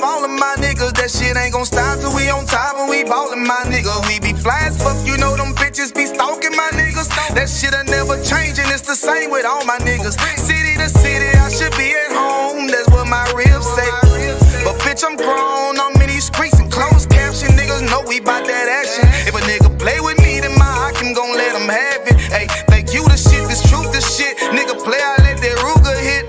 love all of my niggas. That shit ain't gon' stop till we on top and we ballin', my nigga. We be fly as fuck, you know them bitches be stalking my niggas. That shit'll never change and it's the same with all my niggas. City to city, I should be at home. That's what my ribs say. But bitch, I'm grown. I'm in these streets and closed caption. Niggas know we bout that action. If a nigga play with me, then my Hakim gon' let him have it. Hey, think you the shit, this truth, this shit. Nigga play, I let that Ruger hit.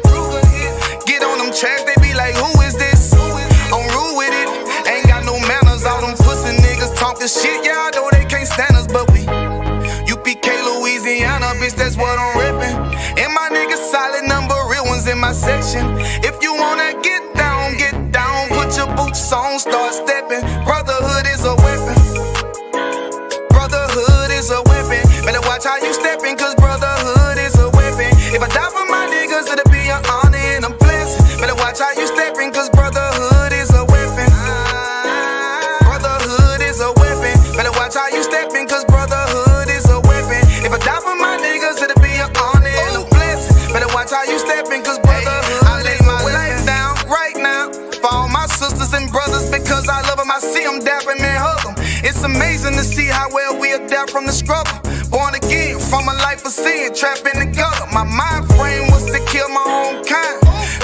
Get on them tracks, they be like, who is this? I'm rude with it. Ain't got no manners. All them pussy niggas talking shit. Yeah, I know they can't stand us, but we UPK Louisiana, bitch, that's what I'm rippin'. And my niggas solid number, real ones in my section. If you wanna get down, put your boots on, start stepping. Brotherhood is a weapon. Brotherhood is a weapon. Better watch how you steppin', cause brotherhood is a weapon. If I die for my niggas, it'll be an honor and a blessing. Better watch how you steppin', cause brotherhood is a weapon. Brotherhood is a weapon. Better watch how you steppin', cause brotherhood is a weapon. If I die for my niggas, it'll be an honor and a blessing. Better watch how you steppin', cause brotherhood I lay my life down right now for all my sisters and brothers, because I love them. I see them dapping and hug them. It's amazing to see how well we adapt from the struggle. Born again from a life of sin, trapped in the gutter. My mind frame was to kill my own kind.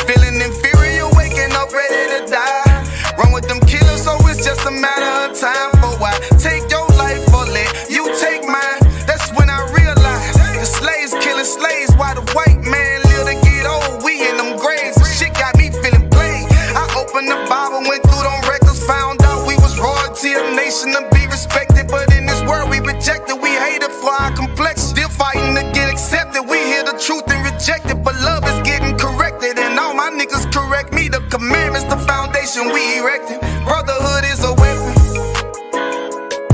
Feeling inferior, waking up ready to die. Run with them killers, so it's just a matter of time. For why take your life or let you take mine? That's when I realized the slaves killing slaves while the white man live to get old. We in them graves, the shit got me feeling played. I opened the Bible, went through them records, found out we was royalty, a nation to be respected. But in this world we rejected, we hated for our complexion. Still fighting to get accepted. We hear the truth and reject it, but love is getting corrected. And all my niggas correct me. The commandments, the foundation we erected. Brotherhood is a weapon.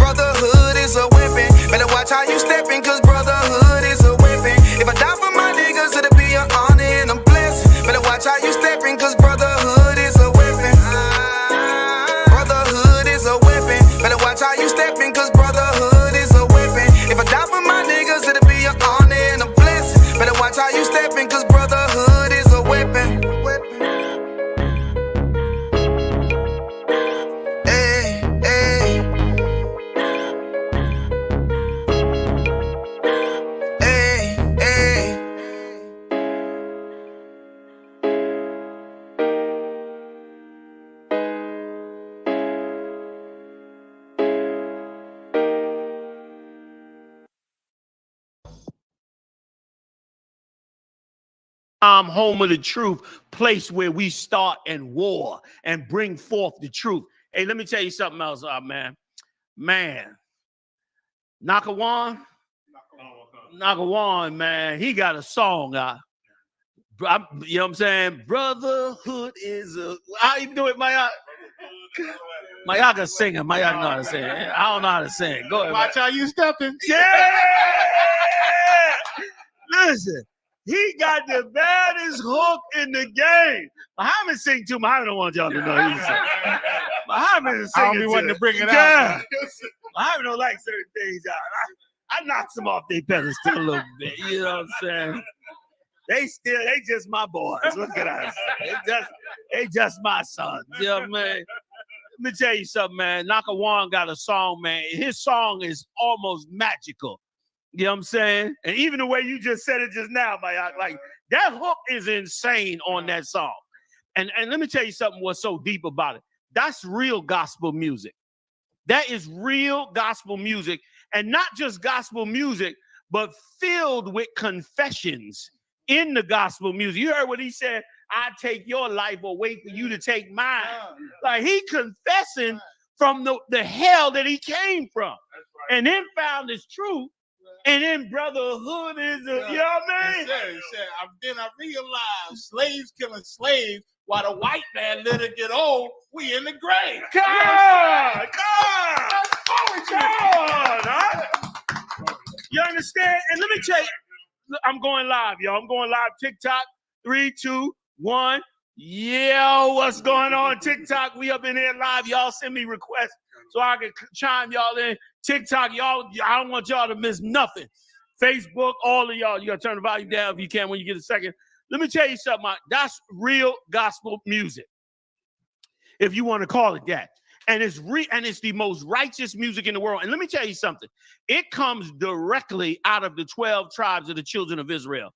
Brotherhood is a weapon. Better watch how you steppin', cause brotherhood is a weapon. If I die for my niggas, it'll be an honor and a blessing. Better watch how you steppin', cause brotherhood is a weapon. Brotherhood is a weapon. Better watch how you steppin', cause brotherhood is a weapon. If I die for my niggas, it'll be an honor and a blessing. Better watch how you steppin', cause brotherhood is a weapon. Hey, hey. Hey, hey. Home of the truth, place where we start and war and bring forth the truth. Hey, let me tell you something else, man. Nakawan, man, he got a song. You know what I'm saying? Brotherhood is a. How you do it, Maya? Mayaga singing. Mayaga know how to sing. I don't know how to sing. Go ahead. Watch how you stepping. Yeah. Listen. He got the baddest hook in the game. Muhammad sing too. Muhammad don't want y'all to know he's singing. Muhammad is singing. I don't be wanting to bring it out. Muhammad don't like certain things. I knocked some off their pedestal a little bit. You know what I'm saying? They just my boys. What can I say? They just my sons. You know what I mean? Let me tell you something, man. Nakawan got a song, man. His song is almost magical. You know what I'm saying? And even the way you just said it just now, like that hook is insane on that song. And let me tell you something what's so deep about it. That's real gospel music. That is real gospel music. And not just gospel music, but filled with confessions in the gospel music. You heard what he said, I take your life or wait for you to take mine. Like he confessing from the hell that he came from. And then found his truth. And then brotherhood is, you know what I mean? He said, then I realized slaves killing slaves while the white man let it get old. We in the grave. Come on, huh? You understand? And let me tell you, I'm going live, y'all. I'm going live. TikTok, 3, 2, 1. Yo, what's going on? TikTok, we up in here live. Y'all send me requests so I can chime y'all in. TikTok, y'all, I don't want y'all to miss nothing. Facebook, all of y'all, you got to turn the volume down if you can when you get a second. Let me tell you something. That's real gospel music. if you want to call it that. And it's the most righteous music in the world. And let me tell you something. It comes directly out of the 12 tribes of the children of Israel.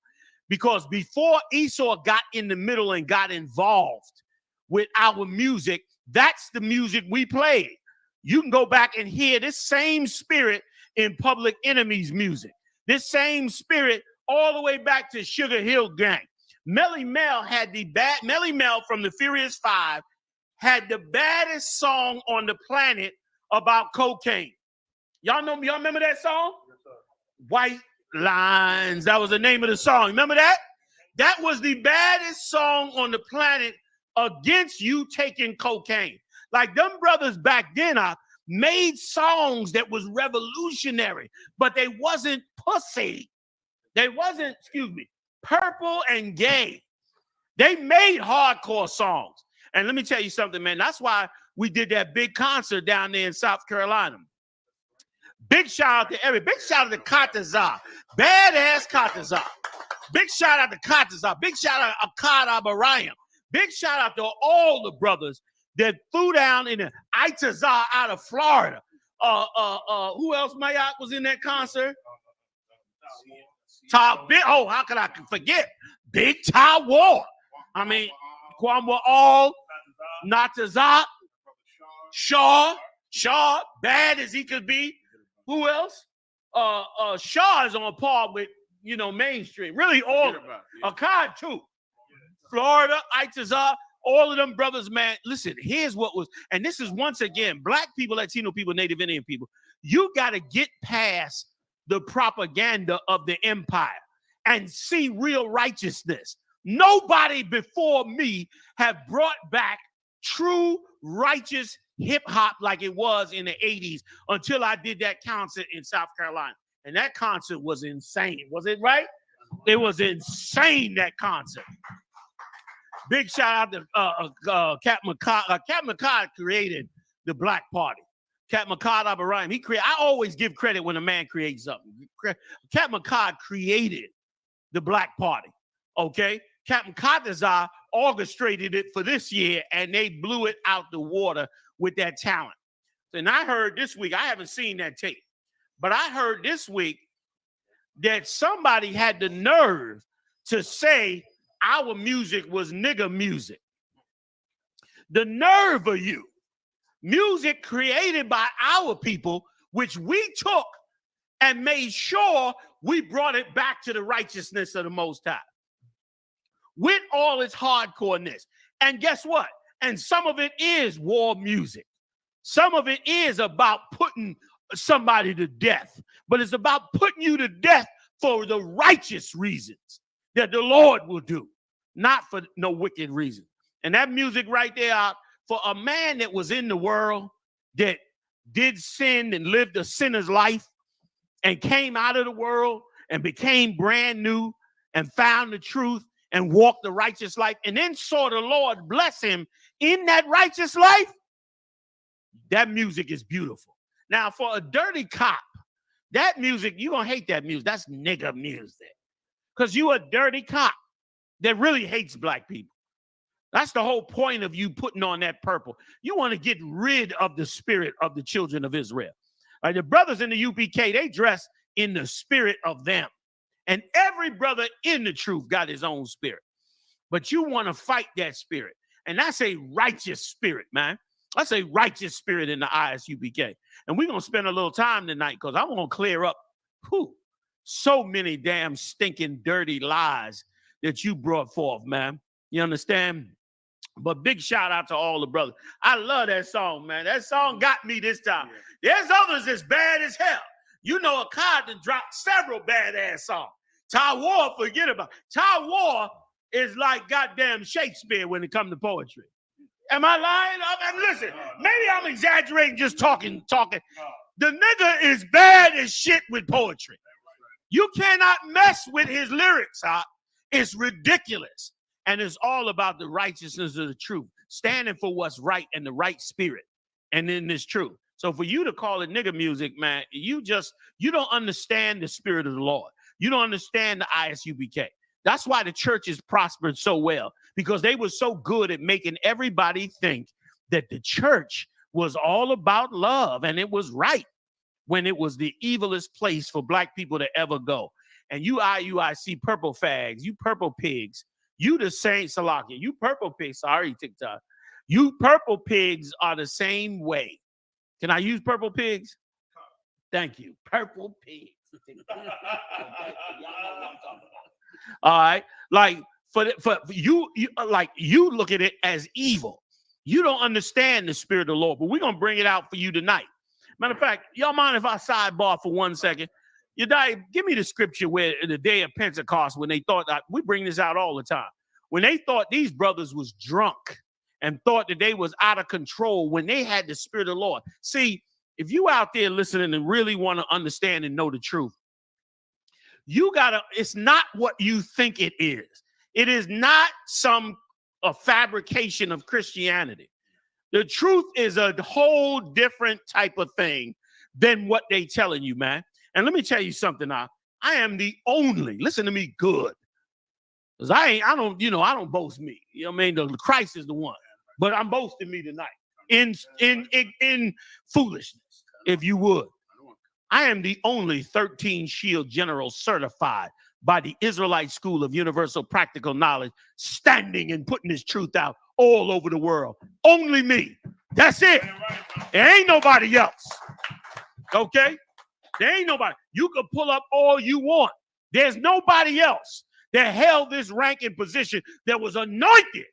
Because before Esau got in the middle and got involved with our music, that's the music we played. You can go back and hear this same spirit in Public Enemy's music. This same spirit all the way back to Sugar Hill Gang. Melly Mel from the Furious Five had the baddest song on the planet about cocaine. Y'all remember that song? White Lines. That was the name of the song. Remember that? That was the baddest song on the planet against you taking cocaine. Like them brothers back then made songs that was revolutionary, but they wasn't pussy. They wasn't, purple and gay. They made hardcore songs. And let me tell you something, man. That's why we did that big concert down there in South Carolina. Big shout out to everybody. Big shout out to Katazar. Badass Katazar. Big shout out to Katazar. Big shout out to Akkad Abarayam. Big shout out to all the brothers that threw down in the Itazar out of Florida. Who else, Mayak, was in that concert? How could I forget? Big Ty War. I mean, Kwamba All, Natazak, Shaw, bad as he could be. Who else? Shaw is on par with, mainstream. Really all Akkad too. Florida, Itazar, all of them brothers, man. Listen, here's what was, and this is once again, black people, Latino people, Native Indian people. You got to get past the propaganda of the empire and see real righteousness. Nobody before me have brought back true righteous hip hop like it was in the 80s until I did that concert in South Carolina. And that concert was insane. Was it right? It was insane, that concert. Big shout out to Captain McCod. Captain McCod created the Black Party. Captain McCod Abarayam. I always give credit when a man creates something. Captain McCod created the Black Party. Okay? Captain Katazar orchestrated it for this year, and they blew it out the water with that talent. And I heard this week, I haven't seen that tape, but I heard this week that somebody had the nerve to say our music was nigger music. The nerve of you. Music created by our people, which we took and made sure we brought it back to the righteousness of the Most High. With all its hardcoreness. And guess what? And some of it is war music. Some of it is about putting somebody to death. But it's about putting you to death for the righteous reasons that the Lord will do, not for no wicked reason. And that music right there, for a man that was in the world, that did sin and lived a sinner's life and came out of the world and became brand new and found the truth and walked the righteous life, and then saw the Lord bless him in that righteous life, that music is beautiful. Now, for a dirty cop, that music, you're going to hate that music. That's nigger music. Because you a dirty cop that really hates black people. That's the whole point of you putting on that purple. You want to get rid of the spirit of the children of Israel. The brothers in the UPK, they dress in the spirit of them. And every brother in the truth got his own spirit. But you want to fight that spirit. And that's a righteous spirit, man. That's a righteous spirit in the ISUPK. And we're going to spend a little time tonight because I want to clear up so many damn stinking dirty lies that you brought forth, man. You understand? But big shout out to all the brothers. I love that song, man. That song got me this time. There's others as bad as hell. You know, Akkad done dropped several badass songs. Ty War, forget about it. Ty War is like goddamn Shakespeare when it comes to poetry. Am I lying? Listen, maybe I'm exaggerating, just talking. The nigga is bad as shit with poetry. You cannot mess with his lyrics, huh? It's ridiculous. And it's all about the righteousness of the truth, standing for what's right and the right spirit, and in this truth. So for you to call it nigga music, man, you don't understand the spirit of the Lord. You don't understand the ISUPK. That's why the church has prospered so well, because they were so good at making everybody think that the church was all about love, and it was right when it was the evilest place for black people to ever go. And you IUIC purple fags, you purple pigs, you the same, Salakia, you purple pigs, sorry, TikTok. You purple pigs are the same way. Can I use purple pigs? Thank you. Purple pigs. All right. Like for you like you look at it as evil. You don't understand the spirit of the Lord, but we're gonna bring it out for you tonight. Matter of fact, y'all mind if I sidebar for 1 second? Give me the scripture where the day of Pentecost, when they thought that we bring this out all the time, when they thought these brothers was drunk and thought that they was out of control when they had the spirit of the Lord. See, if you out there listening and really want to understand and know the truth, it's not what you think it is. It is not a fabrication of Christianity. The truth is a whole different type of thing than what they telling you, man. And let me tell you something now. I am the only, listen to me good. Because I don't boast me. You know what I mean? The Christ is the one. But I'm boasting me tonight in foolishness, if you would. I am the only 13 shield general certified by the Israelite School of Universal Practical Knowledge, standing and putting this truth out all over the world. Only me. That's it. There ain't nobody else. Okay? There ain't nobody. You can pull up all you want. There's nobody else that held this rank and position that was anointed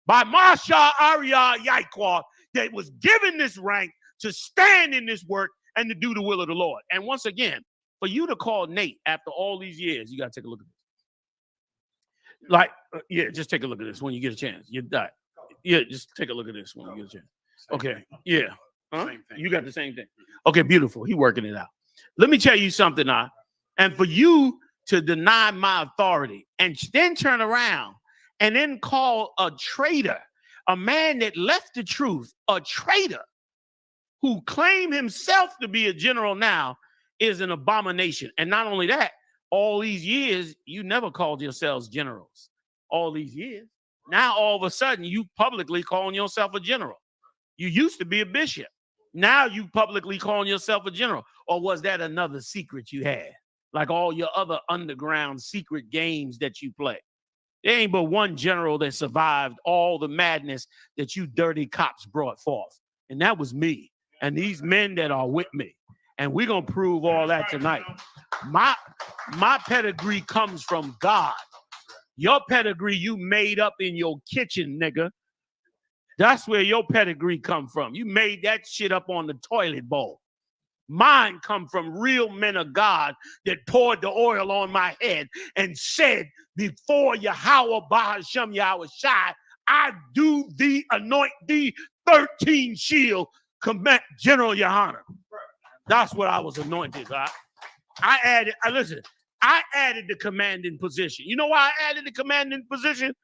by Masha Arya Iuic, that was given this rank to stand in this work and to do the will of the Lord. And once again, for you to call Nate after all these years, you got to take a look at this. Like, just take a look at this when you get a chance. You die. Yeah, just take a look at this when you get a chance. Okay, yeah. Huh? You got the same thing. Okay, beautiful. He working it out. Let me tell you something now. And for you to deny my authority and then turn around and then call a traitor, a man that left the truth, a traitor who claimed himself to be a general now, is an abomination. And not only that, all these years, you never called yourselves generals. All these years. Now, all of a sudden, you publicly calling yourself a general. You used to be a bishop. Now you publicly calling yourself a general. Or was that another secret you had? Like all your other underground secret games that you play. There ain't but one general that survived all the madness that you dirty cops brought forth. And that was me. And these men that are with me. And we're going to prove all that tonight. My pedigree comes from God. Your pedigree you made up in your kitchen, nigga. That's where your pedigree come from. You made that shit up on the toilet bowl. Mine come from real men of God that poured the oil on my head and said, before Yahweh Bahashem Yahweh Shai, I do thee, anoint thee, 13 shield, command General Yohana. That's what I was anointed. I added the commanding position. You know why I added the commanding position?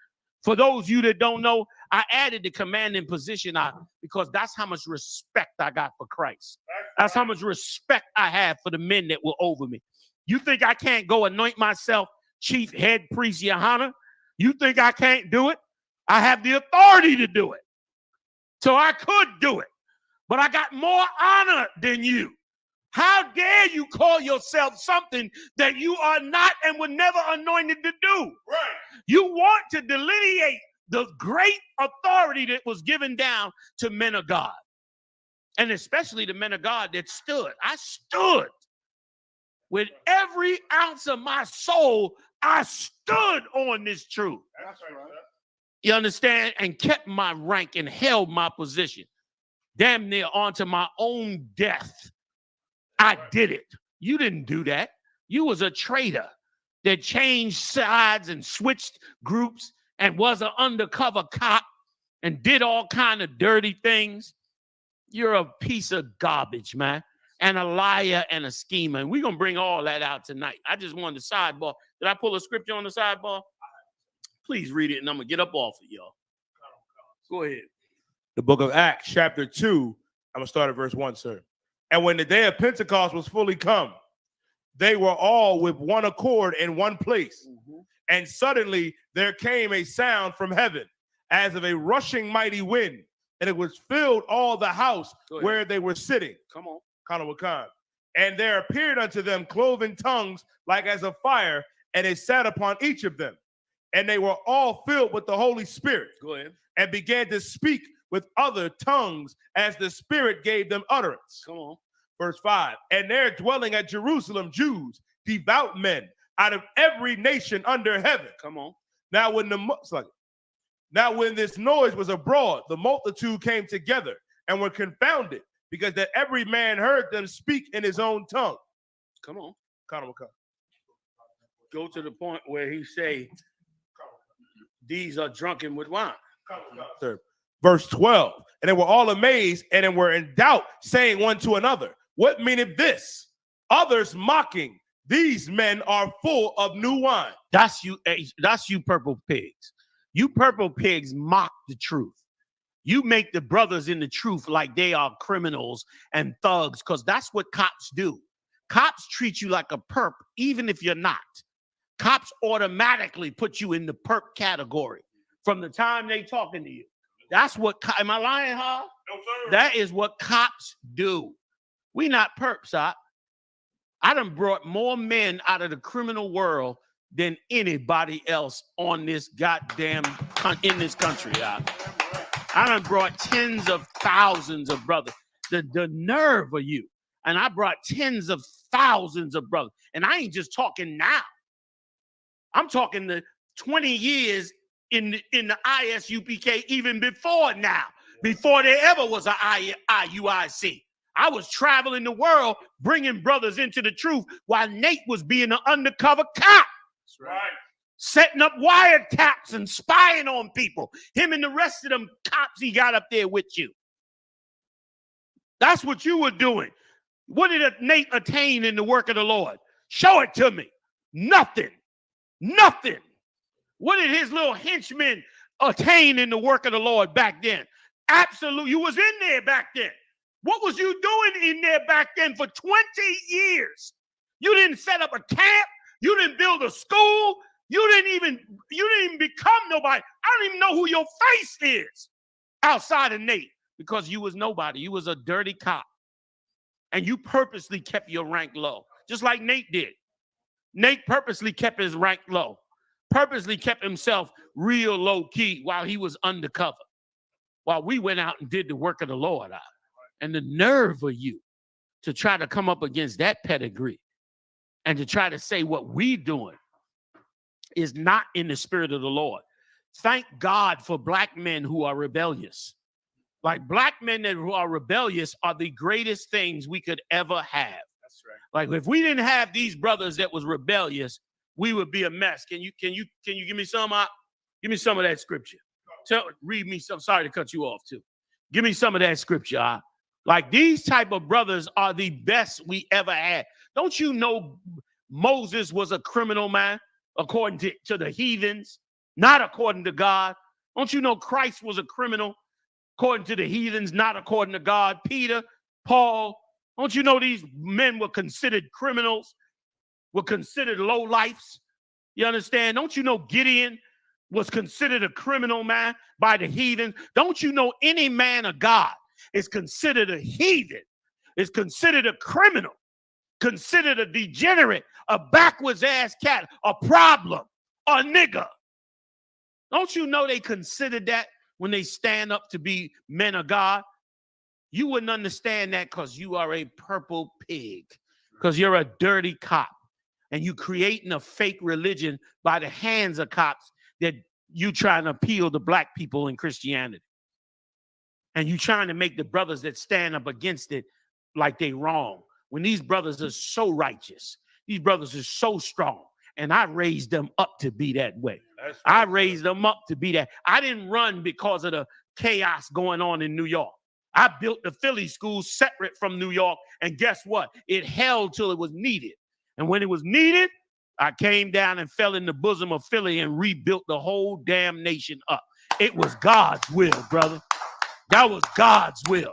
For those of you that don't know, I added the commanding position because that's how much respect I got for Christ. That's how much respect I have for the men that were over me. You think I can't go anoint myself chief head priest Yohana? You think I can't do it? I have the authority to do it. So I could do it. But I got more honor than you. How dare you call yourself something that you are not and were never anointed to do? Right. You want to delineate the great authority that was given down to men of God. And especially the men of God that stood. I stood with every ounce of my soul. I stood on this truth. That's right. You understand? And kept my rank and held my position. Damn near onto my own death. I did it. You didn't do that. You was a traitor that changed sides and switched groups and was an undercover cop and did all kind of dirty things. You're a piece of garbage, man, and a liar and a schemer. And we're going to bring all that out tonight. I just wanted the sidebar. Did I pull a scripture on the sidebar? Please read it, and I'm going to get up off it, y'all. Go ahead. The book of Acts, chapter 2. I'm going to start at verse 1, sir. And when the day of Pentecost was fully come, they were all with one accord in one place. Mm-hmm. And suddenly there came a sound from heaven as of a rushing mighty wind, and it was filled all the house where they were sitting. Come on. Kanawakan. And there appeared unto them cloven tongues like as a fire, and it sat upon each of them. And they were all filled with the Holy Spirit. Go ahead. And began to speak with other tongues as the Spirit gave them utterance. Come on. Verse 5. And there dwelling at Jerusalem Jews, devout men, out of every nation under heaven. Come on. Now when this noise was abroad, the multitude came together and were confounded, because that every man heard them speak in his own tongue. Come on. Come. Go to the point where he say, these are drunken with wine. Verse 12. And they were all amazed and were in doubt, saying one to another, what meaneth this? Others mocking, these men are full of new wine. That's you purple pigs. You purple pigs mock the truth. You make the brothers in the truth like they are criminals and thugs, because that's what cops do. Cops treat you like a perp, even if you're not. Cops automatically put you in the perp category from the time they talking to you. That's what, am I lying, huh? No, sir. That is what cops do. We not perps, huh? I done brought more men out of the criminal world than anybody else on this goddamn, in this country, huh? I done brought tens of thousands of brothers. The nerve of you. And I brought tens of thousands of brothers. And I ain't just talking now. I'm talking the 20 years in the ISUPK, even before now, before there ever was an IUIC. I was traveling the world, bringing brothers into the truth while Nate was being an undercover cop. That's right. Setting up wiretaps and spying on people. Him and the rest of them cops he got up there with you. That's what you were doing. What did Nate attain in the work of the Lord? Show it to me. Nothing. Nothing. What did his little henchmen attain in the work of the Lord back then? Absolutely. You was in there back then. What was you doing in there back then for 20 years? You didn't set up a camp. You didn't build a school. You didn't even become nobody. I don't even know who your face is outside of Nate, because you was nobody. You was a dirty cop. And you purposely kept your rank low, just like Nate did. Nate purposely kept his rank low, purposely kept himself real low key while he was undercover, while we went out and did the work of the Lord out. And the nerve of you to try to come up against that pedigree and to try to say what we doing is not in the spirit of the Lord. Thank God for black men who are rebellious. Like, black men who are rebellious are the greatest things we could ever have. That's right. Like, if we didn't have these brothers that was rebellious, we would be a mess. Can you give me some? Give me some of that scripture. Read me some. Sorry to cut you off too. Give me some of that scripture. Like, these type of brothers are the best we ever had. Don't you know Moses was a criminal man according to the heathens, not according to God? Don't you know Christ was a criminal according to the heathens, not according to God? Peter, Paul, don't you know these men were considered criminals, were considered lowlifes? You understand? Don't you know Gideon was considered a criminal man by the heathen? Don't you know any man of God is considered a heathen, is considered a criminal, considered a degenerate, a backwards ass cat, a problem, a nigger? Don't you know they considered that when they stand up to be men of God? You wouldn't understand that because you are a purple pig, because you're a dirty cop, and you creating a fake religion by the hands of cops that you trying to appeal to black people in Christianity. And you trying to make the brothers that stand up against it like they wrong, when these brothers are so righteous. These brothers are so strong. And I raised them up to be that way. I raised them up to be that. I didn't run because of the chaos going on in New York. I built the Philly school separate from New York. And guess what? It held till it was needed. And when it was needed, I came down and fell in the bosom of Philly and rebuilt the whole damn nation up. It was God's will, brother. That was God's will.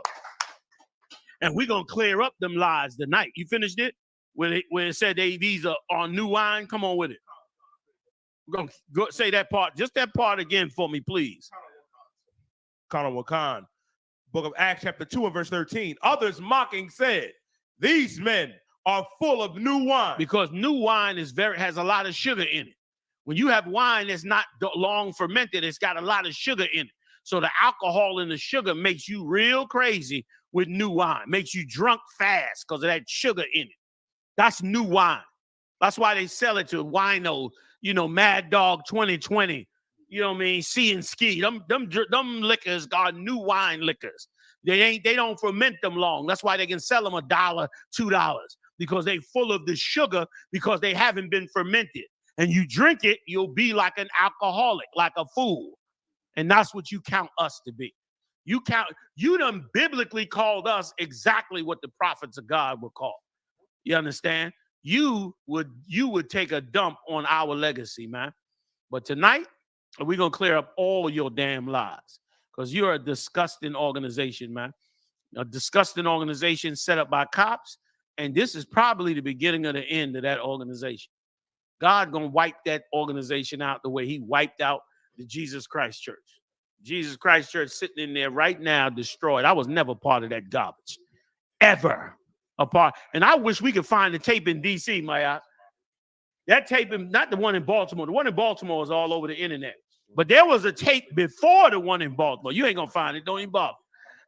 And we're going to clear up them lies tonight. You finished it? When it said these are on new wine? Come on with it. We're going to go say that part. Just that part again for me, please. Kanawakan. book of Acts chapter 2 and verse 13. Others mocking said, these men are full of new wine. Because new wine has a lot of sugar in it. When you have wine that's not long fermented, it's got a lot of sugar in it. So the alcohol and the sugar makes you real crazy with new wine. Makes you drunk fast because of that sugar in it. That's new wine. That's why they sell it to winos, Mad Dog 2020, you know what I mean? Sea and Ski. Them liquors are new wine liquors. They don't ferment them long. That's why they can sell them $1, $2, because they full of the sugar because they haven't been fermented. And you drink it, you'll be like an alcoholic, like a fool. And that's what you count us to be. You done biblically called us exactly what the prophets of God were called. You understand? You would take a dump on our legacy, man. But tonight, we're going to clear up all your damn lies because you're a disgusting organization, man. A disgusting organization set up by cops. And this is probably the beginning of the end of that organization. God going to wipe that organization out the way he wiped out the Jesus Christ Church. Jesus Christ Church sitting in there right now, destroyed. I was never part of that garbage. Ever a part. And I wish we could find the tape in D.C., Maya. That tape, not the one in Baltimore. The one in Baltimore is all over the internet. But there was a tape before the one in Baltimore. You ain't going to find it. Don't even bother.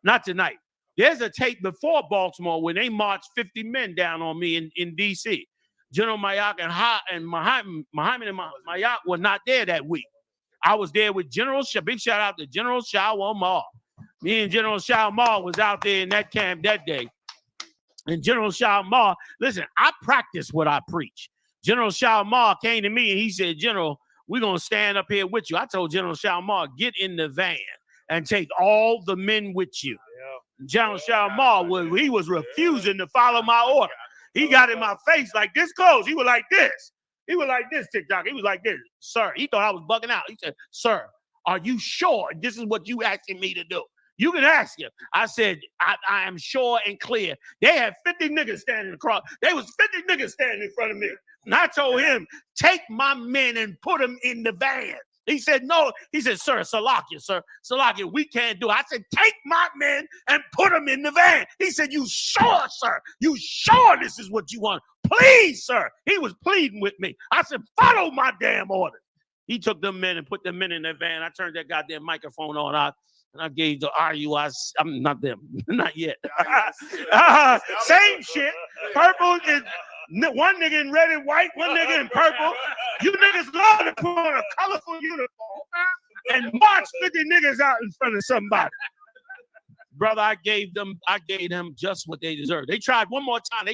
Not tonight. There's a tape before Baltimore when they marched 50 men down on me in D.C. General Mayak and Muhammad and Mayak were not there that week. I was there with big shout out to General Shah Mar. Me and General Shah Mar was out there in that camp that day. And General Shah Mar, listen, I practice what I preach. General Shah Mar came to me and he said, General, we're going to stand up here with you. I told General Shah Mar, get in the van and take all the men with you. Yeah. General Shah Mar, he was refusing to follow my order. He got in my face like this close. He was like this. He was like this, TikTok. He was like this. Sir, he thought I was bugging out. He said, sir, are you sure this is what you asking me to do? You can ask him. I said, I am sure and clear. They had 50 niggas standing across. There was 50 niggas standing in front of me. And I told him, take my men and put them in the van. He said, no. He said, sir, Salakia, we can't do it. I said, take my men and put them in the van. He said, you sure, sir? You sure this is what you want? Please, sir. He was pleading with me. I said, follow my damn orders. He took them men and put them men in the van. I turned that goddamn microphone on. And I gave the RUI. I'm not them. Not yet. Same shit. Purple is one nigga in red and white, one nigga in purple. You niggas love to put on a colorful uniform and march 50 niggas out in front of somebody. Brother, I gave them just what they deserved. They tried one more time.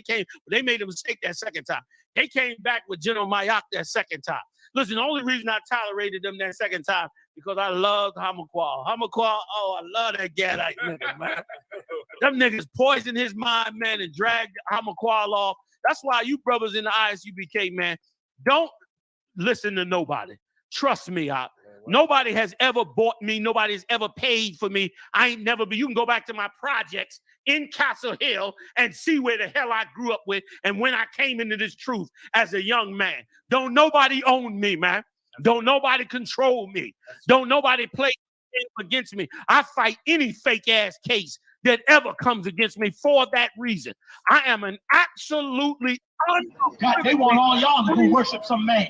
They made a mistake that second time. They came back with General Mayak that second time. Listen, the only reason I tolerated them that second time because I loved Hamaqual. Oh, I love that Gadite nigga, man. Them niggas poisoned his mind, man, and dragged Hamaqual off. That's why you brothers in the ISUBK, man, don't listen to nobody. Trust me, nobody has ever bought me. Nobody's ever paid for me. I ain't never been. You can go back to my projects in Castle Hill and see where the hell I grew up with and when I came into this truth as a young man. Don't nobody own me, man. Don't nobody control me. Don't nobody play against me. I fight any fake ass case that ever comes against me for that reason. I am an absolutely God, they want all y'all to go worship some man.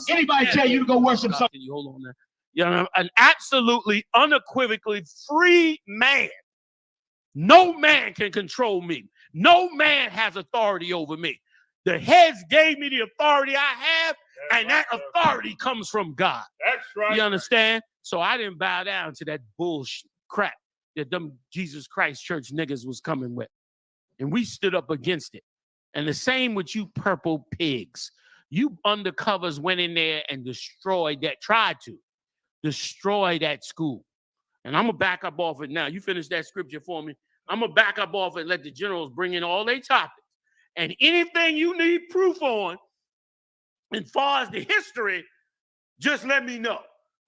Anybody tell you to go worship some? You hold on there. You know, an absolutely unequivocally free man. No man can control me. No man has authority over me. The heads gave me the authority I have, and that authority comes from God. That's right. You understand? So I didn't bow down to that bullshit crap that them Jesus Christ Church niggas was coming with. And we stood up against it. And the same with you purple pigs. You undercovers went in there and tried to destroy that school. And I'm going to back up off it now. You finish that scripture for me. I'm going to back up off it and let the generals bring in all their topics. And anything you need proof on, as far as the history, just let me know.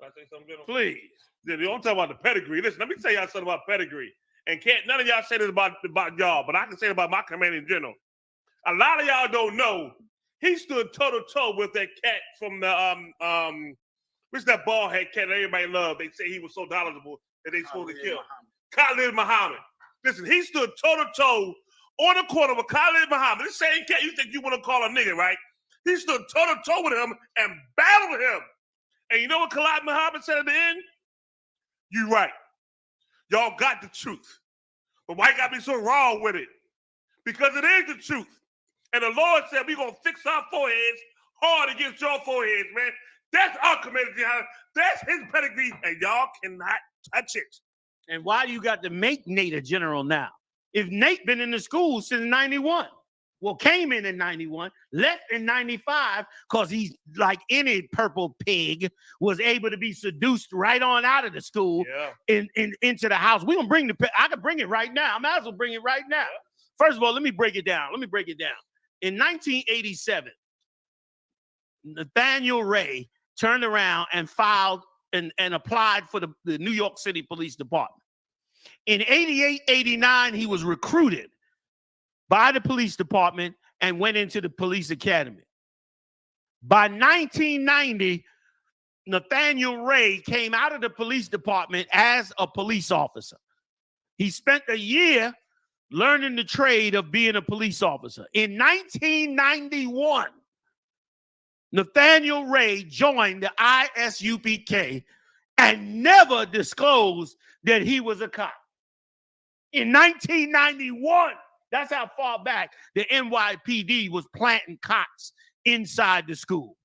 Can I say something, please. You don't talk about the pedigree. Listen, let me tell y'all something about pedigree. And none of y'all say this about y'all, but I can say it about my commanding general. A lot of y'all don't know he stood toe-to-toe with that cat from the what's that bald head cat that everybody loved? They say he was so knowledgeable that they supposed to kill. Khalid Muhammad. Listen, he stood toe-to-toe on the corner with Khalid Muhammad. This same cat you think you want to call a nigga, right? He stood toe-to-toe with him and battled him. And you know what Khalid Muhammad said at the end? You right. Y'all got the truth. But why you got to be so wrong with it? Because it is the truth. And the Lord said we're going to fix our foreheads hard against your foreheads, man. That's our community. That's his pedigree, and y'all cannot touch it. And why do you got to make Nate a general now? If Nate been in the school since 91, well, came in 91, left in 95, because he's like any purple pig, was able to be seduced right on out of the school into the house. We're going to I can bring it right now. I might as well bring it right now. First of all, let me break it down. In 1987, Nathaniel Ray turned around and filed and applied for the New York City Police Department. In 88, 89, he was recruited by the police department and went into the police academy. By 1990, Nathaniel Ray came out of the police department as a police officer. He spent a year learning the trade of being a police officer. In 1991, Nathaniel Ray joined the ISUPK and never disclosed that he was a cop. In 1991, that's how far back the NYPD was planting cops inside the school.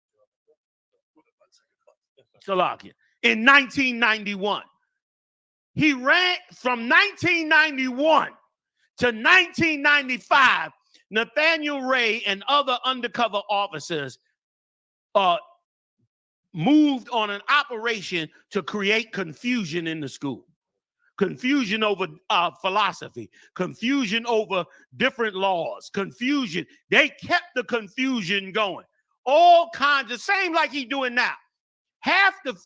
Salakia. In 1991, he ran from 1991 to 1995. Nathaniel Ray and other undercover officers moved on an operation to create confusion in the school. Confusion over philosophy, confusion over different laws, confusion. They kept the confusion going. All kinds of, same like he's doing now. Half of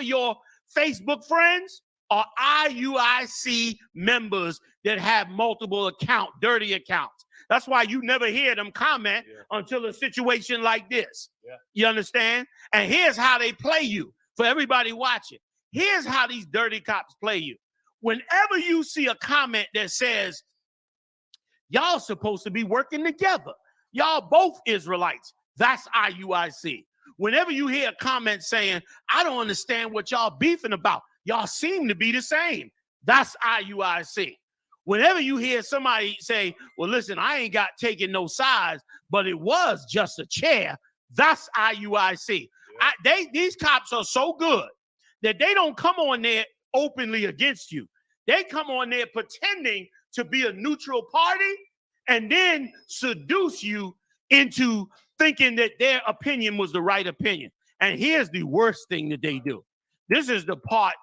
your Facebook friends are IUIC members that have multiple accounts, dirty accounts. That's why you never hear them comment until a situation like this. Yeah. You understand? And here's how they play you for everybody watching. Here's how these dirty cops play you. Whenever you see a comment that says, y'all supposed to be working together, y'all both Israelites, that's IUIC. Whenever you hear a comment saying, I don't understand what y'all beefing about, y'all seem to be the same, that's IUIC. Whenever you hear somebody say, well, listen, I ain't got taking no sides, but it was just a chair, that's IUIC. These cops are so good that they don't come on there openly against you. They come on there pretending to be a neutral party and then seduce you into thinking that their opinion was the right opinion. And here's the worst thing that they do. This is the part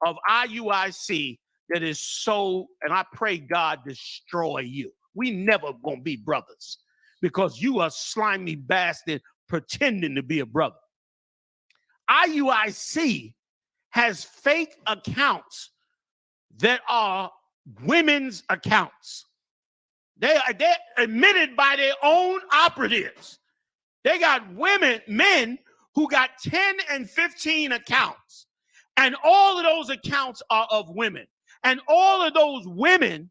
of IUIC that is so, and I pray God destroy you. We never gonna be brothers because you are slimy bastard pretending to be a brother. IUIC has fake accounts that are women's accounts. They're admitted by their own operatives. They got men who got 10 and 15 accounts. And all of those accounts are of women. And all of those women,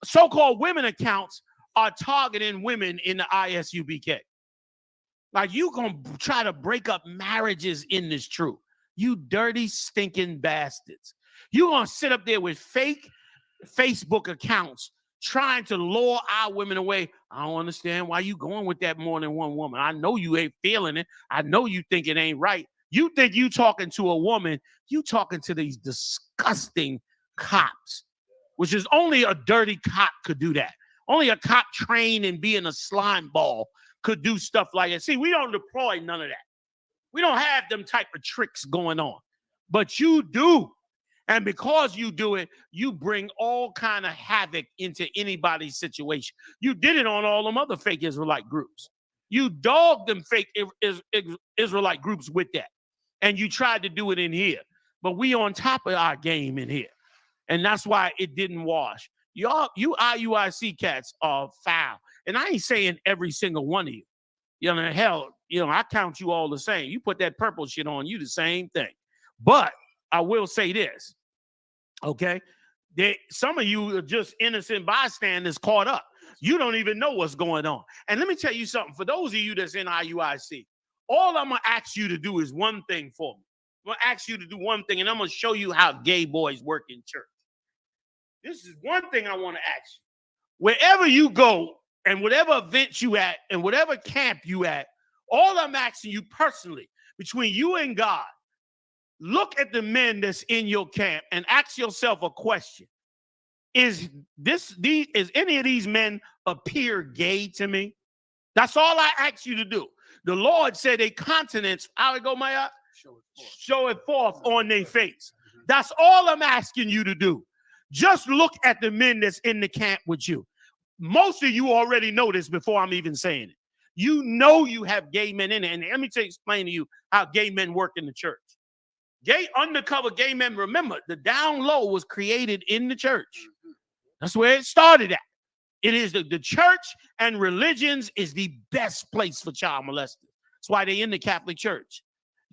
so-called women accounts, are targeting women in the ISUPK. Like, you gonna try to break up marriages in this truth. You dirty, stinking bastards. You're going to sit up there with fake Facebook accounts trying to lure our women away. I don't understand why you going with that more than one woman. I know you ain't feeling it. I know you think it ain't right. You think you talking to a woman. You talking to these disgusting cops, which is only a dirty cop could do that. Only a cop trained in being a slime ball could do stuff like that. See, we don't deploy none of that. We don't have them type of tricks going on, but you do. And because you do it, you bring all kind of havoc into anybody's situation. You did it on all them other fake Israelite groups. You dogged them fake Israelite groups with that. And you tried to do it in here. But we on top of our game in here. And that's why it didn't wash. You IUIC cats are foul. And I ain't saying every single one of you. You know, hell, I count you all the same. You put that purple shit on, you the same thing. But I will say this, okay? Some of you are just innocent bystanders caught up. You don't even know what's going on. And let me tell you something. For those of you that's in IUIC, all I'm going to ask you to do is one thing for me. I'm going to ask you to do one thing, and I'm going to show you how gay boys work in church. This is one thing I want to ask you. Wherever you go and whatever event you at and whatever camp you at, all I'm asking you personally, between you and God, look at the men that's in your camp and ask yourself a question. Is any of these men appear gay to me? That's all I ask you to do. The Lord said a countenance, how it go, Maya? Show it forth on their face. That's all I'm asking you to do. Just look at the men that's in the camp with you. Most of you already know this before I'm even saying it. You know you have gay men in it. And let me explain to you how gay men work in the church. Undercover gay men, remember, the down low was created in the church. That's where it started at. It is the church and religions is the best place for child molesters. That's why they're in the Catholic Church.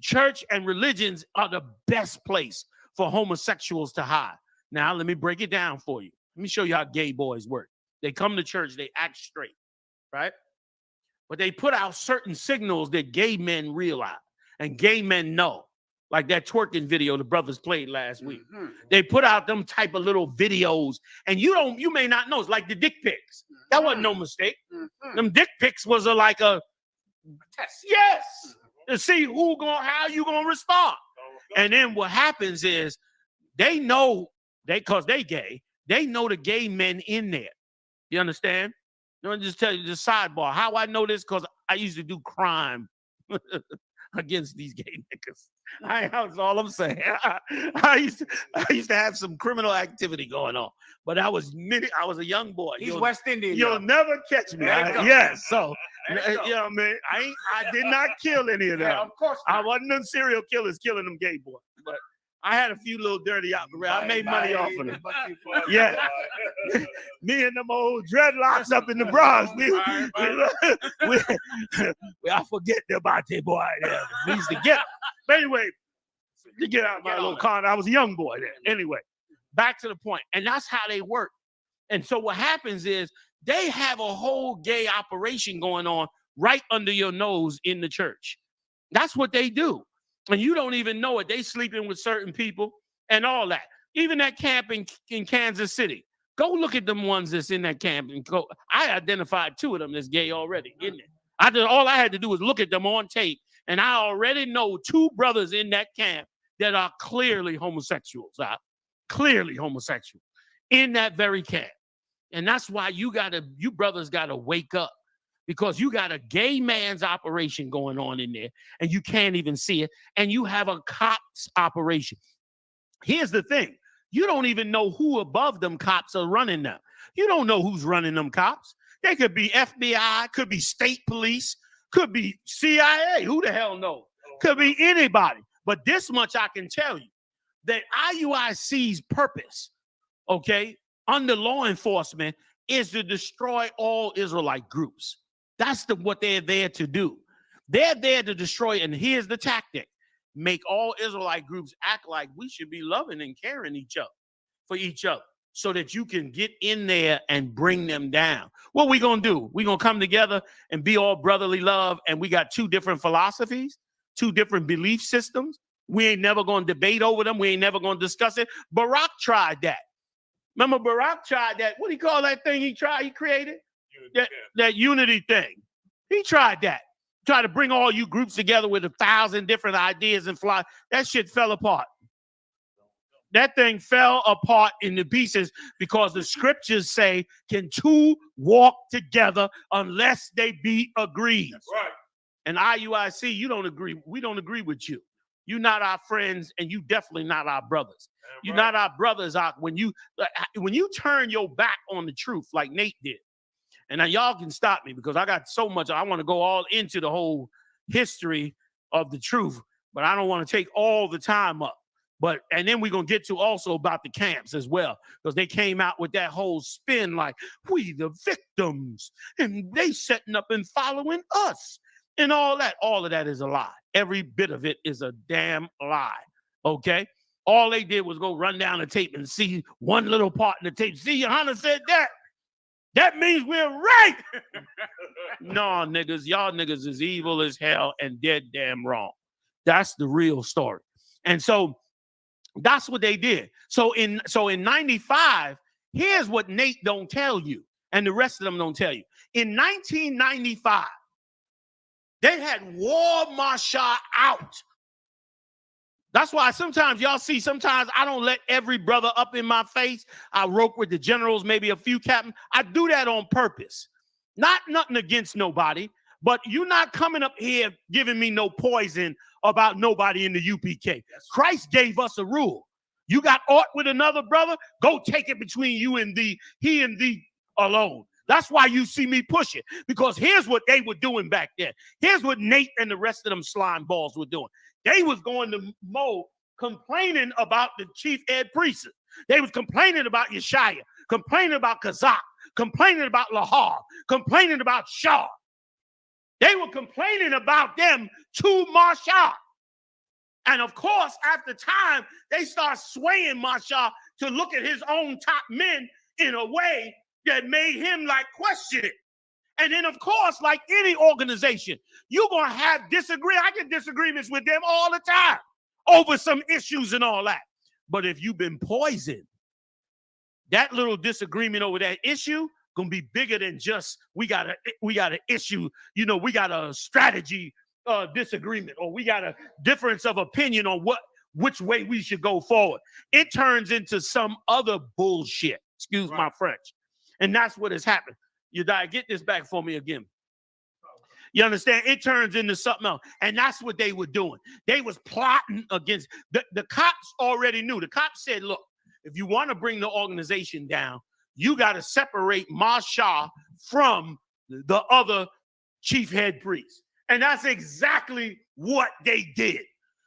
Church and religions are the best place for homosexuals to hide. Now, let me break it down for you. Let me show you how gay boys work. They come to church, they act straight, right? But they put out certain signals that gay men realize and gay men know. Like that twerking video the brothers played last week. They put out them type of little videos, and you may not know. It's like the dick pics. That wasn't no mistake. Them dick pics was like a test. Yes. To see how you gonna respond. And then what happens is they know because they gay, they know the gay men in there. You understand? Let me just tell you the sidebar. How I know this, because I used to do crime against these gay niggas. That's all I'm saying. I used to have some criminal activity going on, but I was a young boy. He's West Indian. You'll never catch me. Yes. So, man, I did not kill any of them. Yeah, of course not. I wasn't them serial killers killing them gay boys, but I had a few little dirty operations. I made money off of them. Yeah. Me and them old dreadlocks up in the Bronx. I forget about that boy there. We used to get. But anyway, to get out of my little con, I was a young boy then. Anyway, back to the point. And that's how they work. And so what happens is they have a whole gay operation going on right under your nose in the church. That's what they do. And you don't even know it. They sleeping with certain people and all that. Even that camp in Kansas City. Go look at them ones that's in that camp. And go. I identified 2 of them that's gay already, isn't it? All I had to do was look at them on tape. And I already know 2 brothers in that camp that are clearly homosexuals. Clearly homosexual in that very camp. And that's why you brothers got to wake up. Because you got a gay man's operation going on in there and you can't even see it. And you have a cops operation. Here's the thing. You don't even know who above them cops are running them. You don't know who's running them cops. They could be FBI, could be state police, could be CIA. Who the hell knows? Could be anybody. But this much I can tell you, that IUIC's purpose, okay, under law enforcement is to destroy all Israelite groups. That's what they're there to do. They're there to destroy, and here's the tactic. Make all Israelite groups act like we should be loving and caring for each other so that you can get in there and bring them down. What we going to do? We're going to come together and be all brotherly love, and we got 2 different philosophies, 2 different belief systems. We ain't never going to debate over them. We ain't never going to discuss it. Barack tried that. Remember Barack tried that. What do you call that thing he created? That unity thing. He tried that. Tried to bring all you groups together with 1,000 different ideas and fly. That shit fell apart. That thing fell apart into pieces because the scriptures say, can 2 walk together unless they be agreed? Right. And IUIC, you don't agree. We don't agree with you. You're not our friends, and you definitely not our brothers. You're not our brothers. When you turn your back on the truth like Nate did, and now y'all can stop me because I got so much. I want to go all into the whole history of the truth, but I don't want to take all the time up. And then we're going to get to also about the camps as well, because they came out with that whole spin like, we the victims, and they setting up and following us, and all that. All of that is a lie. Every bit of it is a damn lie, okay? All they did was go run down the tape and see one little part in the tape. See, Johanna said that. That means we're right. No, niggas, y'all niggas is evil as hell and dead damn wrong. That's the real story. And so that's what they did. So in 95, here's what Nate don't tell you, and the rest of them don't tell you. In 1995, they had War Marshal out. That's why sometimes y'all see, sometimes I don't let every brother up in my face. I rope with the generals, maybe a few captains. I do that on purpose. Not nothing against nobody, but you're not coming up here giving me no poison about nobody in the UPK. Christ gave us a rule. You got aught with another brother, go take it between you and thee, he and thee alone. That's why you see me push it, because here's what they were doing back then. Here's what Nate and the rest of them slime balls were doing. They was going to Mo complaining about the chief head priest. They was complaining about Yeshaya, complaining about Kazak, complaining about Lahar, complaining about Shah. They were complaining about them to Marshal. And of course, after time, they start swaying Marshal to look at his own top men in a way that made him like question it. And then, of course, like any organization, you're going to have I get disagreements with them all the time over some issues and all that. But if you've been poisoned, that little disagreement over that issue going to be bigger than just we got an issue, we got a strategy disagreement, or we got a difference of opinion on which way we should go forward. It turns into some other bullshit. Excuse my French. And that's what has happened. You die, get this back for me again. You understand? It turns into something else. And that's what they were doing. They was plotting against, the cops already knew. The cops said, look, if you want to bring the organization down, you got to separate Marshal from the other chief head priest. And that's exactly what they did.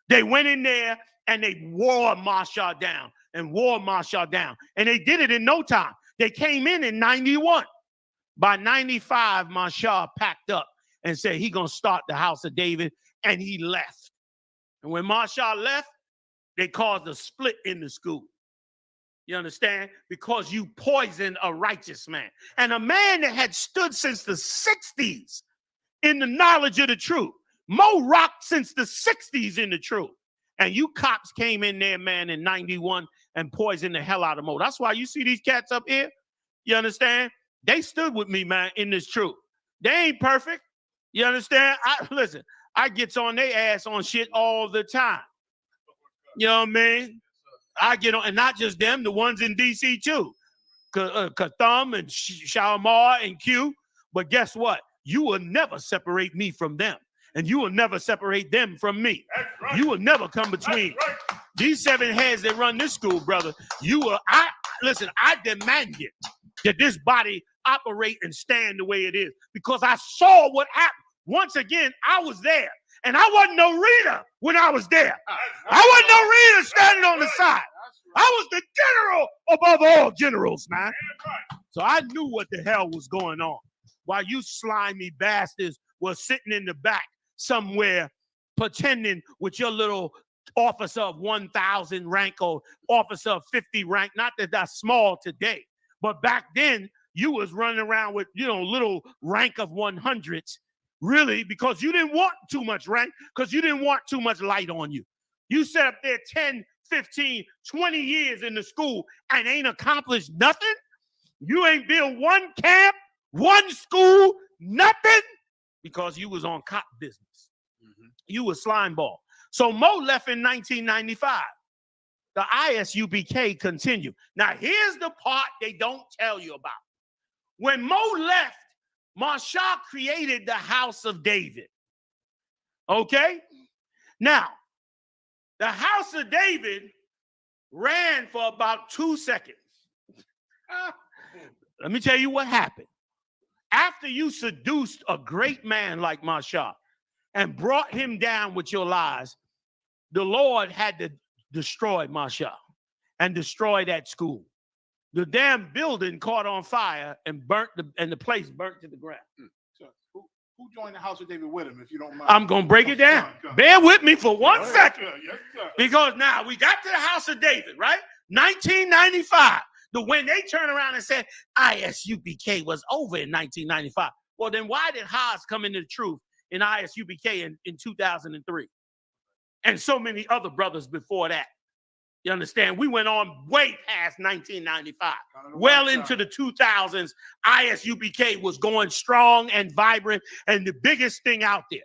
They went in there and they wore Marshal down and wore Marshal down. And they did it in no time. They came in 91. By 95, Marshal packed up and said he going to start the house of David, and he left. And when Marshal left, they caused a split in the school. You understand? Because you poisoned a righteous man. And a man that had stood since the 60s in the knowledge of the truth. Mo rocked since the 60s in the truth. And you cops came in there, man, in 91 and poisoned the hell out of Mo. That's why you see these cats up here. You understand? They stood with me, man, in this truth. They ain't perfect. You understand? Listen, I gets on their ass on shit all the time. You know what I mean? I get on, and not just them, the ones in D.C. too. Katham and Shalmar and Q. But guess what? You will never separate me from them. And you will never separate them from me. Right. You will never come between. Right. These 7 heads that run this school, brother, listen, I demand it that this body operate and stand the way it is, because I saw what happened. Once again, I was there, and I wasn't no reader when I was there. I wasn't no reader standing on the side. I was the general above all generals, man. So I knew what the hell was going on, while you slimy bastards were sitting in the back somewhere pretending with your little officer of 1,000 rank or officer of 50 rank. Not that that's small today, but back then you was running around with, little rank of 100s, really, because you didn't want too much rank, because you didn't want too much light on you. You sat up there 10, 15, 20 years in the school and ain't accomplished nothing. You ain't built one camp, one school, nothing, because you was on cop business. Mm-hmm. You was slime ball. So Mo left in 1995. The ISUBK continued. Now, here's the part they don't tell you about. When Mo left, Marshal created the House of David. Okay? Now, the House of David ran for about 2 seconds. Let me tell you what happened. After you seduced a great man like Marshal and brought him down with your lies, the Lord had to destroy Marshal and destroy that school. The damn building caught on fire and the place burnt to the ground. Who joined the house of David with him, if you don't mind? I'm going to break it down. Bear with me for 1 second. Yes, sir. Because now we got to the house of David, right? 1995. When they turn around and said ISUPK was over in 1995. Well, then why did Haas come into the truth in ISUPK in 2003? And so many other brothers before that. You understand? We went on way past 1995. Well into the 2000s, ISUPK was going strong and vibrant and the biggest thing out there.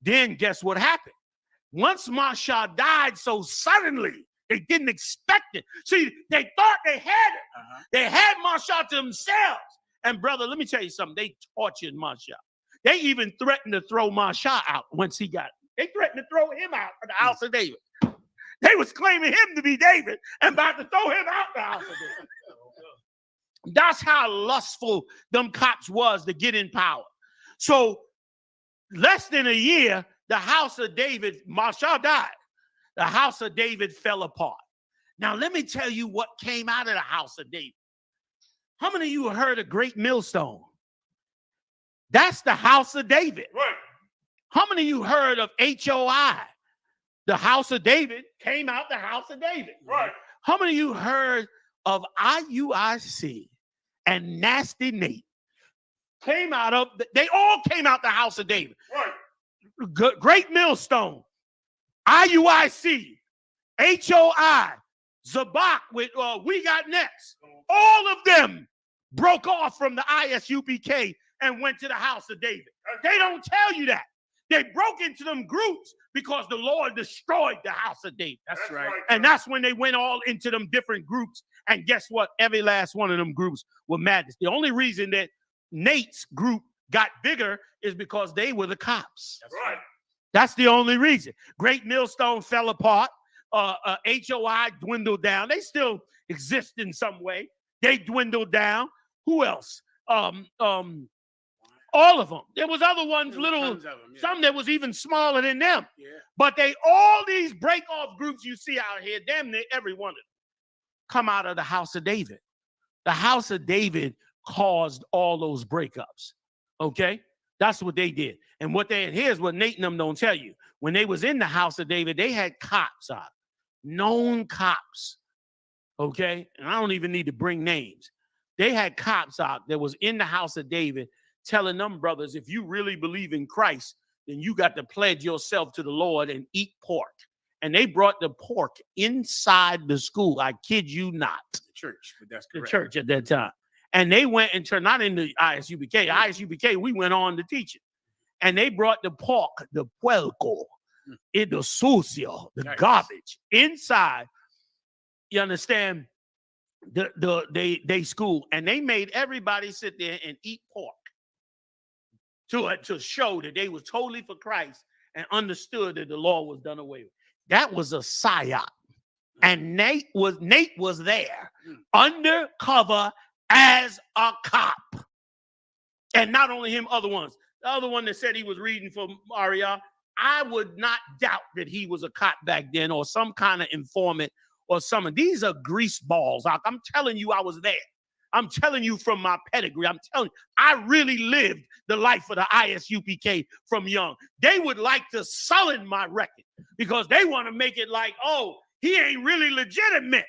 Then guess what happened? Once Marshall died so suddenly, they didn't expect it. See, they thought they had it. They had Marshall to themselves. And brother, let me tell you something. They tortured Marshall. They even threatened to throw Marshall out once he got it. They threatened to throw him out of the house of David. They was claiming him to be David and about to throw him out the house of David. That's how lustful them cops was to get in power. So less than a year, the house of David, Marshall died. The house of David fell apart. Now, let me tell you what came out of the house of David. How many of you heard of Great Millstone? That's the house of David. Right. How many of you heard of HOI? The house of David came out the house of David. Right. How many of you heard of IUIC and Nasty Nate? They all came out the house of David. Right. Great Millstone, IUIC, HOI, Zabak with We Got Next. All of them broke off from the ISUPK and went to the house of David. They don't tell you that. They broke into them groups because the Lord destroyed the house of David. That's right. And that's when they went all into them different groups. And guess what? Every last one of them groups were madness. The only reason that Nate's group got bigger is because they were the cops. That's right. That's the only reason. Great Millstone fell apart. HOI dwindled down. They still exist in some way. They dwindled down. Who else? All of them. There was other ones, some that was even smaller than them. Yeah. But all these break-off groups you see out here, damn near every one of them, come out of the house of David. The house of David caused all those breakups. Okay? That's what they did. And here's what Nate and them don't tell you. When they was in the house of David, they had cops out. Known cops. Okay? And I don't even need to bring names. They had cops out that was in the house of David telling them brothers, if you really believe in Christ, then you got to pledge yourself to the Lord and eat pork. And they brought the pork inside the school. I kid you not. The church, but that's correct. The church at that time. And they went and turned, not in the ISUPK. ISUPK, we went on to teaching. And they brought the pork, the puerco, the sucio, the garbage inside. You understand? They school. And they made everybody sit there and eat pork to show that they was totally for Christ and understood that the law was done away with. That was a psyop. And Nate was there undercover as a cop. And not only him, other ones. The other one that said he was reading for Maria, I would not doubt that he was a cop back then or some kind of informant or something. These are grease balls. I'm telling you, I was there. I'm telling you from my pedigree. I'm telling you, I really lived the life of the ISUPK from young. They would like to sullen my record because they want to make it like, oh, he ain't really legitimate.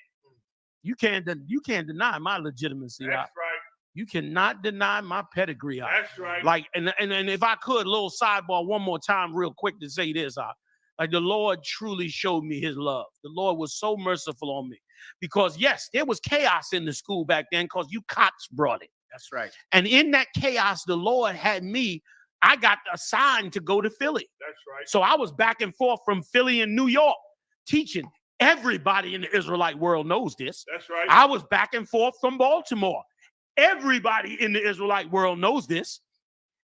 You can't deny my legitimacy. That's right. You cannot deny my pedigree. That's right. Like, and if I could, a little sidebar one more time real quick to say this. Like the Lord truly showed me his love. The Lord was so merciful on me. Because, yes, there was chaos in the school back then because you cops brought it. That's right. And in that chaos, the Lord had me, I got assigned to go to Philly. That's right. So I was back and forth from Philly and New York teaching. Everybody in the Israelite world knows this. That's right. I was back and forth from Baltimore. Everybody in the Israelite world knows this.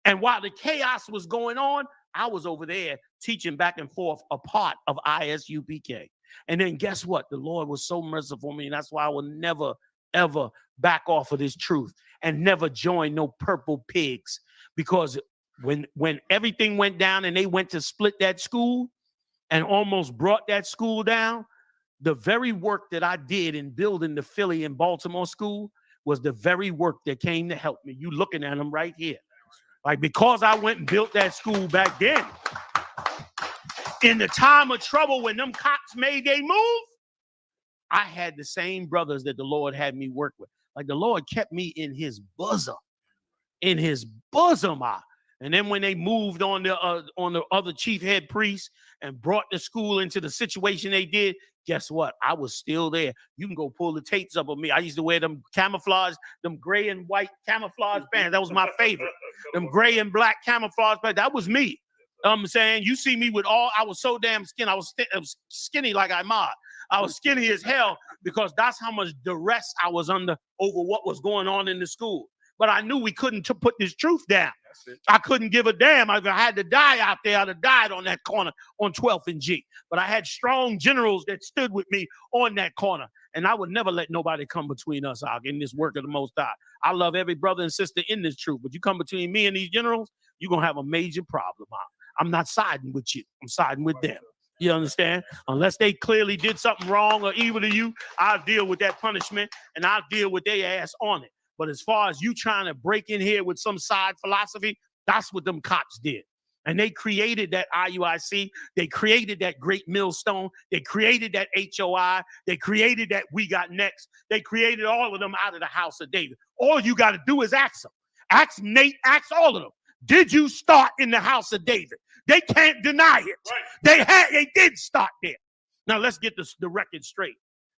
And while the chaos was going on, I was over there teaching back and forth a part of ISUPK. And then guess what? The Lord was so merciful for me, and that's why I will never, ever back off of this truth and never join no purple pigs. Because when everything went down and they went to split that school and almost brought that school down, the very work that I did in building the Philly and Baltimore school was the very work that came to help me. You looking at them right here. Like, because I went and built that school back then, in the time of trouble when them cops made their move, I had the same brothers that the Lord had me work with. Like, the Lord kept me in his bosom. In his bosom. And then when they moved on the other chief head priest and brought the school into the situation they did, guess what? I was still there. You can go pull the tapes up of me. I used to wear them camouflage, them gray and white camouflage pants. That was my favorite. Them gray and black camouflage pants. That was me. I'm saying, you see me with I was so damn skinny. I was skinny like Ahmad. I was skinny as hell because that's how much duress I was under over what was going on in the school. But I knew we couldn't put this truth down. I couldn't give a damn. If I had to die out there, I'd have died on that corner on 12th and G. But I had strong generals that stood with me on that corner. And I would never let nobody come between us out in this work of the Most High. I love every brother and sister in this truth. But you come between me and these generals, you're going to have a major problem. I'm not siding with you. I'm siding with them. You understand? Unless they clearly did something wrong or evil to you, I'll deal with that punishment and I'll deal with their ass on it. But as far as you trying to break in here with some side philosophy, that's what them cops did. And they created that IUIC. They created that great millstone. They created that HOI. They created that We Got Next. They created all of them out of the house of David. All you got to do is ask them. Ask Nate, ask all of them. Did you start in the house of David? They can't deny it. Right. They did start there. Now let's get the record straight.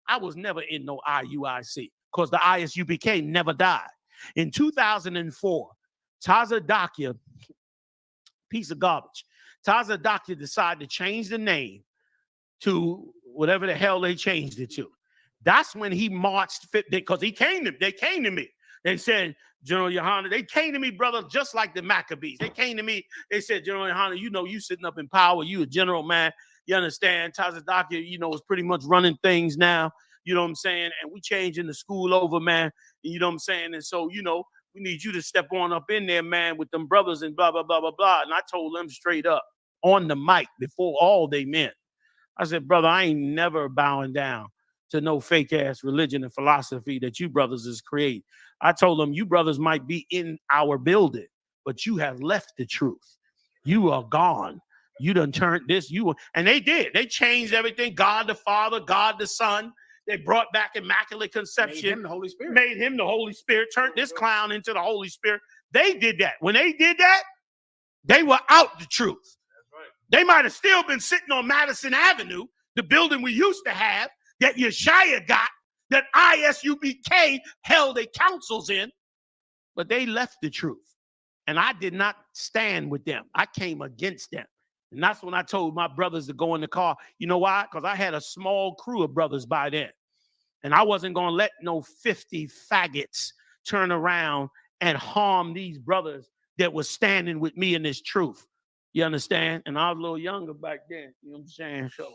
I was never in no IUIC because the ISUPK never died. In 2004, Tazadakia, piece of garbage, Tazadakia decided to change the name to whatever the hell they changed it to. That's when he marched, because they came to me. They said, General Yohana, they came to me, brother, just like the Maccabees. They came to me. They said, General Yohana, you know, you sitting up in power. You a general, man. You understand? Tazadakia, you know, is pretty much running things now. You know what I'm saying? And we changing the school over, man. You know what I'm saying? And so, you know, we need you to step on up in there, man, with them brothers and blah, blah, blah, blah, blah. And I told them straight up on the mic before all they meant. I said, brother, I ain't never bowing down to no fake ass religion and philosophy that you brothers is create. I told them, you brothers might be in our building, but you have left the truth. You are gone. You done turned this. And they did. They changed everything. God the Father, God the Son. They brought back Immaculate Conception. Made him the Holy Spirit. Made him the Holy Spirit. Turned this clown into the Holy Spirit. They did that. When they did that, they were out the truth. That's right. They might have still been sitting on Madison Avenue, the building we used to have, that Yeshaya got, that ISUPK held their councils in, but they left the truth. And I did not stand with them. I came against them. And that's when I told my brothers to go in the car. You know why? Because I had a small crew of brothers by then. And I wasn't going to let no 50 faggots turn around and harm these brothers that were standing with me in this truth. You understand? And I was a little younger back then. You know what I'm saying? So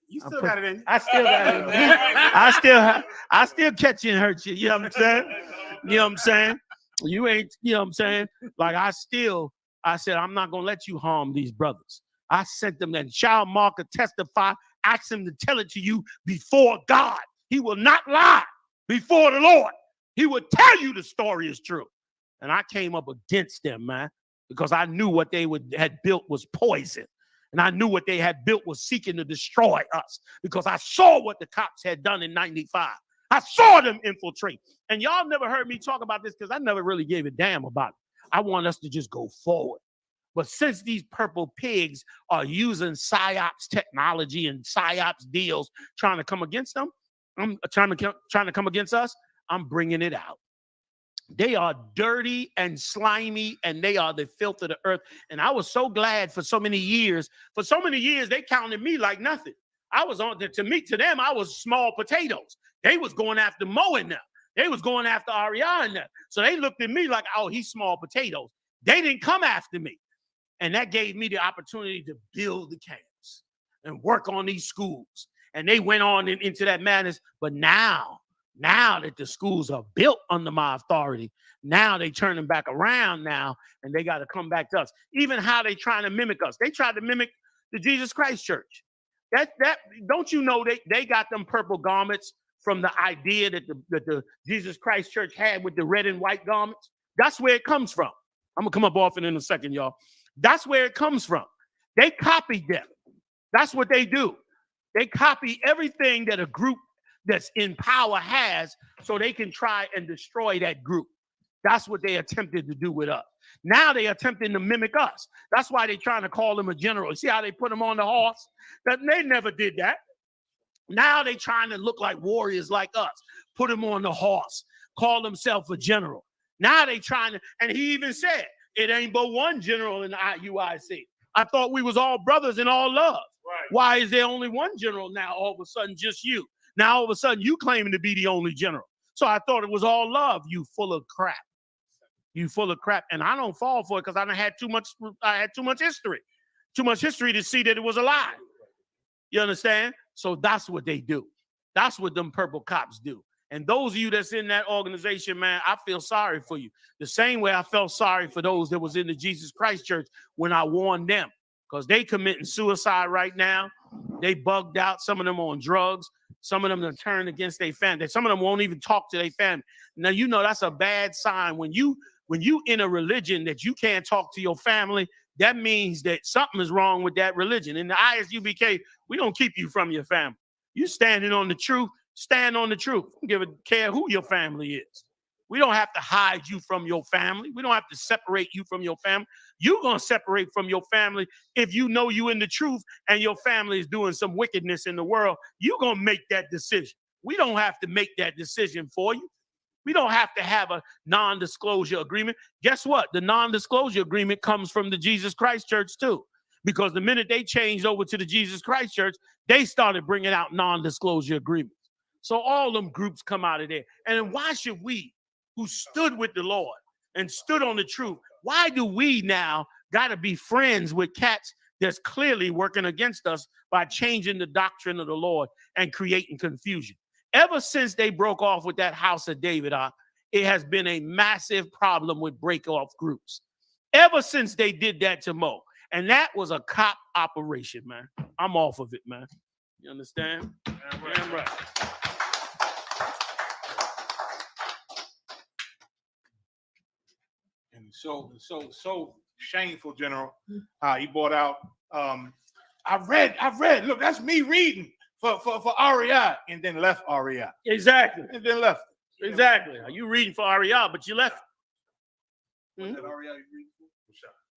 you still got it in you. I still got it in me. I still catch you and hurt you. You know what I'm saying? You know what I'm saying? You ain't, you know what I'm saying? Like I said, I'm not going to let you harm these brothers. I sent them that child marker testify, ask him to tell it to you before God. He will not lie before the Lord. He will tell you the story is true. And I came up against them, man, because I knew what they had built was poison. And I knew what they had built was seeking to destroy us because I saw what the cops had done in 95. I saw them infiltrate. And y'all never heard me talk about this because I never really gave a damn about it. I want us to just go forward. But since these purple pigs are using PSYOPs technology and PSYOPs deals trying to come against them, trying to come against us, I'm bringing it out. They are dirty and slimy, and they are the filth of the earth. And I was so glad for so many years. For so many years, they counted me like nothing. I was on to them, I was small potatoes. They was going after Mo and them. They was going after Ariana and them. So they looked at me like, oh, he's small potatoes. They didn't come after me. And that gave me the opportunity to build the camps and work on these schools. And they went on into that madness. But now that the schools are built under my authority, now they turning back around now, and they got to come back to us. Even how they trying to mimic us. They tried to mimic the Jesus Christ Church. That don't you know they got them purple garments from the idea that the Jesus Christ Church had with the red and white garments? That's where it comes from. I'm going to come up off it in a second, y'all. That's where it comes from. They copied them. That's what they do. They copy everything that a group that's in power has so they can try and destroy that group. That's what they attempted to do with us. Now they're attempting to mimic us. That's why they're trying to call him a general. You see how they put him on the horse? They never did that. Now they're trying to look like warriors like us. Put him on the horse. Call himself a general. Now they trying to, and he even said, it ain't but one general in the Iuic. I thought we was all brothers in all love. Right. Why is there only one general now, all of a sudden, just you? Now, all of a sudden, you claiming to be the only general. So I thought it was all love, you full of crap. You full of crap. And I don't fall for it because I had too much history. Too much history to see that it was a lie. You understand? So that's what they do. That's what them purple cops do. And those of you that's in that organization, man, I feel sorry for you. The same way I felt sorry for those that was in the Jesus Christ Church when I warned them. Because they committing suicide right now. They bugged out. Some of them on drugs. Some of them have turned against their family. Some of them won't even talk to their family. Now, you know that's a bad sign. When you in a religion that you can't talk to your family, that means that something is wrong with that religion. In the ISUBK, we don't keep you from your family. You standing on the truth, stand on the truth. Don't care who your family is. We don't have to hide you from your family. We don't have to separate you from your family. You're going to separate from your family if you know you in the truth and your family is doing some wickedness in the world. You're going to make that decision. We don't have to make that decision for you. We don't have to have a non-disclosure agreement. Guess what? The non-disclosure agreement comes from the Jesus Christ Church too. Because the minute they changed over to the Jesus Christ Church, they started bringing out non-disclosure agreements. So all them groups come out of there. And why should we, who stood with the Lord and stood on the truth, why do we now got to be friends with cats that's clearly working against us by changing the doctrine of the Lord and creating confusion? Ever since they broke off with that house of David, it has been a massive problem with break-off groups. Ever since they did that to Mo. And that was a cop operation, man. I'm off of it, man. You understand? Damn right. And so shameful, General. He brought out. I've read. Look, that's me reading for REI, and then left REI. Exactly. And then left. Exactly. You reading for REI, but you left.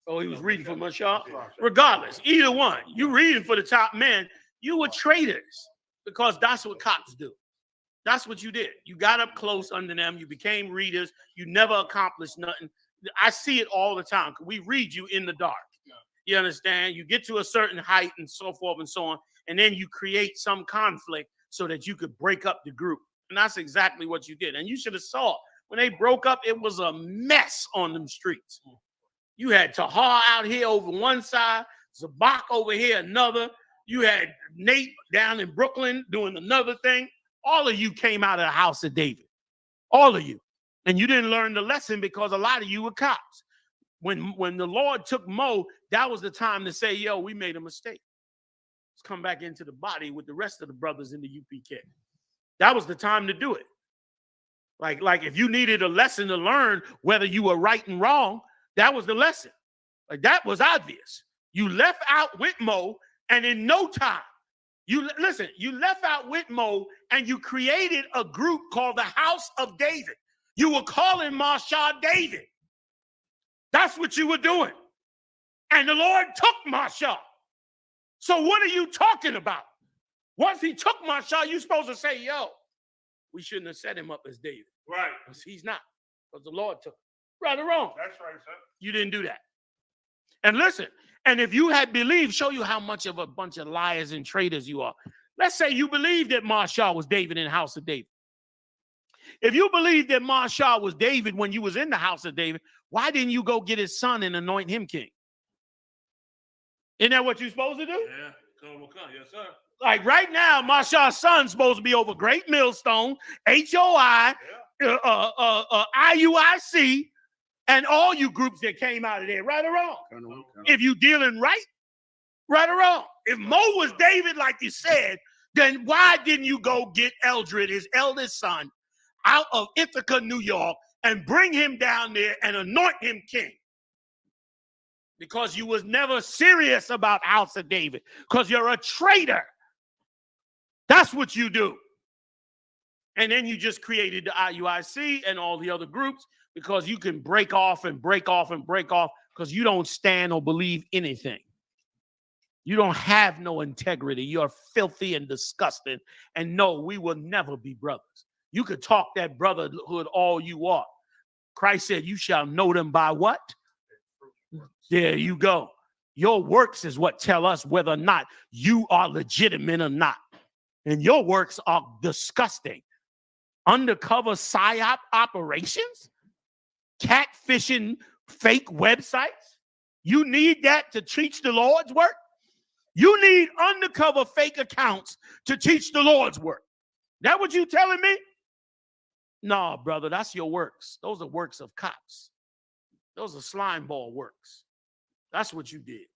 Oh, he was reading for Mashal. Regardless, either one, you reading for the top men, you were traitors because that's what cops do. That's what you did. You got up close under them. You became readers. You never accomplished nothing. I see it all the time. We read you in the dark. You understand? You get to a certain height and so forth and so on, and then you create some conflict so that you could break up the group. And that's exactly what you did. And you should have saw when they broke up, it was a mess on them streets. You had Tahar out here over one side, Zabak over here another. You had Nate down in Brooklyn doing another thing. All of you came out of the house of David. All of you. And you didn't learn the lesson because a lot of you were cops. When the Lord took Mo, that was the time to say, yo, we made a mistake. Let's come back into the body with the rest of the brothers in the UPK. That was the time to do it. Like if you needed a lesson to learn whether you were right and wrong, that was the lesson. Like that was obvious. You left out with Mo, and in no time, you left out with Mo, and you created a group called the House of David. You were calling Marshal David. That's what you were doing. And the Lord took Marshal. So what are you talking about? Once he took Marshal, you're supposed to say, yo, we shouldn't have set him up as David. Right. Because he's not. Because the Lord took him. Right or wrong? That's right, sir. You didn't do that. And listen, and if you had believed, show you how much of a bunch of liars and traitors you are. Let's say you believed that Marshal was David in the house of David. If you believed that Marshal was David when you was in the house of David, why didn't you go get his son and anoint him king? Isn't that what you're supposed to do? Yeah, come, yes, sir. Like right now, Marshal's son's supposed to be over Great Millstone, HOI, IUIC, and all you groups that came out of there, right or wrong? If you dealing right or wrong. If Mo was David, like you said, then why didn't you go get Eldred, his eldest son, out of Ithaca, New York, and bring him down there and anoint him king? because you was never serious about House of David, because you're a traitor. That's what you do. And then you just created the IUIC and all the other groups because you can break off and break off and break off because you don't stand or believe anything. You don't have no integrity. You're filthy and disgusting. And no, we will never be brothers. You could talk that brotherhood all you want. Christ said, you shall know them by what? There you go. Your works is what tell us whether or not you are legitimate or not. And your works are disgusting. Undercover PSYOP operations, catfishing fake websites. You need that to teach the Lord's work? You need undercover fake accounts to teach the Lord's work. That what you telling me? No, brother, that's your works. Those are works of cops. Those are slime ball works. That's what you did.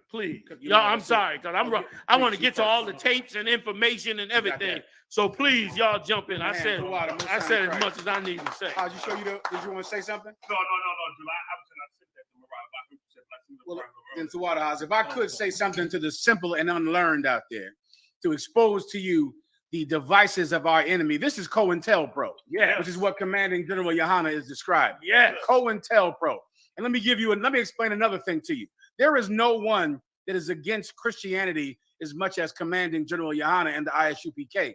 Please. Y'all, I'm sorry, because I want to get to all the tapes and information and everything. So please, y'all jump in. I said as much as I need to say. How'd you show you did you want to say something? No. Well, then Tawada, if I could say something to the simple and unlearned out there, to expose to you the devices of our enemy. This is COINTELPRO, which is what Commanding General Yohana is describing. COINTELPRO. And let me explain another thing to you. There is no one that is against Christianity as much as Commanding General Yohana and the ISUPK.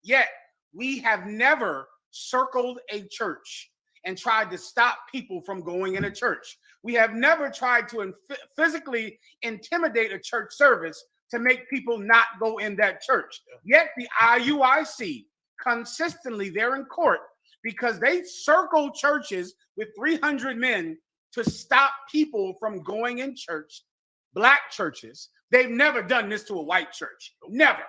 Yet, we have never circled a church and tried to stop people from going in a church. We have never tried to physically intimidate a church service to make people not go in that church. Yet, the IUIC, consistently, they're in court because they circle churches with 300 men to stop people from going in church, black churches. They've never done this to a white church. Never.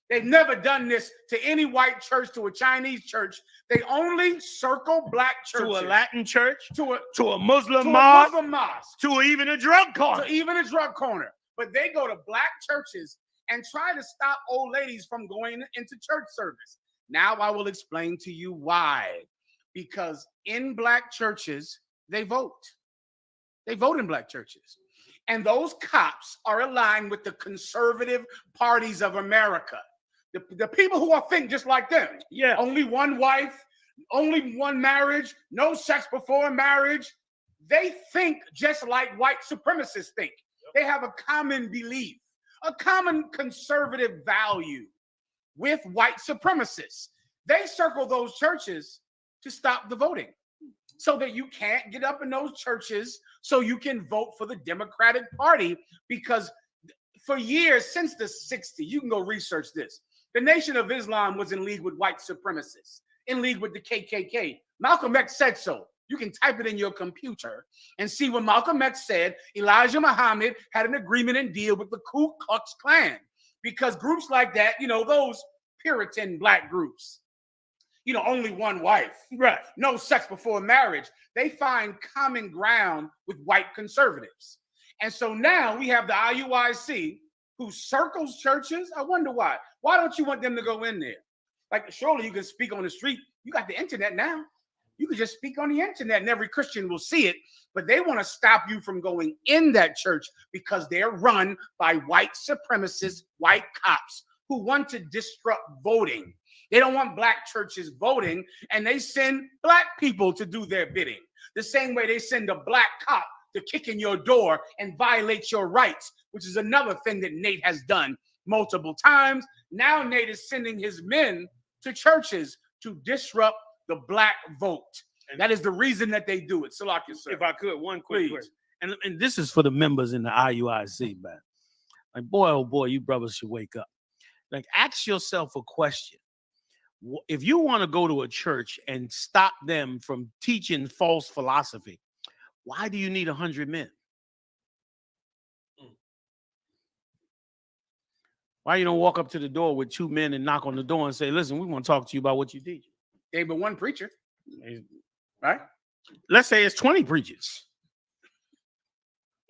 They've never done this to any white church, to a Chinese church. They only circle black churches. To a Latin church, to a Muslim mosque, to even a drug corner. But they go to black churches and try to stop old ladies from going into church service. Now I will explain to you why. Because in black churches, they vote. They vote in black churches. And those cops are aligned with the conservative parties of America. The people who are think just like them. Yeah. Only one wife, only one marriage, no sex before marriage. They think just like white supremacists think. They have a common belief, a common conservative value with white supremacists. They circle those churches to stop the voting so that you can't get up in those churches so you can vote for the Democratic Party. Because for years, since the 60s, you can go research this, the Nation of Islam was in league with white supremacists, in league with the KKK. Malcolm X said so. You can type it in your computer and see what Malcolm X said. Elijah Muhammad had an agreement and deal with the Ku Klux Klan, because groups like that, those Puritan black groups, only one wife, right? No sex before marriage. They find common ground with white conservatives. And so now we have the IUIC who circles churches. I wonder why. Why don't you want them to go in there? Like, surely you can speak on the street. You got the internet now. You can just speak on the internet and every Christian will see it. But they want to stop you from going in that church because they're run by white supremacists, white cops who want to disrupt voting. They don't want black churches voting, and they send black people to do their bidding. The same way they send a black cop to kick in your door and violate your rights, which is another thing that Nate has done multiple times. Now Nate is sending his men to churches to disrupt the black vote. And that is the reason that they do it. Salakia, sir. If I could, one quick question. And this is for the members in the IUIC, man. Like, boy, oh boy, you brothers should wake up. Like, ask yourself a question. If you want to go to a church and stop them from teaching false philosophy, why do you need 100 men? Why you don't walk up to the door with 2 men and knock on the door and say, listen, we want to talk to you about what you teach? Hey, but one preacher, right? Let's say it's 20 preachers.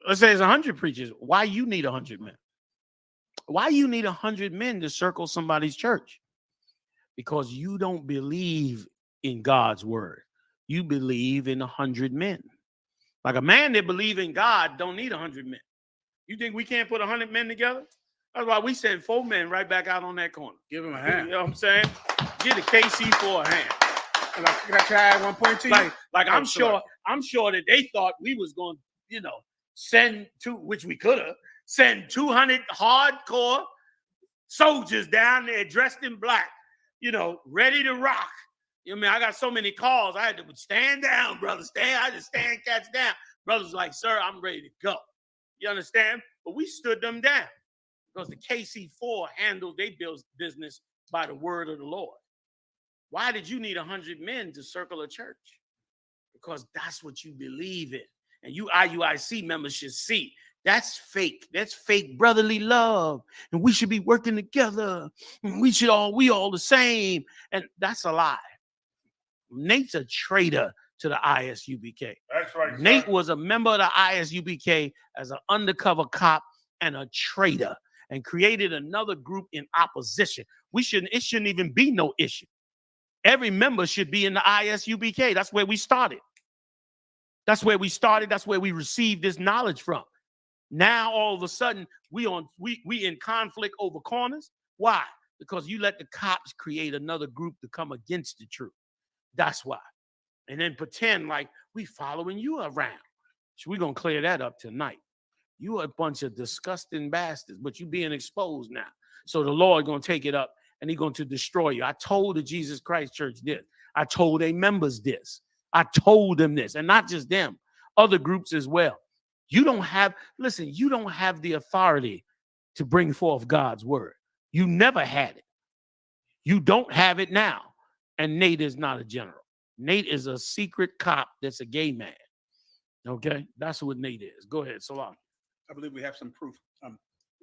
Let's say it's 100 preachers. Why you need 100 men? Why you need 100 men to circle somebody's church? Because you don't believe in God's word. You believe in 100 men. Like a man that believes in God don't need 100 men. You think we can't put 100 men together? That's why we sent 4 men right back out on that corner. Give him a hand. You know what I'm saying? Give the KC4 a hand. Can I add one point to you? Like I'm sure that they thought we was going to, send which we could have, send 200 hardcore soldiers down there dressed in black, ready to rock. I got so many calls. I had to stand down, brother. I just stand cats down. Brothers like, sir, I'm ready to go. You understand? But we stood them down because the KC4 handled their business by the word of the Lord. Why did you need 100 men to circle a church? Because that's what you believe in. And you IUIC members should see. That's fake. That's fake brotherly love. And we should be working together. And we all the same. And that's a lie. Nate's a traitor to the ISUBK. That's right. Nate was a member of the ISUBK as an undercover cop and a traitor and created another group in opposition. It shouldn't even be no issue. Every member should be in the ISUBK. That's where we started. That's where we received this knowledge from. Now all of a sudden we in conflict over corners. Why? Because you let the cops create another group to come against the truth. That's why. And then pretend like we following you around. So we're gonna clear that up tonight. You are a bunch of disgusting bastards, but you being exposed now. So the Lord gonna take it up and He's going to destroy you. I told the Jesus Christ Church this. I told their members this. I told them this, and not just them, other groups as well. You don't have the authority to bring forth God's word. You never had it. You don't have it now. And Nate is not a general. Nate is a secret cop that's a gay man. Okay? That's what Nate is. Go ahead, Salah. I believe we have some proof.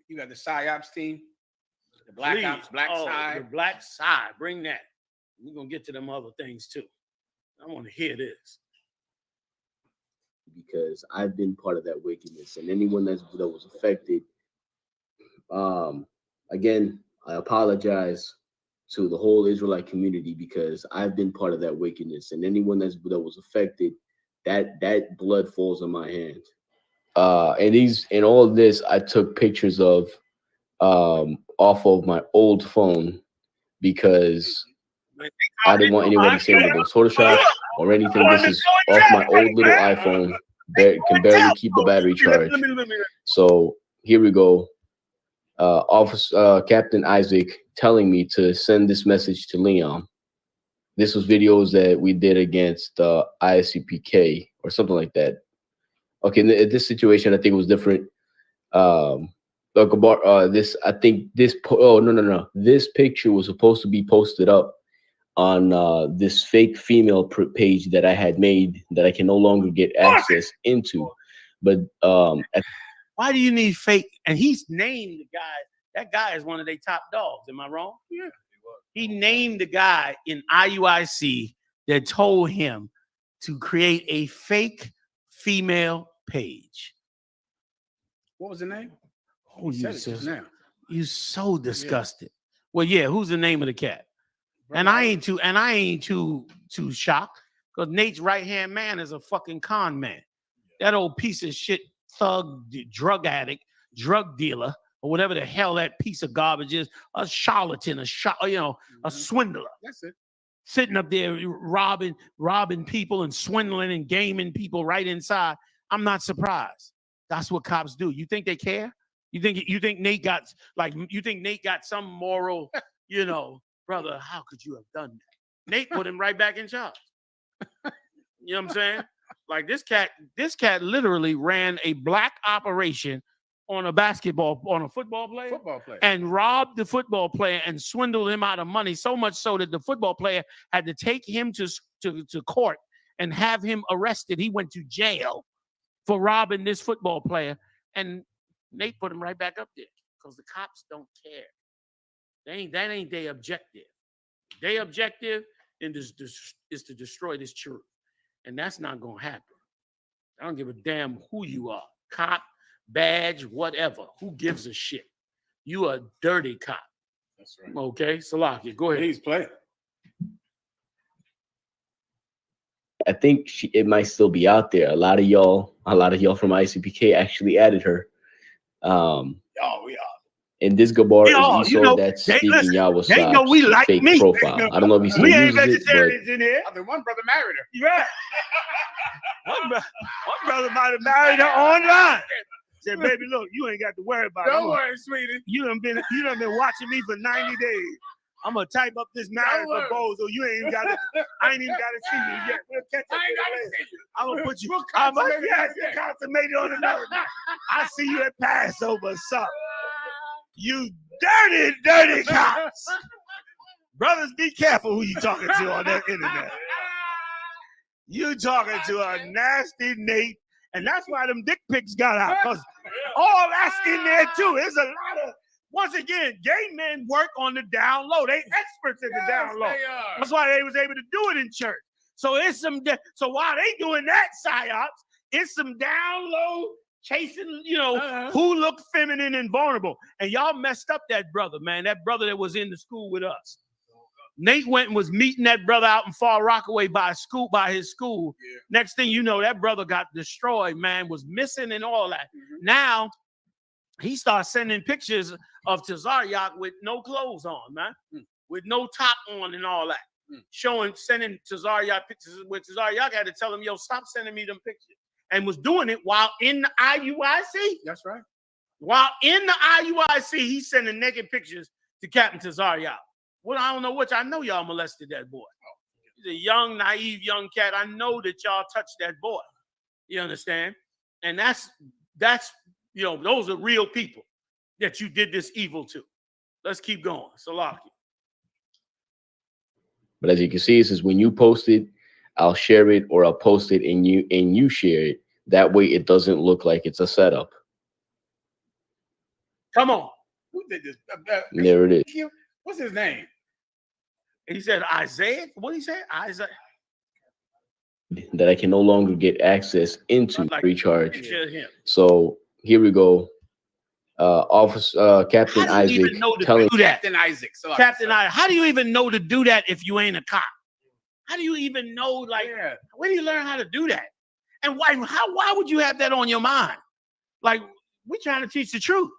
You got the PsyOps team. The Black Ops, Black Side. The Black Side. Bring that. We're going to get to them other things too. I want to hear this. Because I've been part of that wickedness, and anyone that was affected, again, I apologize to the whole Israelite community because I've been part of that wickedness, and anyone that was affected, that blood falls on my hands. And all of this, I took pictures of off of my old phone because I didn't want anyone to say it was Photoshop or anything. This is off my old little iPhone that can barely keep the battery charged. So here we go. Captain Iuic telling me to send this message to Leon. This was videos that we did against ISCPK or something like that. Okay, in this situation, I think it was different. This picture was supposed to be posted up on this fake female page that I had made that I can no longer get access into. But why do you need fake? And he's named the guy. That guy is one of their top dogs. Am I wrong? Yeah. He named the guy in IUIC that told him to create a fake female page. What was the name? Oh, you so disgusted. Yeah. Well, yeah. Who's the name of the cat? And I ain't too shocked because Nate's right-hand man is a fucking con man. That old piece of shit thug, drug addict, drug dealer, or whatever the hell that piece of garbage is, a charlatan, a swindler. That's it. Sitting up there robbing people and swindling and gaming people right inside. I'm not surprised. That's what cops do. You think they care? You think Nate got some moral, brother, how could you have done that? Nate put him right back in charge. You know what I'm saying? Like this cat literally ran a black operation on a football player, and robbed the football player and swindled him out of money, so much so that the football player had to take him to court and have him arrested. He went to jail for robbing this football player, and Nate put him right back up there because the cops don't care. That ain't their objective. Their objective is to destroy this truth. And that's not going to happen. I don't give a damn who you are. Cop, badge, whatever. Who gives a shit? You a dirty cop. That's right. Okay, Salakia, go ahead. He's playing. I think it might still be out there. A lot of y'all from ICPK actually added her. And this Gabar is Esau that's speaking Yahweh fake me. profile. I don't know if he still uses it, but in here. I mean, one brother married her. Right. one brother might have married her online. Said, baby, look, you ain't got to worry about it. Don't worry, sweetie. You done been watching me for 90 days. I'm gonna type up this marriage proposal. You ain't even got to. I ain't even got to see you yet. We'll catch up. I'm gonna put you. I'm gonna consummate it on another night. I see you at Passover, son. You dirty cops. Brothers, be careful who you talking to on that internet. You talking to a nasty Nate, and that's why them dick pics got out, because all that's in there too. There's a lot of, once again, gay men work on the down low. They experts in the down low. That's why they was able to do it in church. So it's some. So while they doing that psyops, it's some down low chasing. Who look feminine and vulnerable. And y'all messed up that brother, man. That brother that was in the school with us. Nate went and was meeting that brother out in Far Rockaway by his school. Yeah. Next thing you know, that brother got destroyed, man, was missing and all that. Mm-hmm. Now, he starts sending pictures of Tazaryak with no clothes on, man, with no top on and all that. Sending Tazaryak pictures where Tazaryak had to tell him, yo, stop sending me them pictures. And was doing it while in the IUIC. That's right. While in the IUIC, he's sending naked pictures to Captain Tazaryak. Well, I don't know which. I know y'all molested that boy. He's a young, naive young cat. I know that y'all touched that boy. You understand? And that's those are real people that you did this evil to. Let's keep going. Salaki. But as you can see, it says when you post it, I'll share it, or I'll post it and you share it. That way it doesn't look like it's a setup. Come on. Who did this? There it is. What's his name? He said Isaiah. What did he say? Isaiah. That I can no longer get access into recharge. So here we go. Captain Isaac telling Captain Isaac. Captain Isaac. How do you even know to do that if you ain't a cop? How do you even know? Where do you learn how to do that? And why would you have that on your mind? Like, we're trying to teach the truth.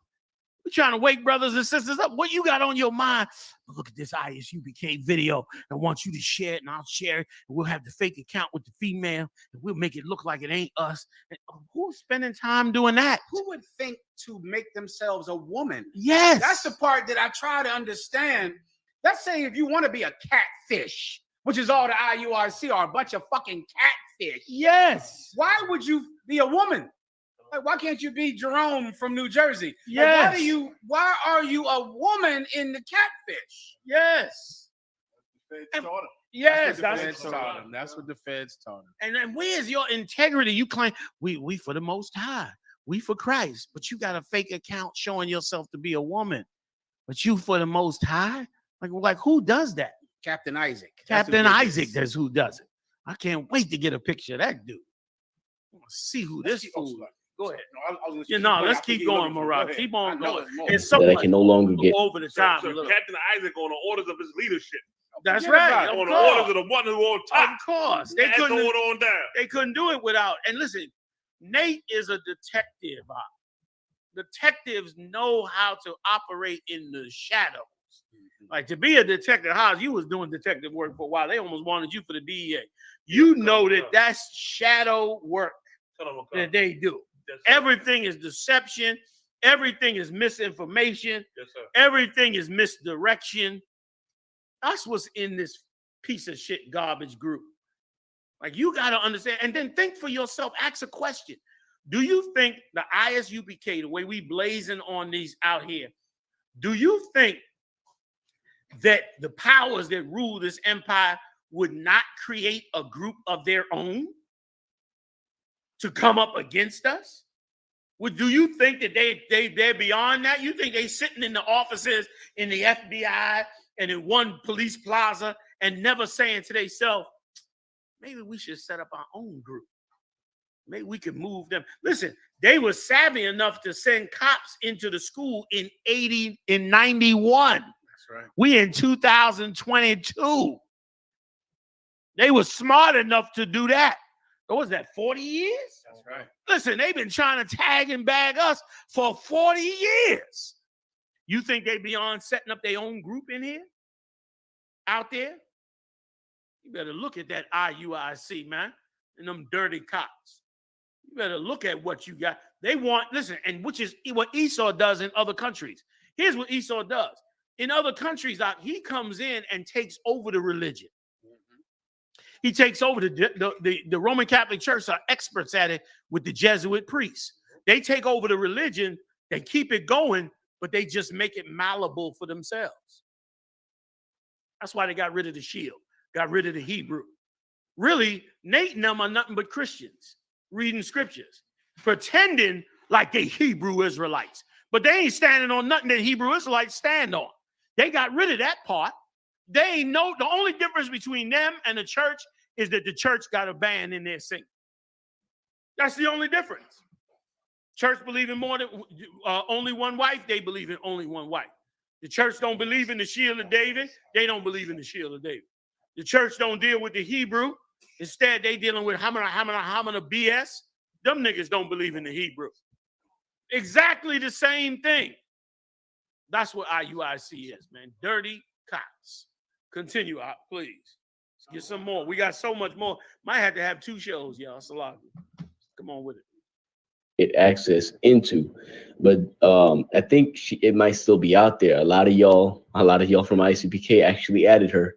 We're trying to wake brothers and sisters up. What you got on your mind? Look at this ISUBK video. I want you to share it, and I'll share it. And we'll have the fake account with the female, and we'll make it look like it ain't us. And who's spending time doing that? Who would think to make themselves a woman? Yes. That's the part that I try to understand. Let's say if you want to be a catfish, which is all the IUIC are, a bunch of fucking catfish. Yes. Why would you be a woman? Like, why can't you be Jerome from New Jersey? Yes. Like, why are you a woman in the catfish? Yes. Yes, that's what the feds taught him. And then where's your integrity? You claim we for the Most High, we for Christ, but you got a fake account showing yourself to be a woman. But you for the Most High? Like who does that? Captain Isaac. Captain Isaac, that's who does it. I can't wait to get a picture of that dude. I want to see who this fool is. Go ahead. Let's keep going, Murad. Keep on going. It's so that I can no longer get over the top. So Captain Isaac on the orders of his leadership. That's right. On the orders of the one who on top. Of course. They couldn't do it without. And listen, Nate is a detective. Detectives know how to operate in the shadows. Like, to be a detective, you was doing detective work for a while. They almost wanted you for the DEA. You know that's shadow work that they do. Everything is deception. Everything is misinformation. Everything is misdirection. That's what's in this piece of shit garbage group. Like, you got to understand. And then think for yourself. Ask a question. Do you think the ISUBK, the way we blazing on these out here, do you think that the powers that rule this empire would not create a group of their own to come up against us? Do you think that they're beyond that? You think they sitting in the offices in the FBI and in one police plaza and never saying to themselves, maybe we should set up our own group. Maybe we could move them. Listen, they were savvy enough to send cops into the school in 91. That's right. We in 2022. They were smart enough to do that. What was that, 40 years? That's right. Listen, they've been trying to tag and bag us for 40 years. You think they beyond setting up their own group in here? Out there? You better look at that IUIC, man, and them dirty cops. You better look at what you got. They want, listen, and which is what Esau does in other countries. Here's what Esau does. In other countries, he comes in and takes over the religion. He takes over the Roman Catholic Church are experts at it with the Jesuit priests. They take over the religion, they keep it going, but they just make it malleable for themselves. That's why they got rid of the shield, got rid of the Hebrew. Really, Nate and them are nothing but Christians reading scriptures, pretending like they Hebrew Israelites, but they ain't standing on nothing that Hebrew Israelites stand on. They got rid of that part. They ain't know. The only difference between them and the church is that the church got a band in their singing. That's the only difference. Church believe in more than only one wife. They believe in only one wife. The church don't believe in the shield of David. They don't believe in the shield of David. The church don't deal with the Hebrew. Instead, they dealing with how many BS. Them niggas don't believe in the Hebrew. Exactly the same thing. That's what IUIC is, man. Dirty cops. Continue, please. Let's get some more. We got so much more. Might have to have 2 shows, y'all. Salaki. Come on with it. Get access into, but I think it might still be out there. A lot of y'all from ICPK actually added her.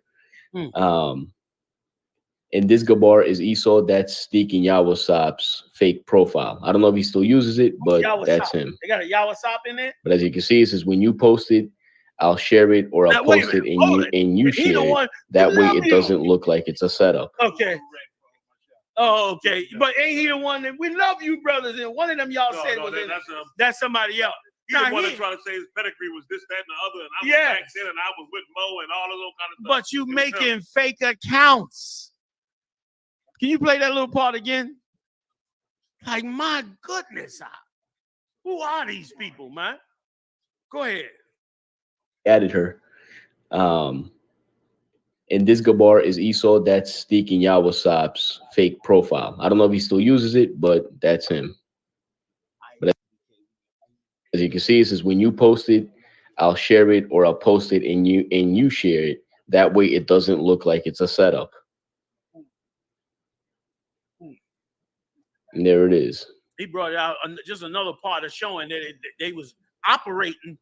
And this Gabar is Esau. That's Deacon Yawasop's fake profile. I don't know if he still uses it, but that's him. They got a Yawasop in there. But as you can see, it says when you post it, I'll share it, or I'll post it and you share it. That way, it doesn't look like it's a setup. Okay. Oh, okay. But ain't he the one that we love you, brothers? And one of them y'all said was that's somebody else. He's the one that trying to say his pedigree was this, that, and the other, and I was back then, and I was with Mo, and all of those kind of stuff. But you making fake accounts. Can you play that little part again? Like, my goodness, who are these people, man? Go ahead. Added her. And this Gabar is Esau. That's Deacon Yawasop's fake profile. I don't know if he still uses it, but that's him. But as you can see, it says when you post it, I'll share it, or I'll post it and you share it. That way, it doesn't look like it's a setup. And there it is. He brought out just another part of showing that they was operating,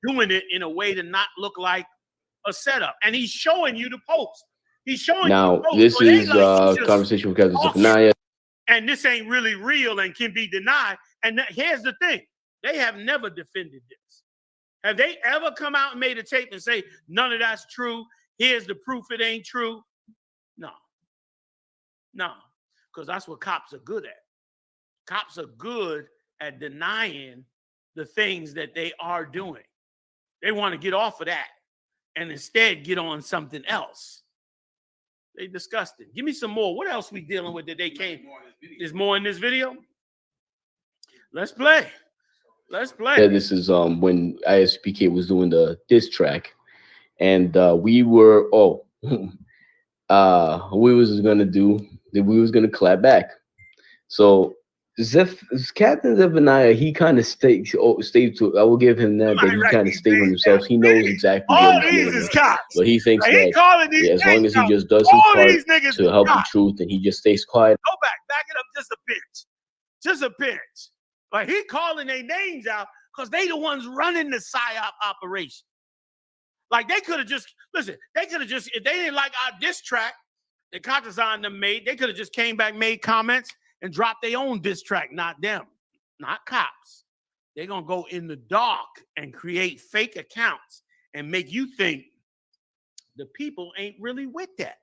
doing it in a way to not look like a setup. And he's showing you the post. He's showing now, you the post. This so is a conversation with Cousin Zephaniah. And this ain't really real and can be denied. And here's the thing. They have never defended this. Have they ever come out and made a tape and say, none of that's true? Here's the proof it ain't true? No. No. Because that's what cops are good at. Cops are good at denying the things that they are doing. They want to get off of that and instead get on something else. They disgusting. Give me some more. What else we dealing with that they came? There's more in this video? Let's play. Let's play. Yeah, this is when ISPK was doing the diss track. And we were, we was gonna clap back. So Captain Zephaniah, he kind of stayed to. I will give him that he kind of stayed on himself. He knows exactly what he's doing. Is cops. But he thinks that as long as he just does his part to help the truth and he just stays quiet. Go back it up just a pinch. Just a pinch. But he calling their names out because they the ones running the PSYOP operation. Like they could have just, listen, they could have just, if they didn't like our diss track that Katazan them made, they could have just came back, made comments, and drop their own diss track, not them, not cops. They're going to go in the dark and create fake accounts and make you think the people ain't really with that.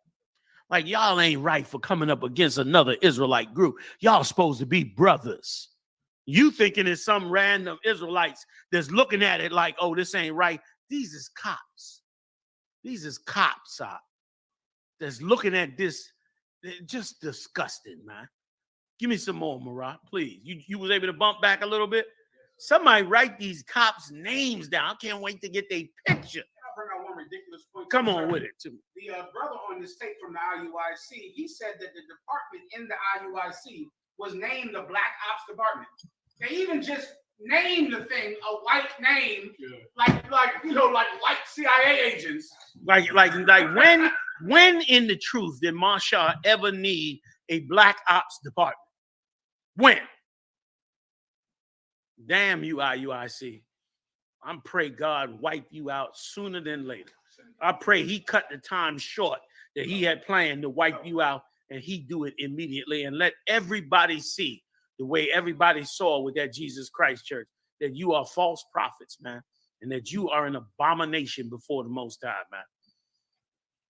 Like, y'all ain't right for coming up against another Israelite group. Y'all supposed to be brothers. You thinking it's some random Israelites that's looking at it like, oh, this ain't right. These is cops. These is cops that's looking at this. They're just disgusting, man. Give me some more, Murat, please. You was able to bump back a little bit? Somebody write these cops' names down. I can't wait to get their picture. I'll bring out one ridiculous point. Come on with it, too. The brother on this tape from the IUIC, he said that the department in the IUIC was named the Black Ops Department. They even just named the thing a white name, like white CIA agents. Like when in the truth did Marshall ever need a Black Ops Department? When? Damn you, IUIC. I'm pray God wipe you out sooner than later. I pray he cut the time short that he had planned to wipe you out, and he do it immediately and let everybody see the way everybody saw with that Jesus Christ church, that you are false prophets, man, and that you are an abomination before the Most High, man.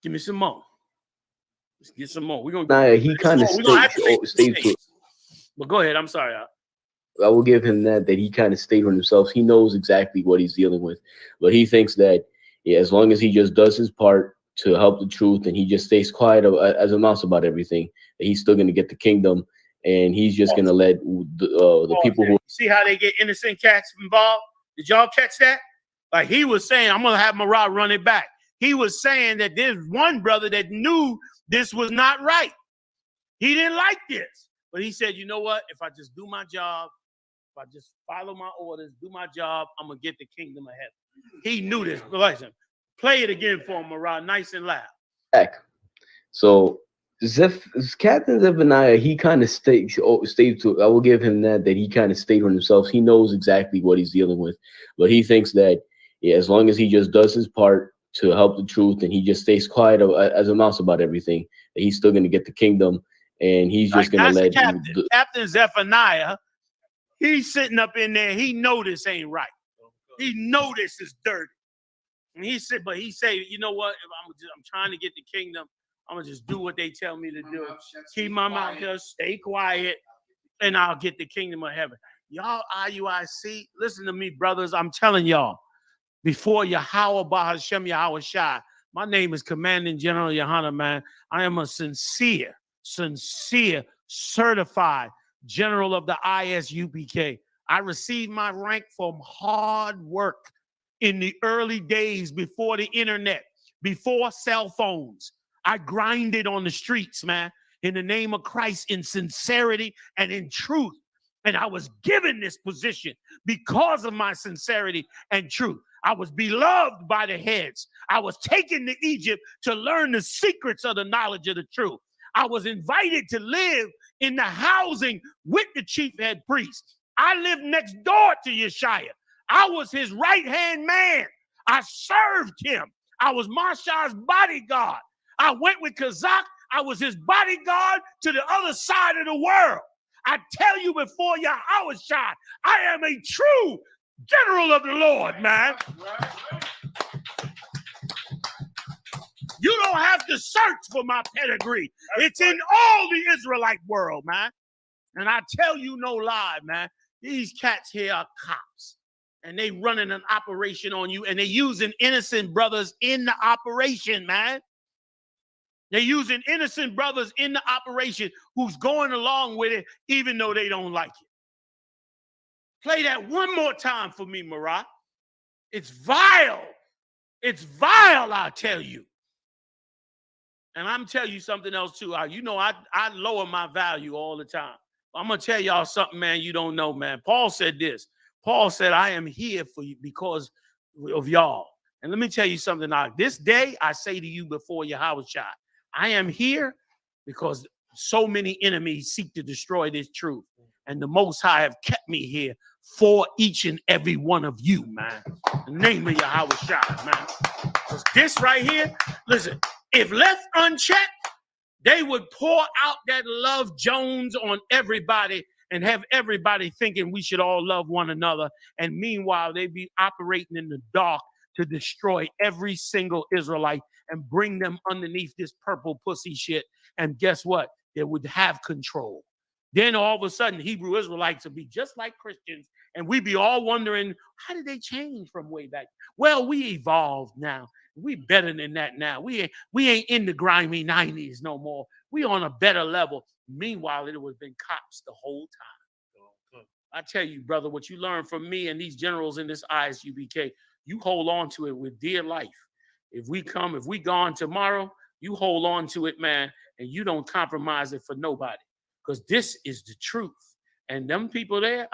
Give me some more. Let's get some more. We're gonna. He kind of stayed to it. But go ahead. I'm sorry. I will give him that he kind of stayed on himself. He knows exactly what he's dealing with, but he thinks that as long as he just does his part to help the truth and he just stays quiet as a mouse about everything, that he's still going to get the kingdom, and he's just going to let the people who see how they get innocent cats involved. Did y'all catch that? Like he was saying, I'm going to have Marah run it back. He was saying that there's one brother that knew this was not right. He didn't like this, but he said, you know what? If I just do my job, if I just follow my orders, do my job, I'm going to get the kingdom of heaven. He knew this. Listen, play it again for him, Marah, nice and loud. So Captain Zephaniah, he kind of stayed to. I will give him that he kind of stayed on himself. He knows exactly what he's dealing with, but he thinks that as long as he just does his part to help the truth and he just stays quiet as a mouse about everything, that he's still going to get the kingdom, and he's just going to let Captain Zephaniah. He's sitting up in there. He know this ain't right. He know this is dirty. And he said, you know what? If I'm trying to get the kingdom, I'm going to just do what they tell me to do. Keep my mouth shut, stay quiet, and I'll get the kingdom of heaven. Y'all IUIC, listen to me, brothers. I'm telling y'all, before Yahweh Bahashem Yahweh Shai, my name is Commanding General Yohana, man. I am a sincere, certified general of the ISUPK. I received my rank from hard work in the early days before the internet, before cell phones. I grinded on the streets, man, in the name of Christ, in sincerity and in truth. And I was given this position because of my sincerity and truth. I was beloved by the heads. I was taken to Egypt to learn the secrets of the knowledge of the truth. I was invited to live in the housing with the chief head priest. I lived next door to Yeshua. I was his right-hand man. I served him. I was Marshall's bodyguard. I went with Kazak. I was his bodyguard to the other side of the world. I tell you before Yahweh Shai, I am a true general of the Lord, man. You don't have to search for my pedigree. It's in all the Israelite world, man. And I tell you no lie, man. These cats here are cops. And they running an operation on you. And they using innocent brothers in the operation, man. They're using innocent brothers in the operation who's going along with it, even though they don't like it. Play that one more time for me, Marah. It's vile. It's vile, I tell you. And I'm telling you something else, too. You know, I lower my value all the time. I'm going to tell y'all something, man, you don't know, man. Paul said this. Paul said, I am here for you because of y'all. And let me tell you something. Now, this day, I say to you before Yahweh Shai, I am here because so many enemies seek to destroy this truth. And the Most High have kept me here for each and every one of you, man. In the name of Yahweh Shai, man. Because this right here, listen, if left unchecked, they would pour out that love Jones on everybody and have everybody thinking we should all love one another. And meanwhile, they be operating in the dark to destroy every single Israelite and bring them underneath this purple pussy shit. And guess what? They would have control. Then all of a sudden, Hebrew Israelites would be just like Christians. And we'd be all wondering, how did they change from way back? Well, we evolved now. We better than that now. We ain't in the grimy 90s no more. We on a better level. Meanwhile, it would have been cops the whole time. I tell you, brother, what you learn from me and these generals in this ISUBK, you hold on to it with dear life. If we gone tomorrow, you hold on to it, man, and you don't compromise it for nobody. Because this is the truth. And them people there,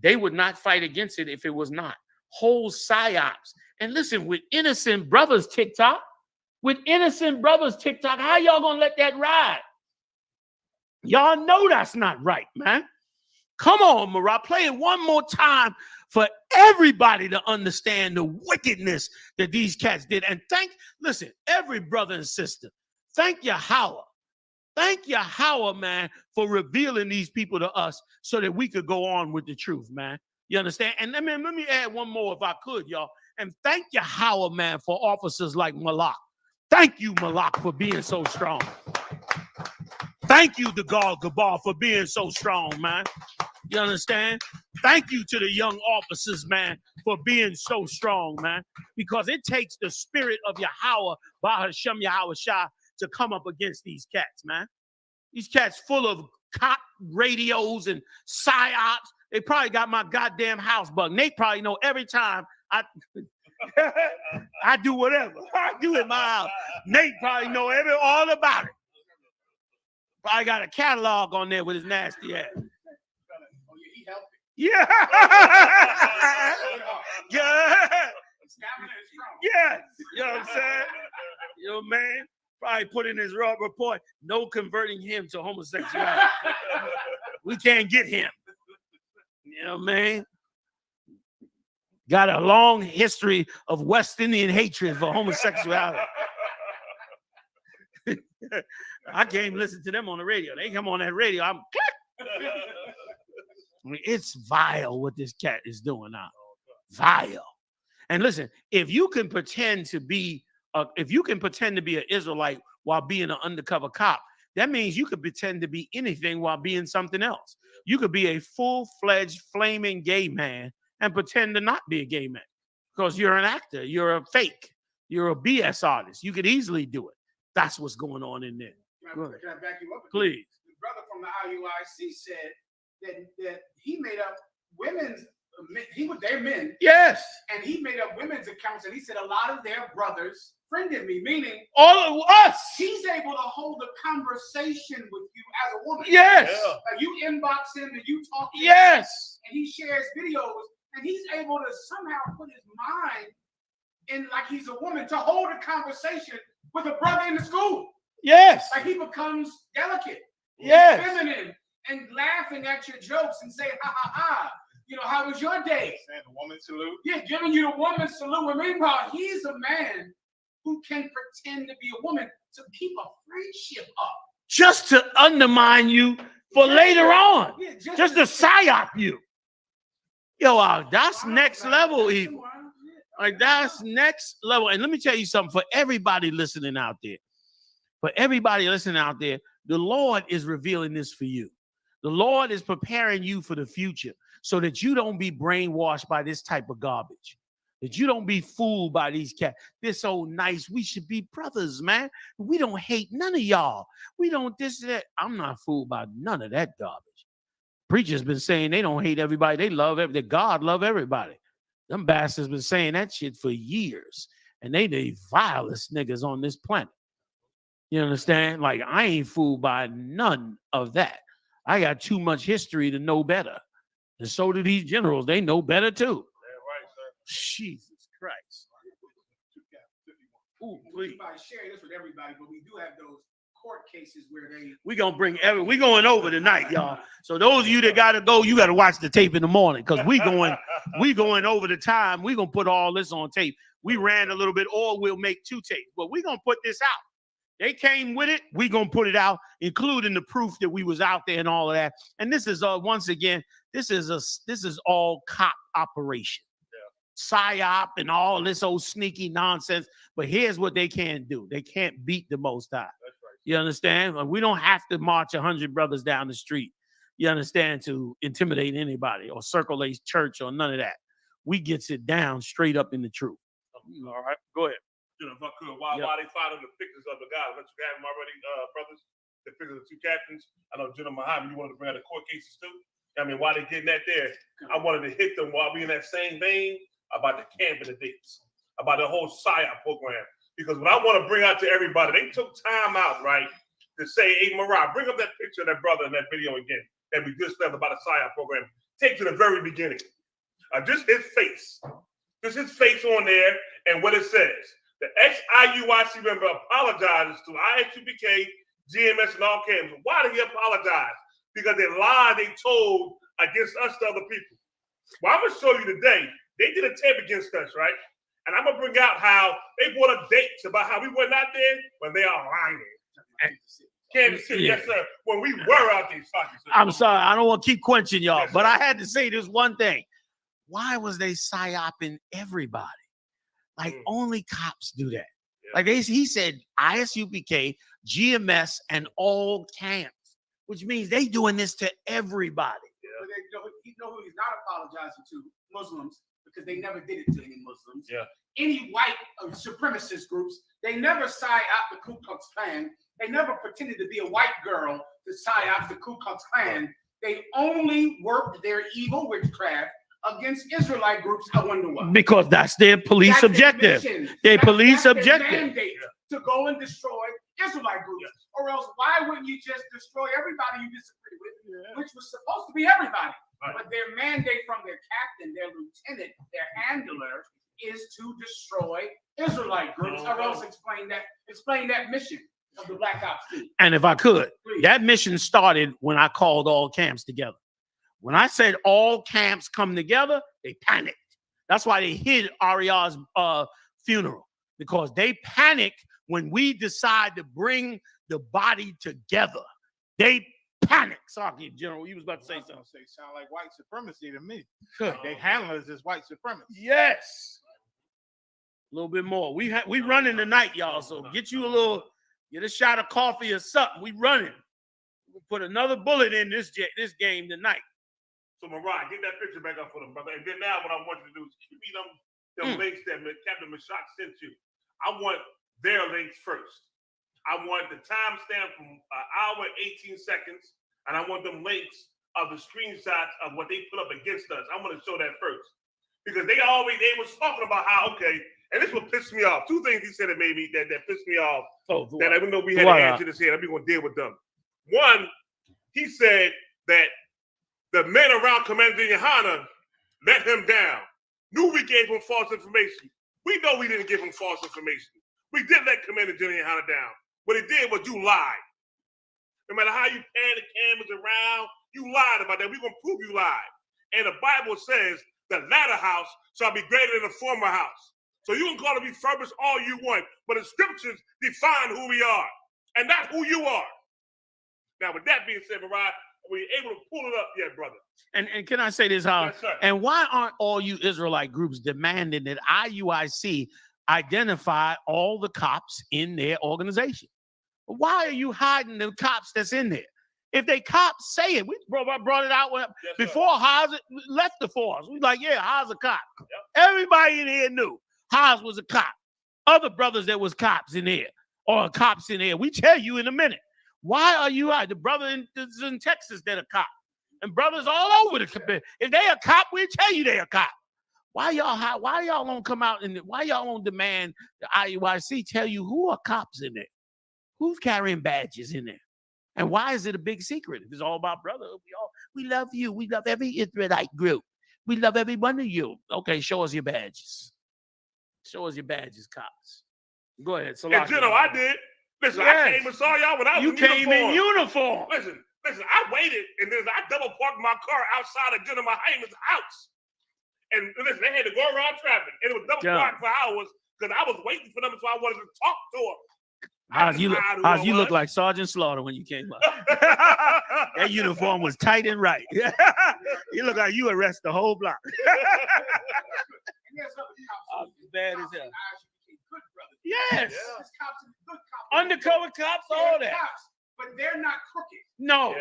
they would not fight against it if it was not. Whole psyops. And listen, with innocent brothers TikTok, how y'all gonna let that ride? Y'all know that's not right, man. Come on, Marat, play it one more time for everybody to understand the wickedness that these cats did. And listen, every brother and sister, thank Yahweh. Thank Yahweh, man, for revealing these people to us so that we could go on with the truth, man. You understand? And let me add one more if I could, y'all. And thank Yahweh, man, for officers like Malak. Thank you, Malak, for being so strong. Thank you, the God Gabal, for being so strong, man. You understand? Thank you to the young officers, man, for being so strong, man. Because it takes the spirit of Yahweh, Baal Hashem Yahweh Shah, to come up against these cats, man. These cats full of cop radios and psyops. They probably got my goddamn house bug. Nate probably know every time I do whatever I do in my house. Nate probably know all about it. Probably got a catalog on there with his nasty ass. Yeah. Yeah. Yeah. You know what I'm saying? Yo, man. Probably put in his raw report, no converting him to homosexuality. We can't get him. You know what I mean? Got a long history of West Indian hatred for homosexuality. I can't even listen to them on the radio. They come on that radio, I'm click. I mean, it's vile what this cat is doing now. Vile. And listen, if you can pretend to be an Israelite while being an undercover cop, that means you could pretend to be anything while being something else. You could be a full-fledged flaming gay man and pretend to not be a gay man because you're an actor, you're a fake, you're a BS artist. You could easily do it. That's what's going on in there. Can I back you up? Please. The brother from the Iuic said that he made up women's. They're men. Yes. And he made up women's accounts, and he said a lot of their brothers friended me, meaning all of us. He's able to hold a conversation with you as a woman. Yes. You inbox him and you talk to him. Yes. And he shares videos, and he's able to somehow put his mind in like he's a woman to hold a conversation with a brother in the school. Yes. Like he becomes delicate. Yes. Feminine and laughing at your jokes and saying, ha ha ha. You know, how was your day? Saying the woman salute. Yeah, giving you the woman salute. And meanwhile, he's a man who can pretend to be a woman to keep a friendship up. Just to undermine you for later on. Yeah, just to psyop you. Yo, that's next level evil. Like, that's next level. And let me tell you something for everybody listening out there. The Lord is revealing this for you. The Lord is preparing you for the future so that you don't be brainwashed by this type of garbage, that you don't be fooled by these cats. They're so nice. We should be brothers, man. We don't hate none of y'all. We don't this, that. I'm not fooled by none of that garbage. Preachers been saying they don't hate everybody. They love everybody. God love everybody. Them bastards been saying that shit for years. And they the vilest niggas on this planet. You understand? Like, I ain't fooled by none of that. I got too much history to know better. And so do these generals. They know better too. Yeah, right, sir. Jesus Christ. Ooh, please. Share this with everybody, but we do have those court cases where we going over tonight, y'all. So those of you that gotta go, you gotta watch the tape in the morning because we going over the time. We gonna put all this on tape. We ran a little bit, or we'll make 2 tapes, but we gonna put this out. They came with it. We gonna put it out, including the proof that we was out there and all of that. And this is once again, this is all cop operation, psyop and all this old sneaky nonsense. But here's what they can't do: they can't beat the Most High. That's right. You understand? We don't have to march 100 brothers down the street. You understand, to intimidate anybody or circle a church or none of that. We gets it down straight up in the truth. All right, go ahead. You know, if I could, while they found the pictures of the guys, let you have them already, brothers. The pictures of the 2 captains. I know General Muhammad, you wanted to bring out the court cases too. I mean, while they getting that there, I wanted to hit them while we in that same vein about the camp and the dates, about the whole PSYOP program. Because what I want to bring out to everybody, they took time out, right, to say, hey, Mariah, bring up that picture of that brother in that video again that we just left about the PSYOP program. Take to the very beginning. Just his face. Just his face on there and what it says. The ex-IUIC member apologizes to ISUPK, GMS, and all camps. Why did he apologize? Because they lied, they told against us to other people. Well, I'm going to show you today. They did a tape against us, right? And I'm going to bring out how they brought up dates about how we went out there when they are lying. Kansas City, yes, sir. When we were out there. I'm sorry. I don't want to keep quenching y'all, but I had to say this one thing. Why was they psyoping everybody? Like only cops do that. Yeah. Like he said ISUPK, GMS, and all camps, which means they doing this to everybody. Yeah. But you know who he's not apologizing to? Muslims, because they never did it to any Muslims. Yeah. Any white supremacist groups, they never psyop the Ku Klux Klan. They never pretended to be a white girl to psyop the Ku Klux Klan. They only worked their evil witchcraft against Israelite groups. I wonder why. Because that's their police objective. Their police objective. Mandate to go and destroy Israelite groups. Or else, why wouldn't you just destroy everybody you disagree with, which was supposed to be everybody? Right. But their mandate from their captain, their lieutenant, their handler is to destroy Israelite groups. Or else explain that mission of the Black Ops team. And if I could, that mission started when I called all camps together. When I said all camps come together, they panicked. That's why they hid Aria's funeral, because they panic when we decide to bring the body together. They panic. Sorry, General, you was about to say something. Sound like white supremacy to me. Like they handle us as white supremacy. Yes. A little bit more. We running tonight, y'all. So get a shot of coffee or something. We running. We'll put another bullet in this game tonight. So Mariah, get that picture back up for them, brother. And then now what I want you to do is give me them links that Captain Mashak sent you. I want their links first. I want the timestamp from an hour and 18 seconds, and I want them links of the screenshots of what they put up against us. I want to show that first. Because they was talking about how, okay, and this will piss me off. Two things he said that made me that pissed me off. That even though we had to answer this here, I'm going to deal with them. One, he said that the men around Commander Yohana let him down. Knew we gave him false information. We know we didn't give him false information. We did let Commander Yohana down. What he did was you lied. No matter how you pan the cameras around, you lied about that. We're going to prove you lied. And the Bible says the latter house shall be greater than the former house. So you can call it refurbished all you want, but the scriptures define who we are and not who you are. Now, with that being said, Mariah, were you able to pull it up yet, brother? And can I say this, Yes, sir. And why aren't all you Israelite groups demanding that IUIC identify all the cops in their organization? Why are you hiding the cops that's in there? If they cops say it, I brought it out before Haas left the force. We like, yeah, Haas a cop. Yep. Everybody in here knew Haas was a cop. Other brothers that was cops in there or cops in there. We tell you in a minute. Why are you out? The brother in Texas that a cop. And brothers all over the country. If they a cop, we'll tell you they a cop. Why y'all don't come out and why y'all don't demand the IUIC tell you who are cops in there? Who's carrying badges in there? And why is it a big secret? If it's all about brotherhood, we love you. We love every Israelite group. We love every one of you. Okay, show us your badges. Show us your badges, cops. Go ahead. And General, I did. Listen, I came and saw y'all when I was in uniform. You came in uniform. Listen, I waited, and then I double parked my car outside of General Mahaiman's house. And listen, they had to go around traffic, and it was double parked for hours because I was waiting for them, so I wanted to talk to them. You look like Sergeant Slaughter when you came up. That uniform was tight and right. You look like you arrest the whole block. Bad as hell. Yes. Undercover cops, all that. Cops, but they're not crooked. No.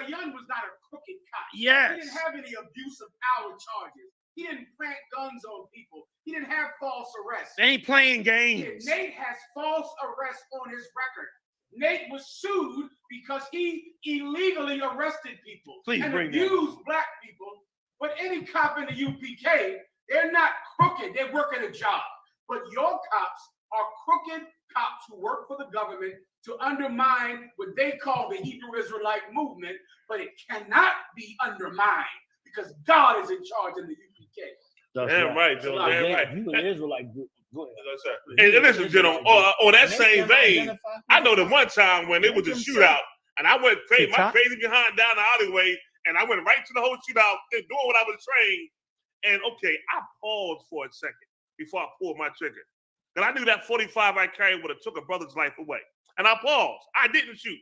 Young was not a crooked cop. Yes. He didn't have any abuse of power charges. He didn't plant guns on people. He didn't have false arrests. They ain't playing games. Nate has false arrests on his record. Nate was sued because he illegally arrested people and abused black people. But any cop in the UPK, they're not crooked. They're working a job. But your cops are crooked cops who work for the government to undermine what they call the Hebrew Israelite movement, but it cannot be undermined because God is in charge in the UPK. Damn right, Joe. Damn right. You an Israelite group. Go ahead. Yes, sir. Hey, listen, General, on that same vein, I know that one time when it was a shootout, and I went crazy, my crazy behind down the alleyway, and I went right to the whole shootout, doing what I was trained. And okay, I paused for a second before I pulled my trigger. Because I knew that 45 I carried would have took a brother's life away. And I paused. I didn't shoot.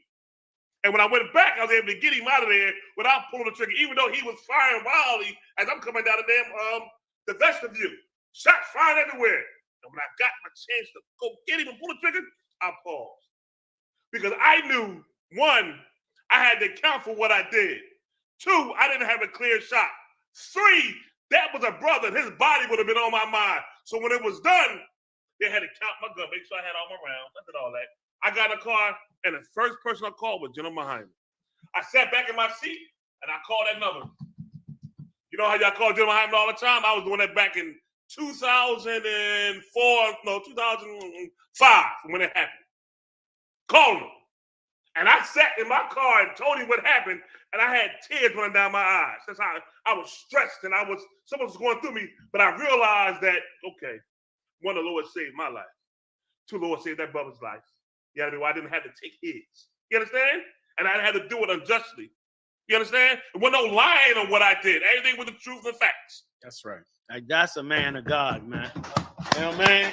And when I went back, I was able to get him out of there without pulling the trigger, even though he was firing wildly as I'm coming down the vestibule. Shots flying everywhere. And when I got my chance to go get him and pull the trigger, I paused. Because I knew, one, I had to account for what I did. Two, I didn't have a clear shot. Three, that was a brother, and his body would have been on my mind. So when it was done, they had to count my gun, make sure I had all my rounds. I did all that. I got in a car, and the first person I called was General Muhammad. I sat back in my seat, and I called that number. You know how y'all call General Muhammad all the time? I was doing that back in 2005 when it happened. Called him. And I sat in my car and told him what happened, and I had tears running down my eyes. That's how I was stressed, and someone was going through me, but I realized that, okay, one, the Lord saved my life. Two, the Lord saved that brother's life. You know, I didn't have to take his. You understand? And I didn't have to do it unjustly. You understand? There wasn't no lying on what I did. Everything with the truth and facts. That's right. Like, that's a man of God, man. You know what I mean?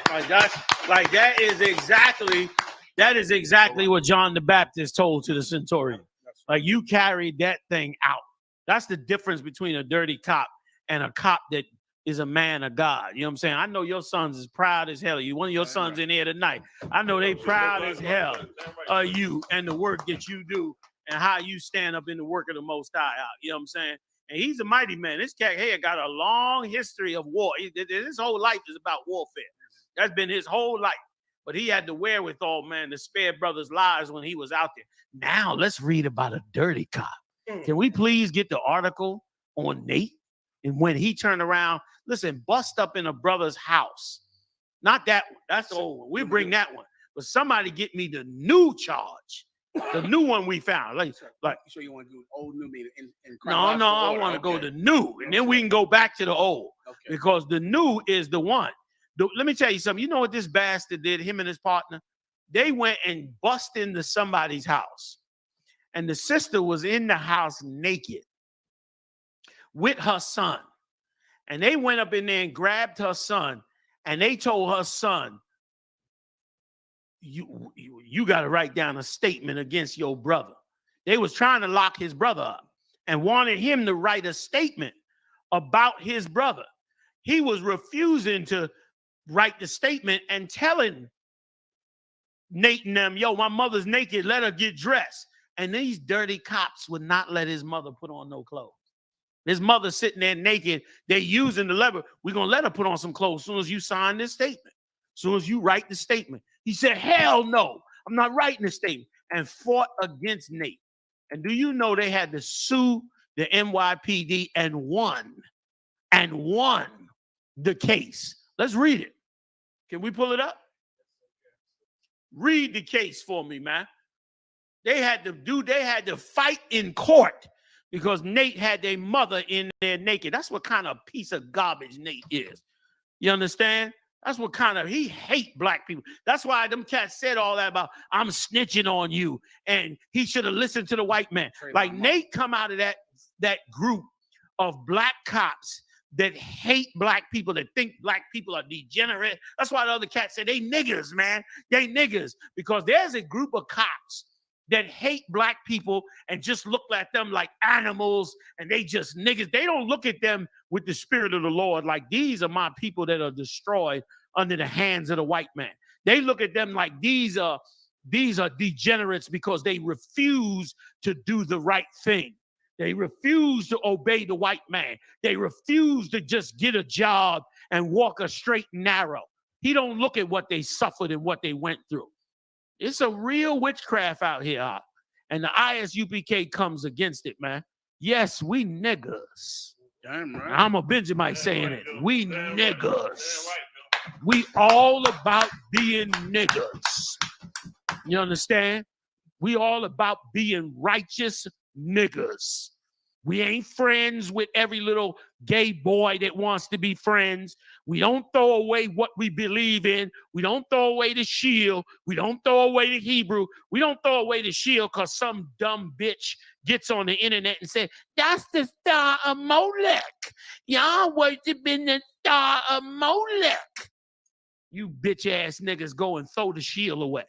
That is exactly what John the Baptist told to the centurion. Like, you carried that thing out. That's the difference between a dirty cop and a cop that is a man of God. You know what I'm saying? I know your sons is proud as hell. One of your sons in here tonight. I know they proud as hell of you and the work that you do and how you stand up in the work of the Most High. You know what I'm saying? And he's a mighty man. This cat here got a long history of war. His whole life is about warfare. That's been his whole life. But he had the wherewithal, man, to spare brothers' lives when he was out there. Now, let's read about a dirty cop. Can we please get the article on Nate? And when he turned around, listen, bust up in a brother's house. Not that one. That's the old one. We bring that one. But somebody get me the new charge. The new one we found. Like, so you want to do old, new, meaning in no, I want to go to new. And then we can go back to the old. Okay. Because the new is the one. Let me tell you something. You know what this bastard did, him and his partner? They went and bust into somebody's house. And the sister was in the house naked with her son. And they went up in there and grabbed her son. And they told her son, you got to write down a statement against your brother. They was trying to lock his brother up and wanted him to write a statement about his brother. He was refusing to write the statement and telling Nate and them, yo, my mother's naked, let her get dressed. And these dirty cops would not let his mother put on no clothes. His mother sitting there naked, they're using the lever. We're going to let her put on some clothes as soon as you sign this statement, as soon as you write the statement. He said, hell no, I'm not writing the statement, and fought against Nate. And do you know they had to sue the NYPD and won the case? Let's read it. Can we pull it up? Read the case for me, man. They had to fight in court because Nate had their mother in there naked. That's what kind of piece of garbage Nate is. You understand? That's what kind of, he hate black people. That's why them cats said all that about, I'm snitching on you. And he should have listened to the white man. Like Nate come out of that group of black cops that hate black people, that think black people are degenerate. That's why the other cats say they niggers, man. They niggers. Because there's a group of cops that hate black people and just look at them like animals and they just niggas. They don't look at them with the spirit of the Lord like these are my people that are destroyed under the hands of the white man. They look at them like these are degenerates because they refuse to do the right thing. They refuse to obey the white man. They refuse to just get a job and walk a straight and narrow. He don't look at what they suffered and what they went through. It's a real witchcraft out here, and the ISUPK comes against it, man. Yes, we niggas. Damn right. I'm a Benjamite saying it. We niggas. We all about being niggas. You understand? We all about being righteous niggas. We ain't friends with every little gay boy that wants to be friends. We don't throw away what we believe in. We don't throw away the shield. We don't throw away the Hebrew. We don't throw away the shield because some dumb bitch gets on the internet and says, that's the star of Molech. Y'all worshiping the star of Molech. You bitch ass niggas go and throw the shield away.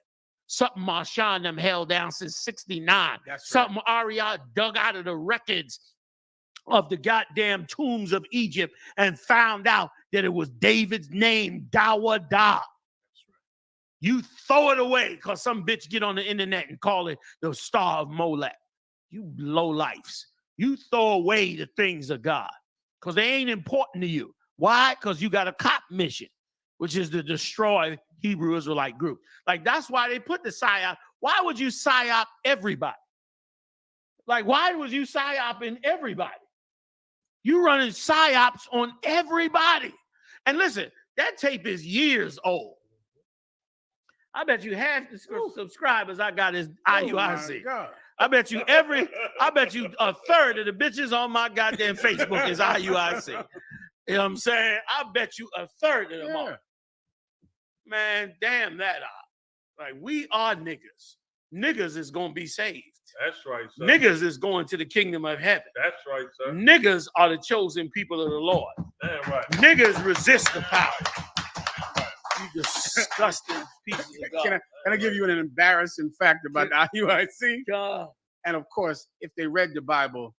Something Marshawn them held down since 69. That's something right. Ariat dug out of the records of the goddamn tombs of Egypt and found out that it was David's name, Dawa Da. Right. You throw it away because some bitch get on the internet and call it the star of Molech. You low-lifes. You throw away the things of God because they ain't important to you. Why? Because you got a cop mission, which is to destroy Hebrew Israelite group. Like, that's why they put the PSYOP. Why would you PSYOP everybody? Like, why would you PSYOP in everybody? You running PSYOPs on everybody. And listen, that tape is years old. I bet you half the subscribers I got is IUIC. I bet you a third of the bitches on my goddamn Facebook is IUIC. You know what I'm saying? I bet you a third of them are. Man, damn that up. Like, we are niggas. Niggas is going to be saved. That's right, sir. Niggas is going to the kingdom of heaven. That's right, sir. Niggas are the chosen people of the Lord. Damn right. Niggas resist the power. You disgusting pieces of God. Can I give you an embarrassing fact about IUIC? God. And of course, if they read the Bible,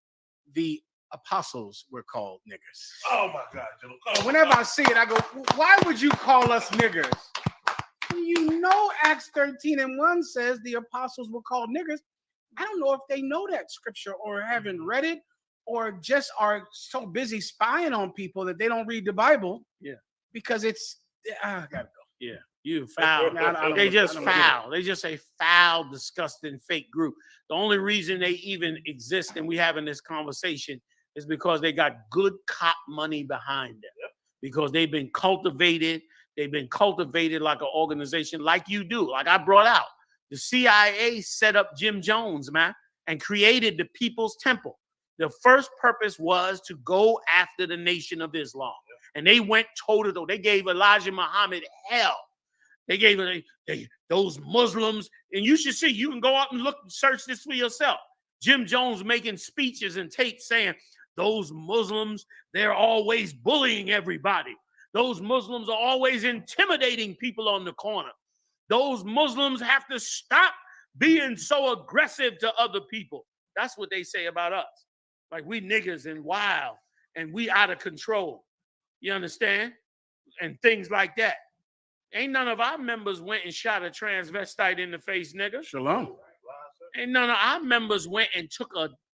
the apostles were called niggers. Oh my God, Joe. Whenever I see it, I go, why would you call us niggers? You know, Acts 13:1 says the apostles were called niggers. I don't know if they know that scripture or haven't read it or just are so busy spying on people that they don't read the Bible. Yeah. Because it's, I gotta go. Yeah. You foul. They just foul. They just a foul, disgusting, fake group. The only reason they even exist and we having this conversation is because they got good cop money behind them. Yep. Because they've been cultivated. They've been cultivated like an organization like you do. Like I brought out. The CIA set up Jim Jones, man, and created the People's Temple. The first purpose was to go after the Nation of Islam. Yep. And they went toe-to-toe. They gave Elijah Muhammad hell. They gave those Muslims, and you should see, you can go out and look, search this for yourself. Jim Jones making speeches and tapes saying, those Muslims, they're always bullying everybody. Those Muslims are always intimidating people on the corner. Those Muslims have to stop being so aggressive to other people. That's what they say about us. Like we niggas and wild and we out of control. You understand? And things like that. Ain't none of our members went and shot a transvestite in the face, nigga. Shalom. Ain't none of our members went and took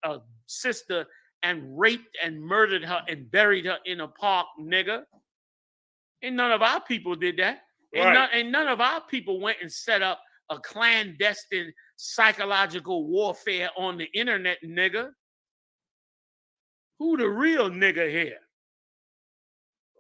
a sister and raped and murdered her and buried her in a park, nigga. Ain't none of our people did that. Right. And none of our people went and set up a clandestine psychological warfare on the internet, nigga. Who the real nigga here?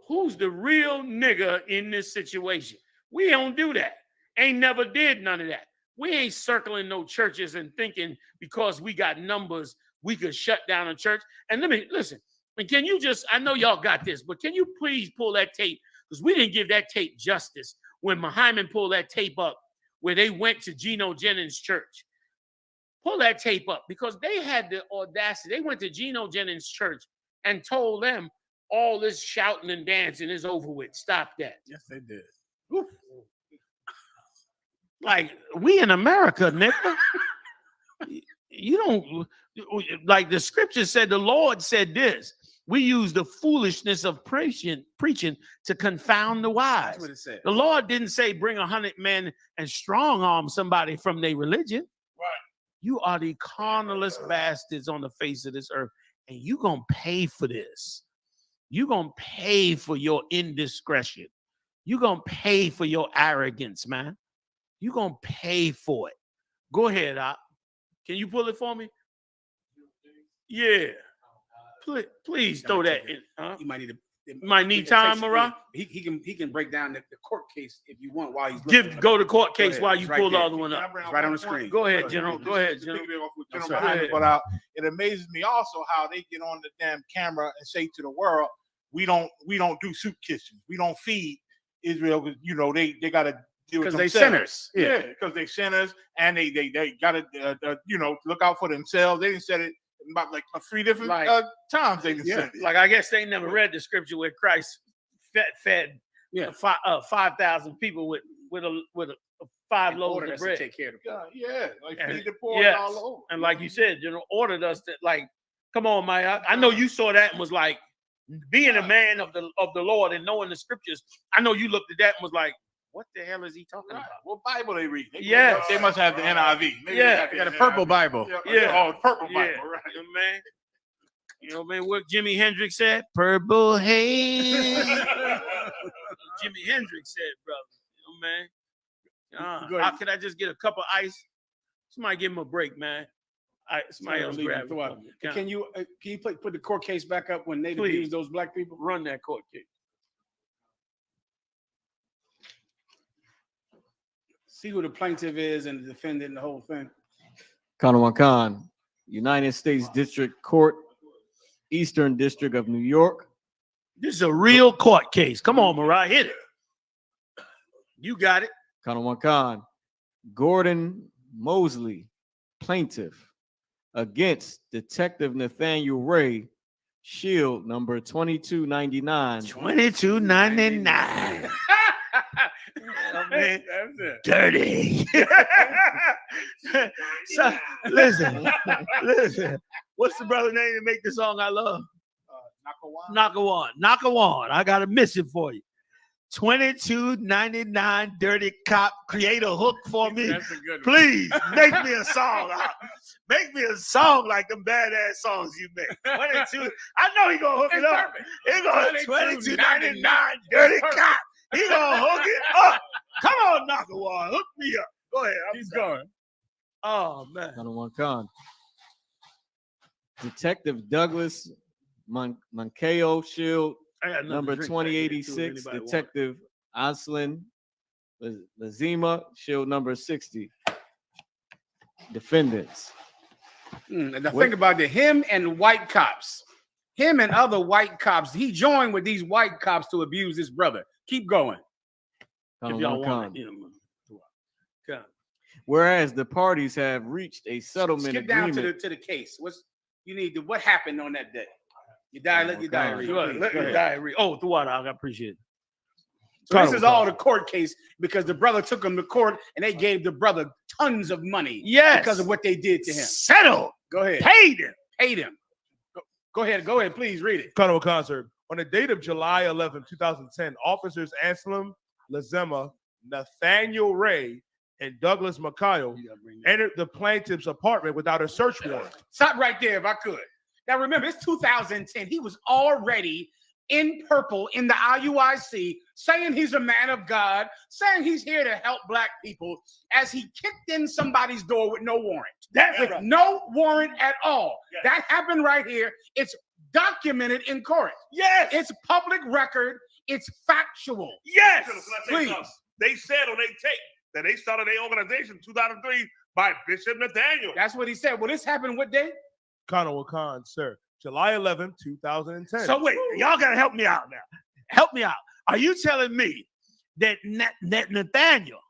Who's the real nigga in this situation? We don't do that. Ain't never did none of that. We ain't circling no churches and thinking because we got numbers, we could shut down a church. And let me, listen, and can you just, I know y'all got this, but can you please pull that tape? Because we didn't give that tape justice when Muhammad pulled that tape up where they went to Geno Jennings' church. Pull that tape up because they had the audacity. They went to Geno Jennings' church and told them all this shouting and dancing is over with. Stop that. Yes, they did. Oof. Like, we in America, nigga. You don't, like the scripture said, the Lord said this. We use the foolishness of preaching to confound the wise. That's what it said. The Lord didn't say bring 100 men and strong arm somebody from their religion. Right. You are the carnalest bastards on the face of this earth, and you're going to pay for this. You're going to pay for your indiscretion. You're going to pay for your arrogance, man. You're going to pay for it. Go ahead, Op. Can you pull it for me? Yeah. Please throw that in. Huh? You might need to Might need time, Mara. He can break down the court case if you want while he's Go to court case while you pull the other one up. It's right on the screen. Go ahead, General. Go ahead, General. But it amazes me also how they get on the damn camera and say to the world, we don't do soup kitchens. We don't feed Israel. You know, they got to deal with because they sinners. Yeah, because they sinners, and they got to look out for themselves. They didn't say it about like 3 different times. They didn't say it. Like I guess they never read the scripture where Christ fed 5,000 people with 5 loaves of bread. To take care of them. Feed the poor all over. And like you said, ordered us to come on, man. I know you saw that and was like, being a man of the Lord and knowing the scriptures. I know you looked at that and was like, what the hell is he talking about? What Bible they read? They must have the NIV. Maybe they got a purple Bible. Oh, purple Bible, right? Man. You know, man, what Jimi Hendrix said? Purple haze. Jimi Hendrix said, brother. You know, man. How could I just get a cup of ice? Somebody give him a break, man. Somebody else grab it. Can you put the court case back up when they abuse those black people? Run that court case. See who the plaintiff is and the defendant and the whole thing. Kanawan Khan, United States District Court, Eastern District of New York. This is a real court case. Come on, Mariah, hit it. You got it. Kanawan Khan, Gordon Mosley, plaintiff, against Detective Nathaniel Ray, Shield number 2299. 2299. Man, that's it. Dirty. So, listen. What's the brother name to make the song I love? Nakawan. I got a mission for you. 2299 Dirty Cop. Create a hook for me. That's a good one. Please make me a song. Make me a song like them badass songs you make. 22. I know he gonna hook it up. He gonna 2299 Dirty Cop. He gonna hook it up. Come on, Nakawan. Hook me up. Go ahead. He's going. Oh man. Kanawan Khan, Detective Douglas Mancayo, Shield number 2086. Detective Aslan Lazima, Shield number 60. Defendants. The thing about him and white cops, him and other white cops, he joined with these white cops to abuse his brother. Keep going. If y'all want it. Whereas the parties have reached a settlement Skip agreement. down to the case. What happened on that day? Let your diary. Let your diary. Oh, the water. I appreciate it. So this is all the court case because the brother took him to court and they gave the brother tons of money. Yes. Because of what they did to him. Settled. Go ahead. Paid him. Go ahead. Please read it. Carnival Concert. On the date of July 11, 2010, officers Anselm Lazema, Nathaniel Ray, and Douglas Macayo entered the plaintiff's apartment without a search warrant. Stop right there if I could. Now remember, it's 2010. He was already in purple in the IUIC, saying he's a man of God, saying he's here to help black people, as he kicked in somebody's door with no warrant. No warrant at all. Yes. That happened right here. It's documented in court. Yes. It's public record. It's factual. Yes. Please. They said on their tape that they started their organization in 2003 by Bishop Nathaniel. That's what he said. Well, this happened what day? Carnival Khan, sir. July 11, 2010. So wait, y'all gotta help me out now. Help me out. Are you telling me that Nathaniel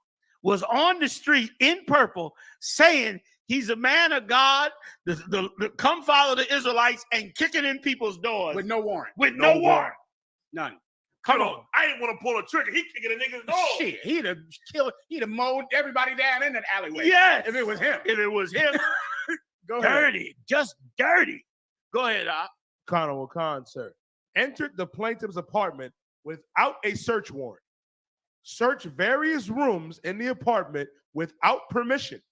was on the street in purple saying he's a man of God, the come follow the Israelites, and kicking in people's doors with no warrant? With no warrant. None. Come on. I didn't want to pull a trigger. He kicking a nigga's door. Shit, he'd have killed, he'd have mowed everybody down in that alleyway. Yes. If it was him. Go ahead. Dirty. Just dirty. Go ahead, Carnival Khan, sir. Entered the plaintiff's apartment without a search warrant. Searched various rooms in the apartment without permission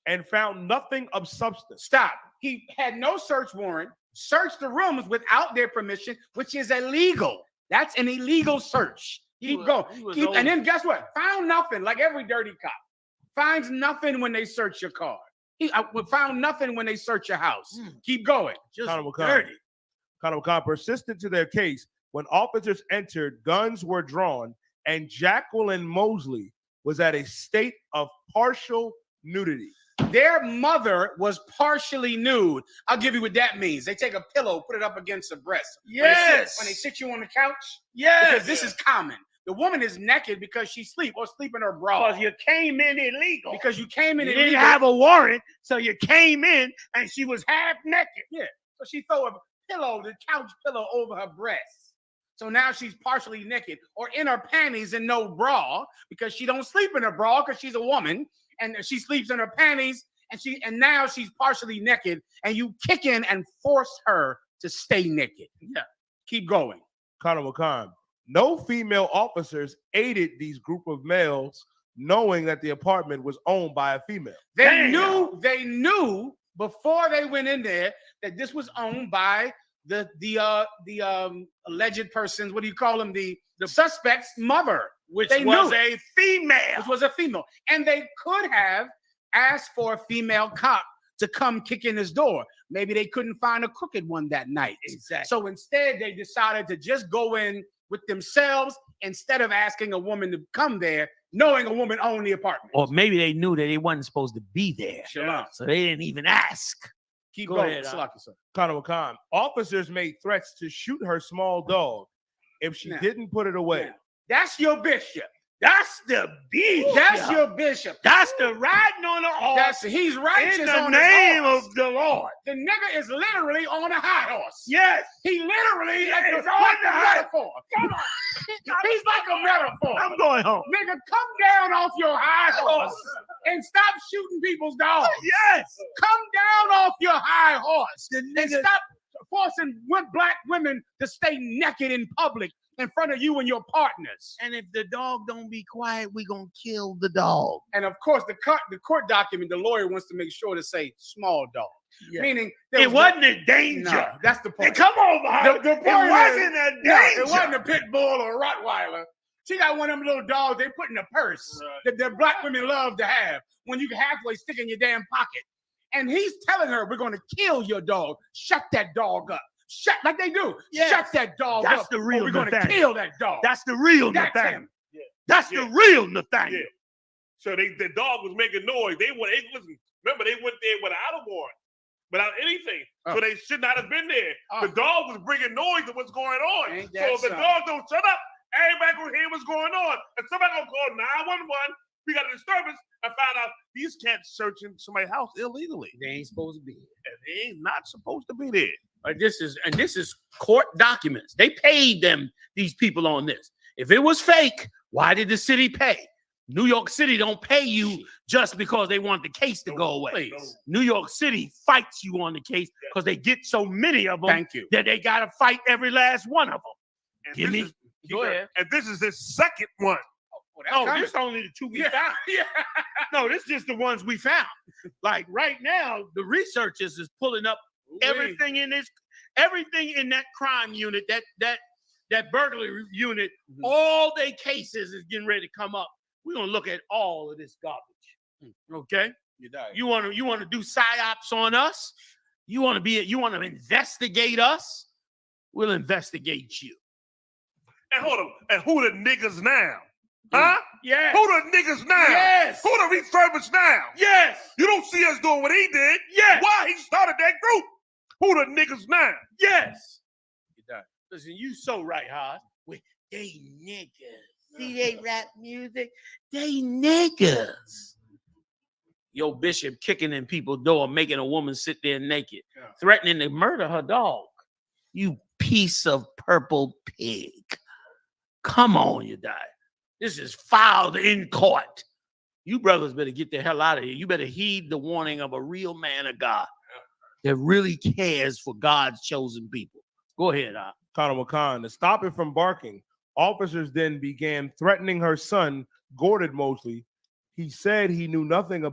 and found nothing of substance. Stop. He had no search warrant, searched the rooms without their permission, which is illegal. That's an illegal search. Keep going. And then guess what? Found nothing, like every dirty cop. Finds nothing when they search your car. He found nothing when they search your house. Keep going. Just Carnival dirty. Khan persisted to their case When officers entered, guns were drawn, and Jacqueline Mosley was at a state of partial nudity. Their mother was partially nude. I'll give you what that means. They take a pillow, put it up against the breast. Yes. When they sit you on the couch. Yes. Because this is common. The woman is naked because she sleep in her bra. Because you came in illegal. Because you came in you illegal. didn't have a warrant, so you came in and she was half naked. Yeah. So she threw a pillow, the couch pillow, over her breast. So now she's partially naked, or in her panties and no bra, because she don't sleep in her bra because she's a woman, and she sleeps in her panties, and now she's partially naked, and you kick in and force her to stay naked. Yeah. Keep going. Conor McCon. No female officers aided these group of males, knowing that the apartment was owned by a female. They knew before they went in there that this was owned by the alleged persons. What do you call them? The suspect's mother, which was a female. And they could have asked for a female cop to come kick in his door. Maybe they couldn't find a crooked one that night. Exactly. So instead, they decided to just go in with themselves instead of asking a woman to come there, knowing a woman owned the apartment. Or maybe they knew that they wasn't supposed to be there. Shalom. So they didn't even ask. Keep Go going. ahead, Conor McCon. Officers made threats to shoot her small dog if she didn't put it away. Now, that's your bishop. That's the bishop. That's your bishop. That's the riding on the horse. He's righteous in the on name his horse. of the Lord. The nigga is literally on a high horse. Yes. He literally is like on the metaphor. Come on. He's like a metaphor. I'm going home. Nigga, come down off your high horse and stop shooting people's dogs. Yes. Come down off your high horse and stop forcing black women to stay naked in public in front of you and your partners. And if the dog don't be quiet, we gonna kill the dog. And of course, the court document, the lawyer wants to make sure to say small dog. Yeah. Meaning it wasn't a danger. No, that's the point. Come on, Bob. The point it wasn't is, a danger. It wasn't a pit bull or a Rottweiler. She got one of them little dogs they put in a purse that black women love to have when you can halfway stick in your damn pocket. And he's telling her, we're going to kill your dog. Shut that dog up. Shut, like they do. Yes. Shut that dog up. That's the real we're going to Nathaniel. kill that dog. That's the real That's Nathaniel. him. Yeah. That's the real Nathaniel. Yeah. So the dog was making noise. Listen, remember, they went there without a warrant, without anything. So they should not have been there. The dog was bringing noise of what's going on. Ain't So that if the something? dog don't shut up, everybody gonna hear what's going on. And somebody gonna call 911. We got a disturbance and found out these cats searching somebody's house illegally. They ain't supposed to be here. And they ain't not supposed to be there. This is court documents. They paid these people on this. If it was fake, why did the city pay? New York City don't pay you just because they want the case to go away. New York City fights you on the case because they get so many of them. Thank you. That they got to fight every last one of them. And Go ahead. And this is the second one. Oh, this is only the two we found. Yeah. No, this is just the ones we found. Like right now, the researchers is pulling up everything in that crime unit, that burglary unit. All their cases is getting ready to come up. We're gonna look at all of this garbage. Okay? You want to do psyops on us? You want to investigate us? We'll investigate you. And hold on. And who the niggas now? Huh? Yes. Who the niggas now? Yes. Who the refurbished now? Yes. You don't see us doing what he did. Yes. Why he started that group? Who the niggas now? Yes. Listen, you so right, Haas. They niggas. See, they rap music. They niggas. Yo, Bishop kicking in people's door, making a woman sit there naked, threatening to murder her dog. You piece of purple pig. Come on, you die. This is filed in court. You brothers better get the hell out of here. You better heed the warning of a real man of God that really cares for God's chosen people. Go ahead, Conor McCon. To stop it from barking, officers then began threatening her son, Gordon Mosley. He said he knew nothing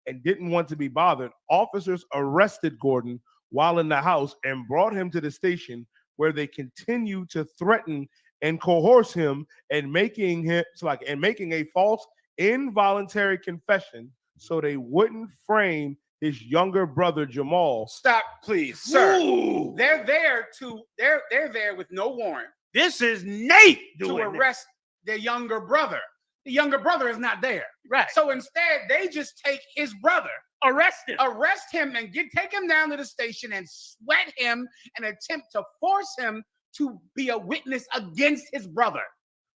and didn't want to be bothered. Officers arrested Gordon while in the house and brought him to the station, where they continued to threaten and coerce him and making a false involuntary confession so they wouldn't frame his younger brother Jamal. Stop, please, sir. Ooh. They're there with no warrant. This is Nate to arrest their younger brother. The younger brother is not there. Right. So instead, they just take his brother, arrest him, and take him down to the station and sweat him and attempt to force him to be a witness against his brother.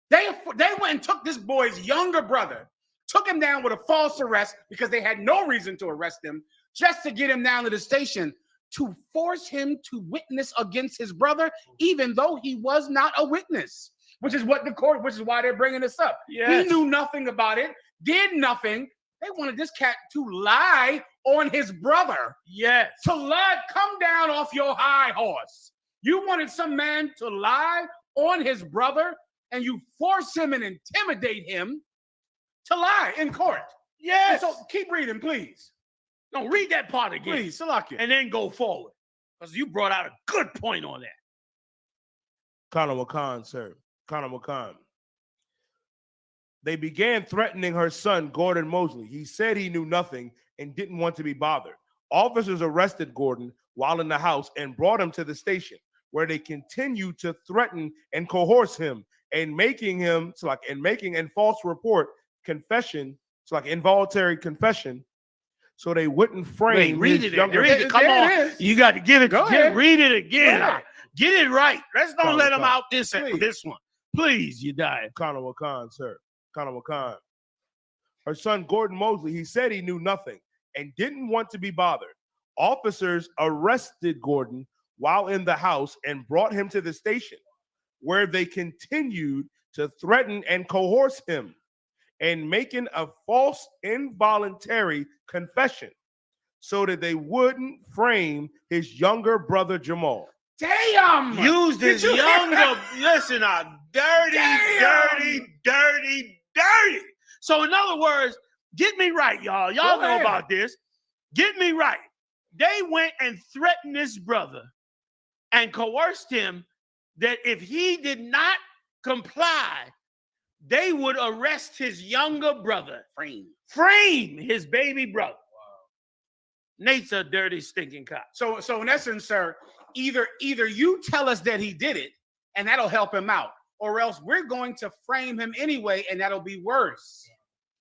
They went and took this boy's younger brother, took him down with a false arrest because they had no reason to arrest him, just to get him down to the station to force him to witness against his brother, even though he was not a witness. Which is why they're bringing this up. Yes. He knew nothing about it, did nothing. They wanted this cat to lie on his brother. Yes. To lie, come down off your high horse. You wanted some man to lie on his brother, and you force him and intimidate him to lie in court. Yes. And so keep reading, please. No, read that part again. Please, Salakia. And then go forward. Because you brought out a good point on that. Kana Wakan, sir. Kana Wakan. They began threatening her son, Gordon Mosley. He said he knew nothing and didn't want to be bothered. Officers arrested Gordon while in the house and brought him to the station, where they continued to threaten and coerce him and making and false report confession, involuntary confession, so they wouldn't frame. Read it. Come on, you got to give it. Read it again. Get it right. Let's don't let them out this one. Please, you die. Kana Wakan, sir. Kana Wakan. Her son, Gordon Mosley, he said he knew nothing and didn't want to be bothered. Officers arrested Gordon while in the house and brought him to the station, where they continued to threaten and coerce him and making a false involuntary confession so that they wouldn't frame his younger brother Jamal. Damn! Used his younger, dirty. So in other words, get me right, y'all. Y'all know about this. Get me right. They went and threatened this brother and coerced him that if he did not comply, they would arrest his younger brother. Frame his baby brother. Wow. Nate's a dirty, stinking cop. So in essence, sir, either you tell us that he did it, and that'll help him out, or else we're going to frame him anyway, and that'll be worse.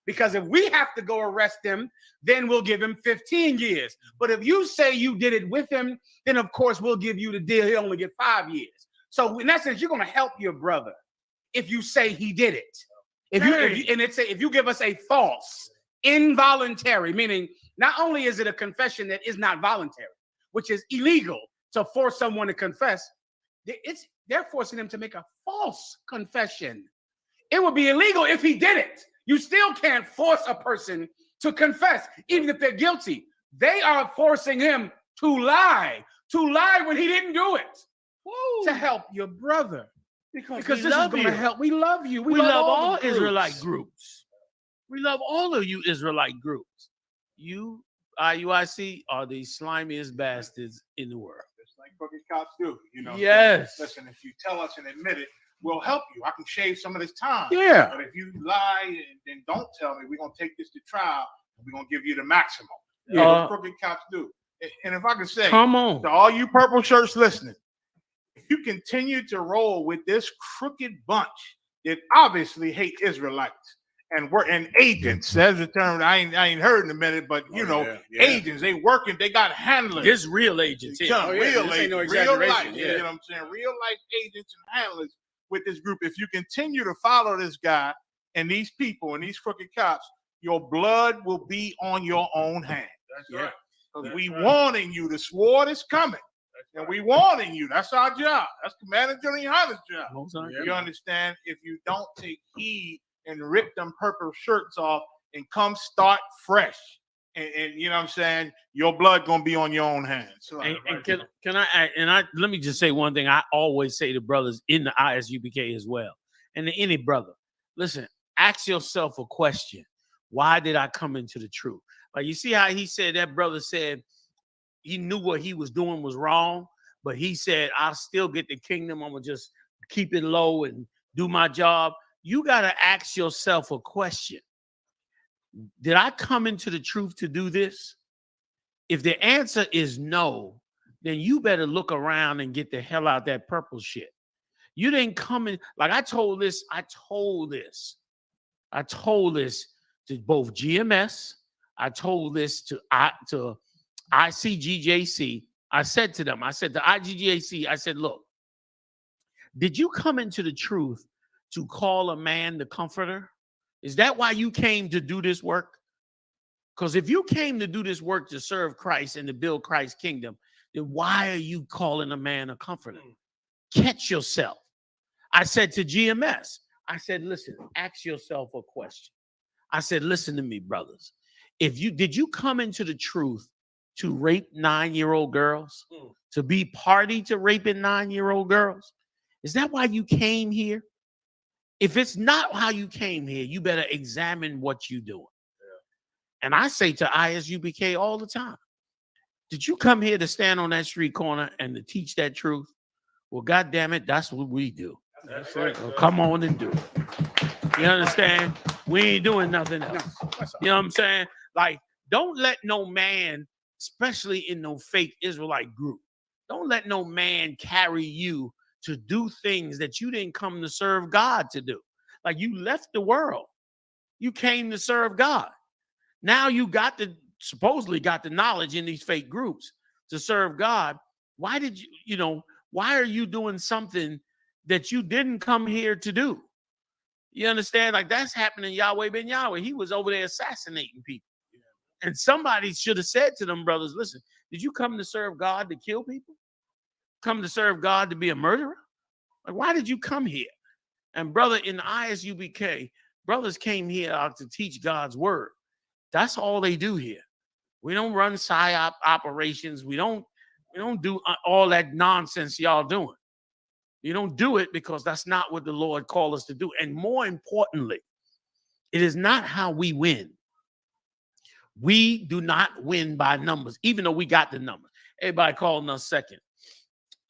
Because if we have to go arrest him, then we'll give him 15 years. But if you say you did it with him, then of course we'll give you the deal. He'll only get 5 years. So in essence, you're going to help your brother if you say he did it. If you give us a false, involuntary, meaning not only is it a confession that is not voluntary, which is illegal to force someone to confess, they're forcing him to make a false confession. It would be illegal if he did it. You still can't force a person to confess, even if they're guilty. They are forcing him to lie when he didn't do it. Woo. To help your brother. Because this is going to help. We love you. We love all Israelite groups. We love all of you Israelite groups. You, IUIC, are the slimiest bastards in the world. Just like crooked cops do. Yes. Listen, if you tell us and admit it, we'll help you. I can shave some of this time. Yeah. But if you lie and don't tell me, we're going to take this to trial and we're going to give you the maximum. That's what crooked cops do. And if I can say, come on, to all you purple shirts listening, if you continue to roll with this crooked bunch that obviously hate Israelites and we're agents, that's a term I ain't heard in a minute, but agents, they working, they got handlers. There's real agents here. Real agents, real life. You know what I'm saying? Real life agents and handlers with this group. If you continue to follow this guy and these people and these crooked cops, your blood will be on your own hand. That's right. Because we warning you, the sword is coming. And we warning you. That's our job. That's Commander Juliana's job. You understand? If you don't take heed and rip them purple shirts off and come start fresh, and you know what I'm saying, your blood gonna be on your own hands. So, let me just say one thing. I always say to brothers in the ISUPK as well, and to any brother, listen, ask yourself a question. Why did I come into the truth? Like, you see how he said, that brother said he knew what he was doing was wrong, but he said, I'll still get the kingdom. I'm going to just keep it low and do my job. You got to ask yourself a question. Did I come into the truth to do this? If the answer is no, then you better look around and get the hell out that purple shit. You didn't come in like I told this to both GMS. I told this to ICGJC. I said to them, I said to IGJC, I said, look, did you come into the truth to call a man the comforter? Is that why you came to do this work? Because if you came to do this work to serve Christ and to build Christ's kingdom, then why are you calling a man a comforter? Catch yourself. I said to GMS, I said, listen, ask yourself a question. I said, listen to me, brothers. Did you come into the truth to rape 9-year-old girls? To be party to raping 9-year-old girls? Is that why you came here? If it's not how you came here, you better examine what you're doing. Yeah. And I say to ISUBK all the time, did you come here to stand on that street corner and to teach that truth? Well, God damn it, that's what we do. That's right. So come on and do it. You understand? We ain't doing nothing else. You know what I'm saying? Like, don't let no man, especially in no fake Israelite group, don't let no man carry you to do things that you didn't come to serve God to do. Like, you left the world. You came to serve God. Now you supposedly got the knowledge in these fake groups to serve God. Why did why are you doing something that you didn't come here to do? You understand? Like, that's happening. Yahweh ben Yahweh, he was over there assassinating people. And somebody should have said to them, brothers, listen, did you come to serve God to kill people? Come to serve God to be a murderer? Like, why did you come here? And brother, in the ISUBK, brothers came here out to teach God's word. That's all they do here. We don't run PSYOP operations. We don't do all that nonsense y'all doing. You don't do it because that's not what the Lord called us to do. And more importantly, it is not how we win. We do not win by numbers, even though we got the numbers. Everybody calling us second.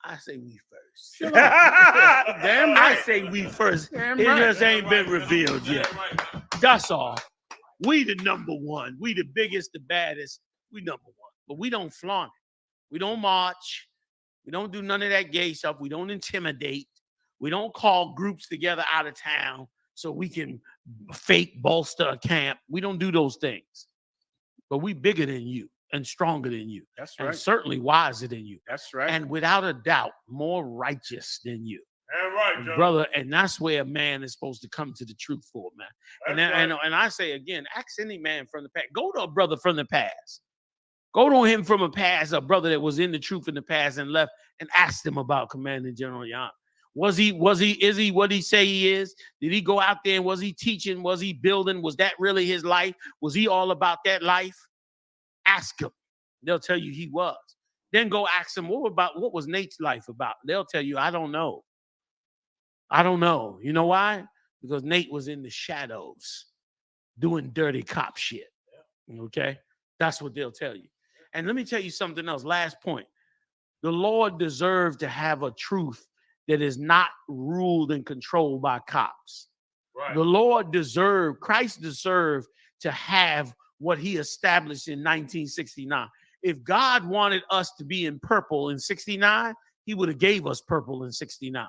I say we first. Damn right. I say we first. Damn it just ain't been revealed yet. That's all. We the number one. We the biggest, the baddest. We number one. But we don't flaunt it. We don't march. We don't do none of that gay stuff. We don't intimidate. We don't call groups together out of town so we can fake bolster a camp. We don't do those things. But we bigger than you and stronger than you. That's right. And certainly wiser than you. That's right. And without a doubt, more righteous than you. That's right, John. Brother. And that's where a man is supposed to come to the truth for, man. And I say again, ask any man from the past. Go to a brother from the past. Go to him from a past, a brother that was in the truth in the past and left, and ask him about Commanding General Yan. Is he what he say he is? Did he go out there and was he teaching? Was he building? Was that really his life? Was he all about that life? Ask him. They'll tell you he was. Then go ask him, what was Nate's life about? They'll tell you, I don't know. I don't know. You know why? Because Nate was in the shadows doing dirty cop shit. Okay? That's what they'll tell you. And let me tell you something else. Last point. The Lord deserved to have a truth that is not ruled and controlled by cops. Right. The Lord Christ deserved to have what he established in 1969. If God wanted us to be in purple in 69, he would have gave us purple in 69.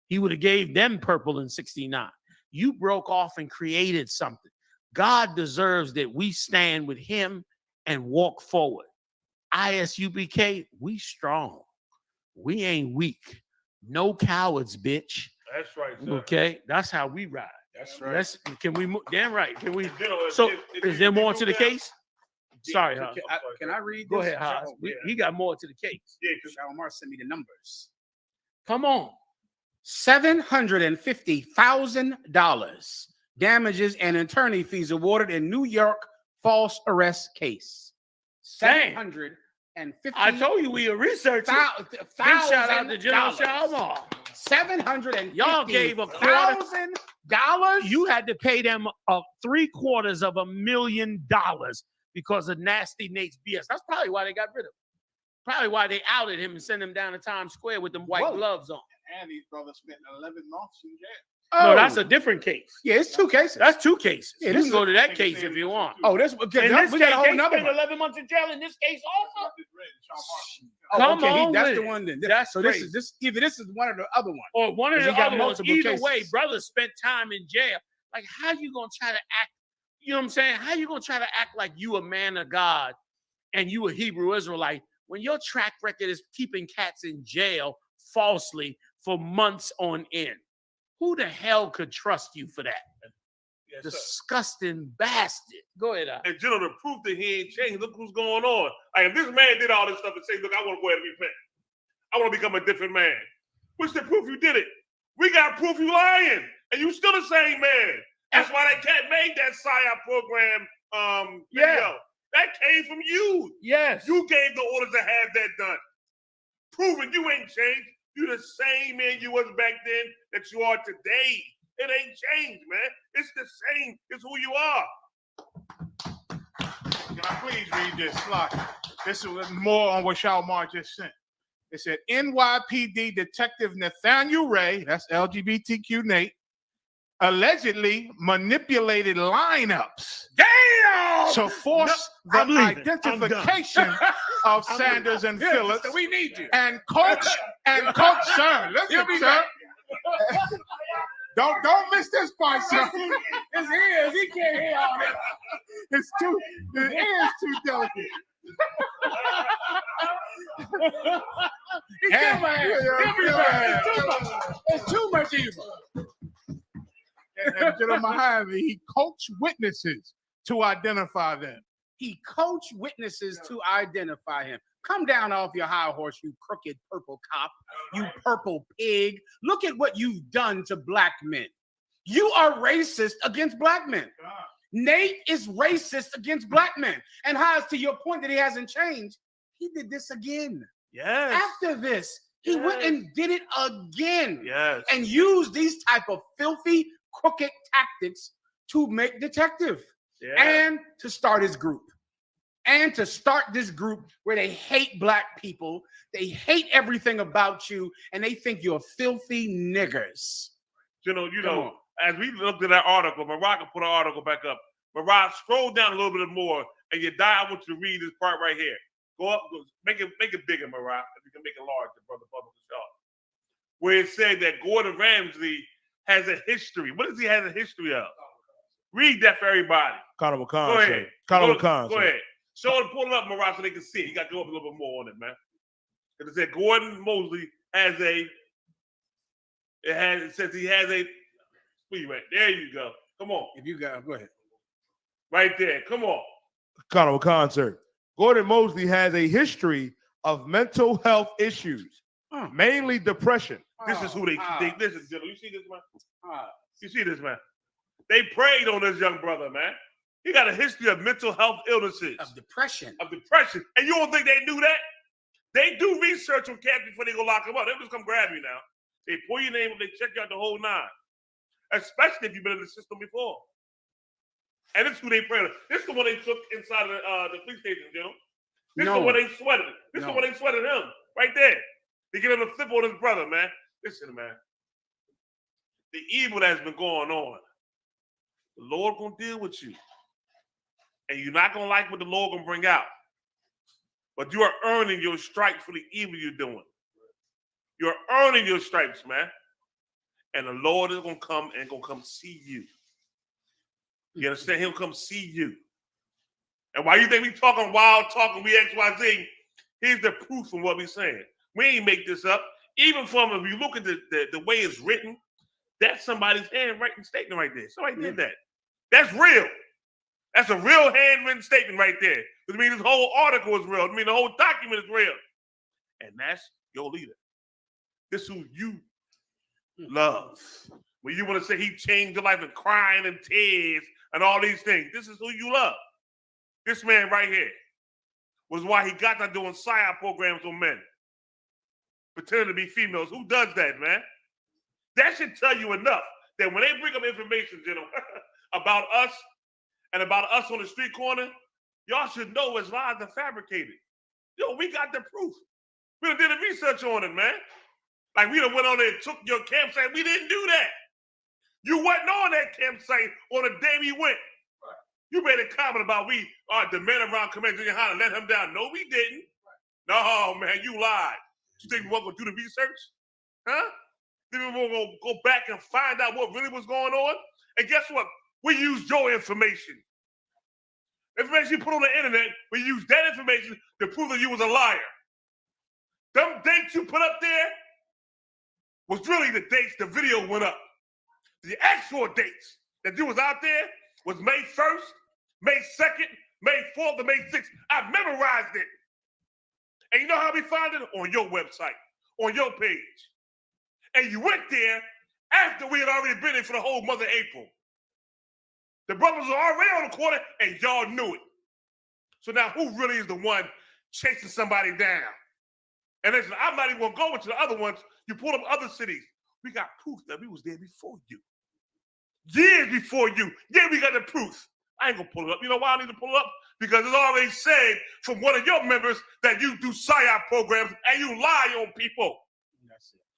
He would have gave them purple in 69. You broke off and created something. God deserves that we stand with him and walk forward. ISUBK, we strong. We ain't weak. No cowards, bitch. That's right, sir. Okay, that's how we ride. That's right. Can we move? Damn right. Can we? So, is there more to the case? Sorry, Haas. Can I read this? Go ahead, Haas. He got more to the case. Yeah, because Omar sent me the numbers. Come on. $750,000 damages and attorney fees awarded in New York false arrest case. $750,000. I told you we researched it. Big shout out to General Shalom. $750,000. Y'all gave $250,000. You had to pay them $750,000 because of Nasty Nate's BS. That's probably why they got rid of him. Probably why they outed him and sent him down to Times Square with them white gloves on. And these brothers spent 11 months in jail. No, that's a different case. Yeah, it's 2 cases. That's 2 cases. Yeah, You this can go to that case if you want. Oh, this okay. In this We case, got a whole they another spent one. 11 months in jail in this case also. Oh, Come okay, on that's with the it. one then. That's so crazy. this is either this is one or the other one. Or one of 'Cause the he got other ones. multiple Either cases. way, brother spent time in jail. Like, how you gonna try to act? You know what I'm saying? How you gonna try to act like you a man of God and you a Hebrew Israelite when your track record is keeping cats in jail falsely for months on end? Who the hell could trust you for that? Yes, Disgusting bastard. Go ahead. And General, the proof that he ain't changed, look what's going on. Like, if this man did all this stuff and say, look, I want to go ahead and repent. I want to become a different man. What's the proof you did it? We got proof you lying. And you still the same man. That's why that cat made that PSYOP program video. That came from you. Yes. You gave the orders to have that done. Proving you ain't changed. You the same man you was back then that you are today. It ain't changed, man. It's the same. It's who you are. Can I please read this slide? This is more on what Shalmar just sent. It said NYPD Detective Nathaniel Ray, that's LGBTQ Nate, allegedly manipulated lineups. Damn! To force the identification of Sanders and Phillips. We need you. And coach, sir, listen, sir. Don't miss this part, sir. His ears, he can't hear all that. His ears too delicate. It's too much evil. And General Mojave, he coached witnesses to identify them. He coached witnesses to identify him. Come down off your high horse, you crooked purple cop, you purple pig. Look at what you've done to black men. You are racist against black men. Nate is racist against black men. And Haas, to your point that he hasn't changed, he did this again. Yes. After this, he went and did it again. Yes. And used these type of filthy, crooked tactics to make detective and to start his group. And to start this group where they hate black people, they hate everything about you, and they think you're filthy niggers. You know, as we looked at that article, Mariah can put an article back up. Mariah, scroll down a little bit more, and I want you to read this part right here. Go up, make it bigger, Mariah. If you can make it larger, brother Shaw. Where it said that Gordon Ramsay has a history. What does he have a history of? Read that for everybody. Conor McCon. Go ahead. Conor McCon. Go ahead. Show it, pull it up, Mariah, so they can see it. You got to go up a little bit more on it, man. Because it said Gordon Mosley has a. It says he has a. Right there, you go. Come on. If you got, go ahead. Right there. Come on. Conor McCon, sir. Gordon Mosley has a history of mental health issues, mainly depression. This is who they listen, Jill. You see this, man? You see this, man? They preyed on this young brother, man. He got a history of mental health illnesses. Of depression. And you don't think they knew that? They do research on cats before they go lock him up. They just come grab you now. They pull your name up, they check you out the whole nine. Especially if you've been in the system before. And this is who they prey on. This is the one they took inside of the police station, you know? This is the one they sweated. This is the one they sweated him. Right there. They get him to flip on his brother, man. Listen, man. The evil that's been going on, the Lord gonna deal with you. And you're not gonna like what the Lord gonna bring out. But you are earning your stripes for the evil you're doing. You're earning your stripes, man. And the Lord is gonna come see you. You understand? He'll come see you. And why you think we talking wild talking, we XYZ, here's the proof from what we're saying. We ain't make this up. Even from, if you look at the way it's written, that's somebody's handwritten statement right there. Somebody did that. That's real. That's a real handwritten statement right there. It means this whole article is real. It means the whole document is real. And that's your leader. This is who you love. When you want to say he changed your life and crying and tears and all these things, this is who you love. This man right here was why he got to doing PSYOP programs on men. Pretending to be females. Who does that, man? That should tell you enough that when they bring up information, about us and about us on the street corner, y'all should know it's lies and fabricated. Yo, we got the proof. We done did the research on it, man. Like we done went on there and took your campsite. We didn't do that. You wasn't on that campsite on the day we went. You made a comment about the men around Commander Johanna let him down. No, we didn't. No, man, you lied. You think we weren't going to do the research? Huh? Think we were going to go back and find out what really was going on? And guess what? We used your information. Information you put on the internet, we used that information to prove that you was a liar. Them dates you put up there was really the dates the video went up. The actual dates that you was out there was May 1st, May 2nd, May 4th, and May 6th. I memorized it. And you know how we found it? On your website, on your page. And you went there after we had already been in for the whole month of April. The brothers were already on the corner, and y'all knew it. So now who really is the one chasing somebody down? And listen, I'm not even going to go into the other ones. You pull up other cities. We got proof that we was there before you. Years before you. Yeah, we got the proof. I ain't going to pull it up. You know why I need to pull it up? Because it's already said from one of your members that you do PSYOP programs and you lie on people.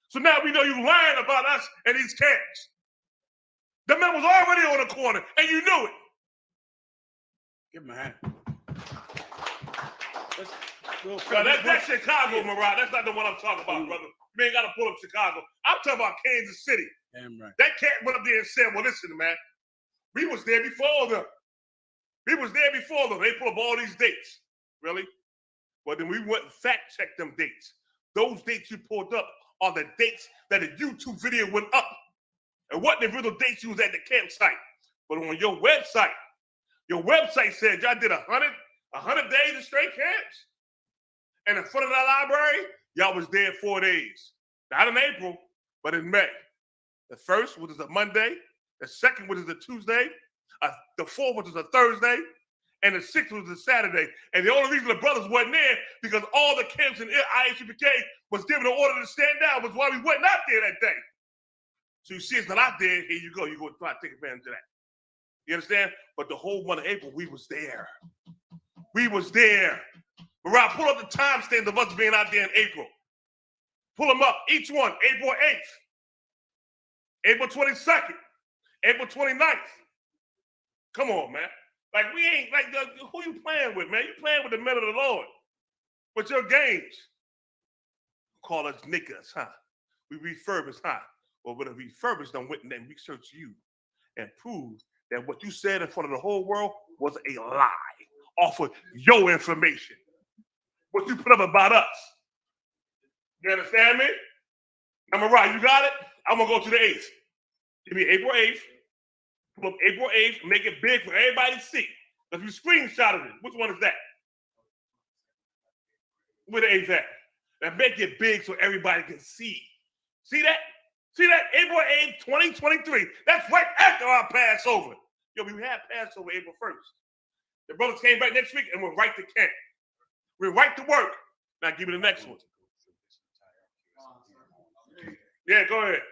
So now we know you lying about us and these camps. The man was already on the corner and you knew it. Give him a hand. That's Chicago, Mariah. That's not the one I'm talking about, brother. You ain't got to pull up Chicago. I'm talking about Kansas City. Damn right. That cat went up there and said, well, listen, man, we was there before them. We was there before them. They pull up all these dates. Really? But then we went and fact-checked them dates. Those dates you pulled up are the dates that the YouTube video went up. And what the real dates you was at the campsite. But on your website said y'all did 100 days of straight camps. And in front of that library, y'all was there 4 days. Not in April, but in May. The first, which is a Monday. The second, which is a Tuesday. The fourth, which is a Thursday. And the sixth was a Saturday. And the only reason the brothers wasn't there because all the camps in IHBK was given an order to stand down, was why we wasn't out there that day. So you see it's not out there, here you go. You go try to take advantage of that. You understand? But the whole month of April, we was there. We was there. Mariah, pull up the timestamps of us being out there in April. Pull them up, each one. April 8th, April 22nd, April 29th. Come on, man. Like, we ain't, like, who you playing with, man? You playing with the men of the Lord. With your games. Call us niggas, huh? We refurbished, huh? Well, with a refurbished, done went and then researched you and proved that what you said in front of the whole world was a lie off of your information. What you put up about us. You understand me? I'm right. You got it? I'm going to go to the 8th. Give me April 8th. Pull up April 8th. Make it big for everybody to see. If you screenshotted it, which one is that? Where the 8th at? And make it big so everybody can see. See that? See that? April 8th, 2023. That's right after our Passover. Yo, we had Passover April 1st. The brothers came back next week and went right to camp. We're right to work. Now give me the next one. Yeah, go ahead.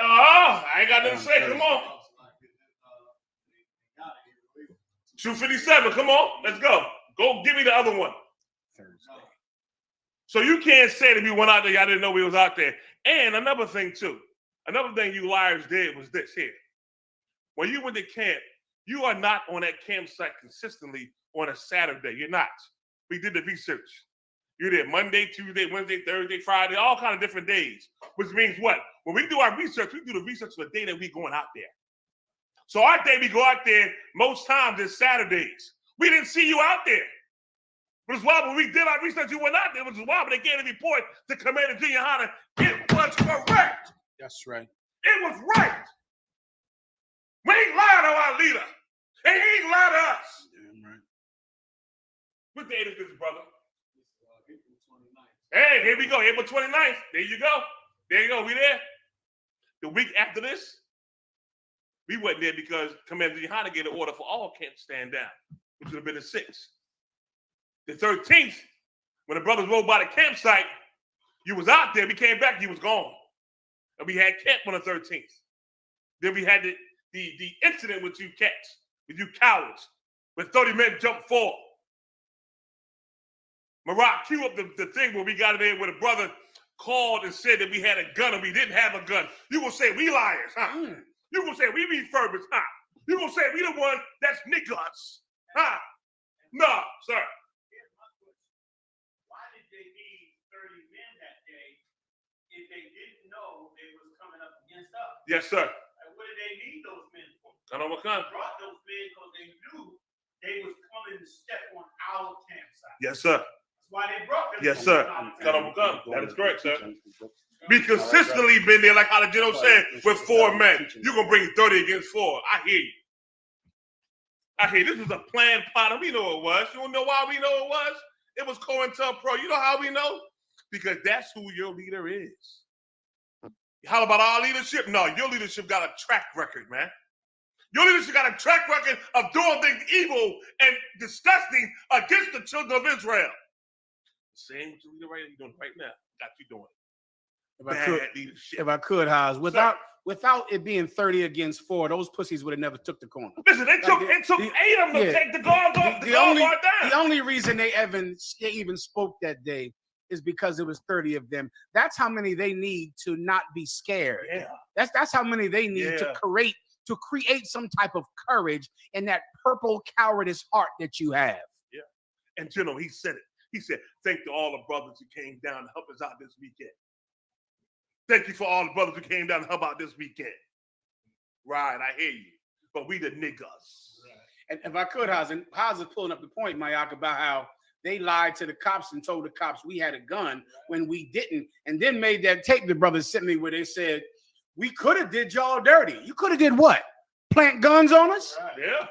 I ain't got nothing to say. Come on. 2:57. Come on. Let's go. Go give me the other one. So you can't say that we went out there, y'all didn't know we was out there. And another thing, too. Another thing you liars did was this here. When you went to camp, you are not on that campsite consistently on a Saturday. You're not. We did the research. You're there Monday, Tuesday, Wednesday, Thursday, Friday, all kind of different days. Which means what? When we do our research, we do the research for the day that we're going out there. So our day we go out there most times is Saturdays. We didn't see you out there. Which is why when we did our research, you went out there, which is why when they gave the report to Commander Junior Hunter, it was correct. That's right. It was right. We ain't lied to our leader. And he ain't lied to us. Damn right. What date is this, brother? Hey, here we go. April 29th. There you go. There you go. We there. The week after this, we went there because Commander Johanna gave an order for all camps to stand down, which would have been the 6th. The 13th, when the brothers rode by the campsite, you was out there. We came back, you was gone. And we had camp on the 13th. Then we had the incident with you cats, with you cowards, when 30 men jumped forward. Mariah, cue up the thing where we got it in with a brother called and said that we had a gun and we didn't have a gun, you gonna say we liars, huh? You gonna say we refurbished, huh? You gonna say we the one that's niggas, huh? No, sir. Why did they need 30 men that day if they didn't know they was coming up against us? Yes, sir. And what did they need those men for? I know what kind. They brought those men because they knew they was coming to step on our campsite. Yes, sir. That's why they brought them. Yes, sir. That is correct, sir. We consistently been there, like how the general said, with 4 men. You're gonna bring 30 against 4. I hear you. I hear you. This was a planned plot, and we know it was. You don't know why we know it was? It was COINTELPRO. You know how we know? Because that's who your leader is. How about our leadership? No, your leadership got a track record, man. Your leadership got a track record of doing things evil and disgusting against the children of Israel. Same what your leader right now, you're doing right now. Got you doing it. If I could, Haas, without it being 30 against 4, those pussies would have never took the corner. Listen, it took 8 of them to take the guard off the guard down. The only reason they even spoke that day is because it was 30 of them. That's how many they need to not be scared. Yeah. That's how many they need to create some type of courage in that purple cowardice heart that you have. Yeah. And General, he said it. He said, thank to all the brothers who came down to help us out this weekend. Thank you for all the brothers who came down to help out this weekend. Right, I hear you. But we the niggas. And if I could, Haas is pulling up the point, Mayak, about how they lied to the cops and told the cops we had a gun when we didn't, and then made that tape the brothers sent me where they said, we could have did y'all dirty. You could have did what? Plant guns on us? Yeah.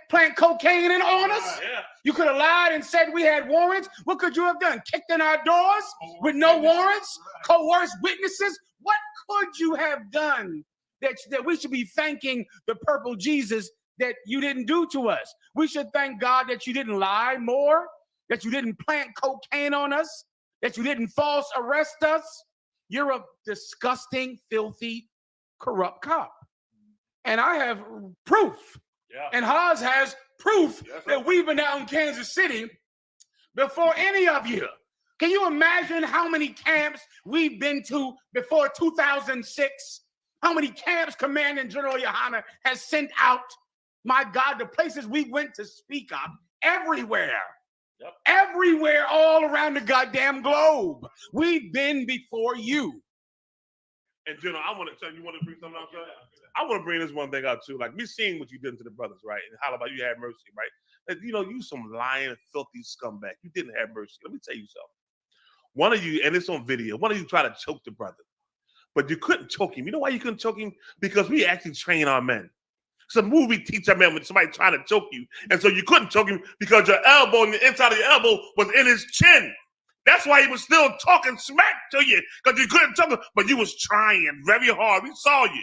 Plant cocaine on us? Yeah. You could have lied and said we had warrants. What could you have done? Kicked in our doors with no warrants? Coerced witnesses? What could you have done that we should be thanking the purple Jesus that you didn't do to us? We should thank God that you didn't lie more, that you didn't plant cocaine on us, that you didn't false arrest us. You're a disgusting, filthy, corrupt cop. And I have proof. Yeah. And Haas has proof that we've been out in Kansas City before any of you. Can you imagine how many camps we've been to before 2006? How many camps Commanding General Yohana has sent out? My God, the places we went to speak of, everywhere. Yep. Everywhere, all around the goddamn globe. We've been before you. And General, I want to tell you, want to bring something out, sir? I want to bring this one thing out too. Like, we seen what you did to the brothers, right? And how about you had mercy, right? Like, you know, you some lying, filthy scumbag. You didn't have mercy. Let me tell you something. One of you, and it's on video, one of you tried to choke the brother, but you couldn't choke him. You know why you couldn't choke him? Because we actually train our men. It's a movie teach our men when somebody trying to choke you. And so you couldn't choke him because your elbow and the inside of your elbow was in his chin. That's why he was still talking smack to you, because you couldn't choke him, but you was trying very hard. We saw you.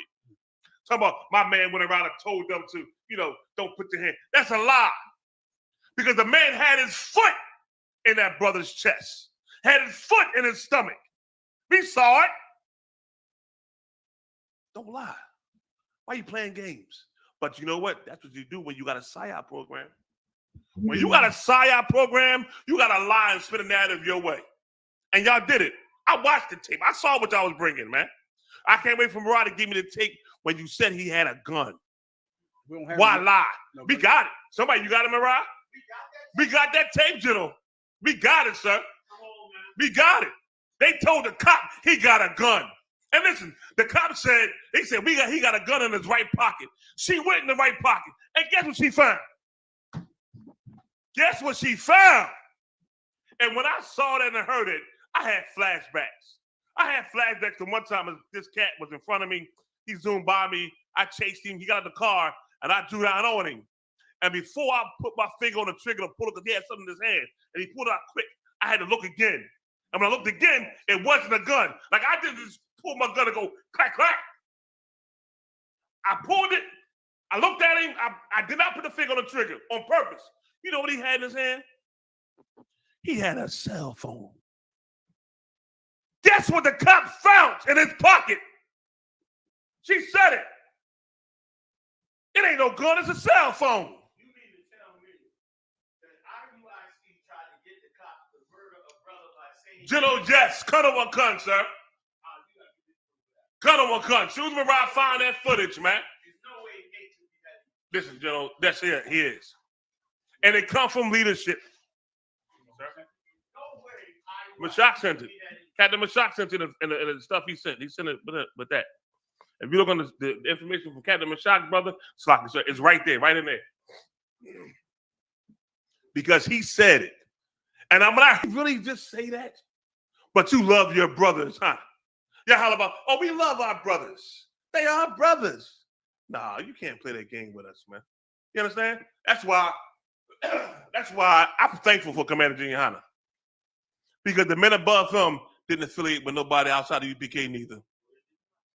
Talking about my man went around and told them to, you know, don't put your hand. That's a lie. Because the man had his foot in that brother's chest, had his foot in his stomach. We saw it. Don't lie. Why are you playing games? But you know what? That's what you do when you got a PSYOP program. When you got a PSYOP program, you got to lie and spin a narrative your way. And y'all did it. I watched the tape. I saw what y'all was bringing, man. I can't wait for Mariah to give me the tape when you said he had a gun. Why lie? We got it. Somebody, you got it, Mariah? We got that tape, General. We got it, sir. We got it. They told the cop he got a gun. And listen, the cop said, he got a gun in his right pocket. She went in the right pocket. And guess what she found? Guess what she found? And when I saw that and heard it, I had flashbacks. I had flashbacks to one time this cat was in front of me. He zoomed by me. I chased him. He got in the car, and I drew down on him. And before I put my finger on the trigger to pull it, because he had something in his hand, and he pulled it out quick, I had to look again. And when I looked again, it wasn't a gun. Like, I didn't just pull my gun and go, crack, crack. I pulled it. I looked at him. I did not put the finger on the trigger on purpose. You know what he had in his hand? He had a cell phone. That's what the cop found in his pocket. She said it. It ain't no gun, it's a cell phone. You mean to tell me that Iuic tried to get the cops to murder a brother by saying General Jess, cut on one cunt, sir. Cut on one cunt. Soon as I find that footage, man. Listen, General, that's it. He is. And it comes from leadership. Mashak sent it. Captain Mashak sent it and the stuff he sent. He sent it with that. If you look on the information from Captain Mashak, brother, it's right there, right in there. Because he said it. And I'm not really just say that. But you love your brothers, huh? Y'all holler about, oh, we love our brothers. They are brothers. Nah, you can't play that game with us, man. You understand? That's why I'm thankful for Commander Junior Hanna. Because the men above him didn't affiliate with nobody outside of UPK neither.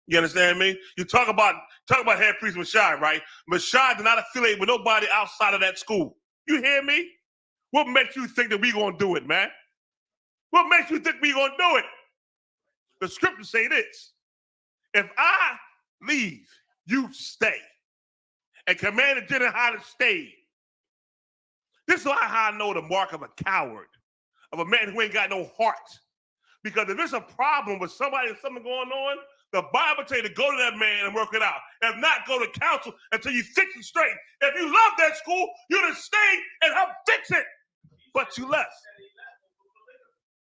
You understand me? You talk about Head Priest Mashai, right? Mashai did not affiliate with nobody outside of that school. You hear me? What makes you think that we gonna do it, man? What makes you think we gonna do it? The scriptures say this: if I leave, you stay. And Commander General Hanna stayed. This is how I know the mark of a coward, of a man who ain't got no heart. Because if there's a problem with somebody and something going on, the Bible tells you to go to that man and work it out. If not, go to counsel until you fix it straight. If you love that school, you'd have stayed and helped fix it. But you left.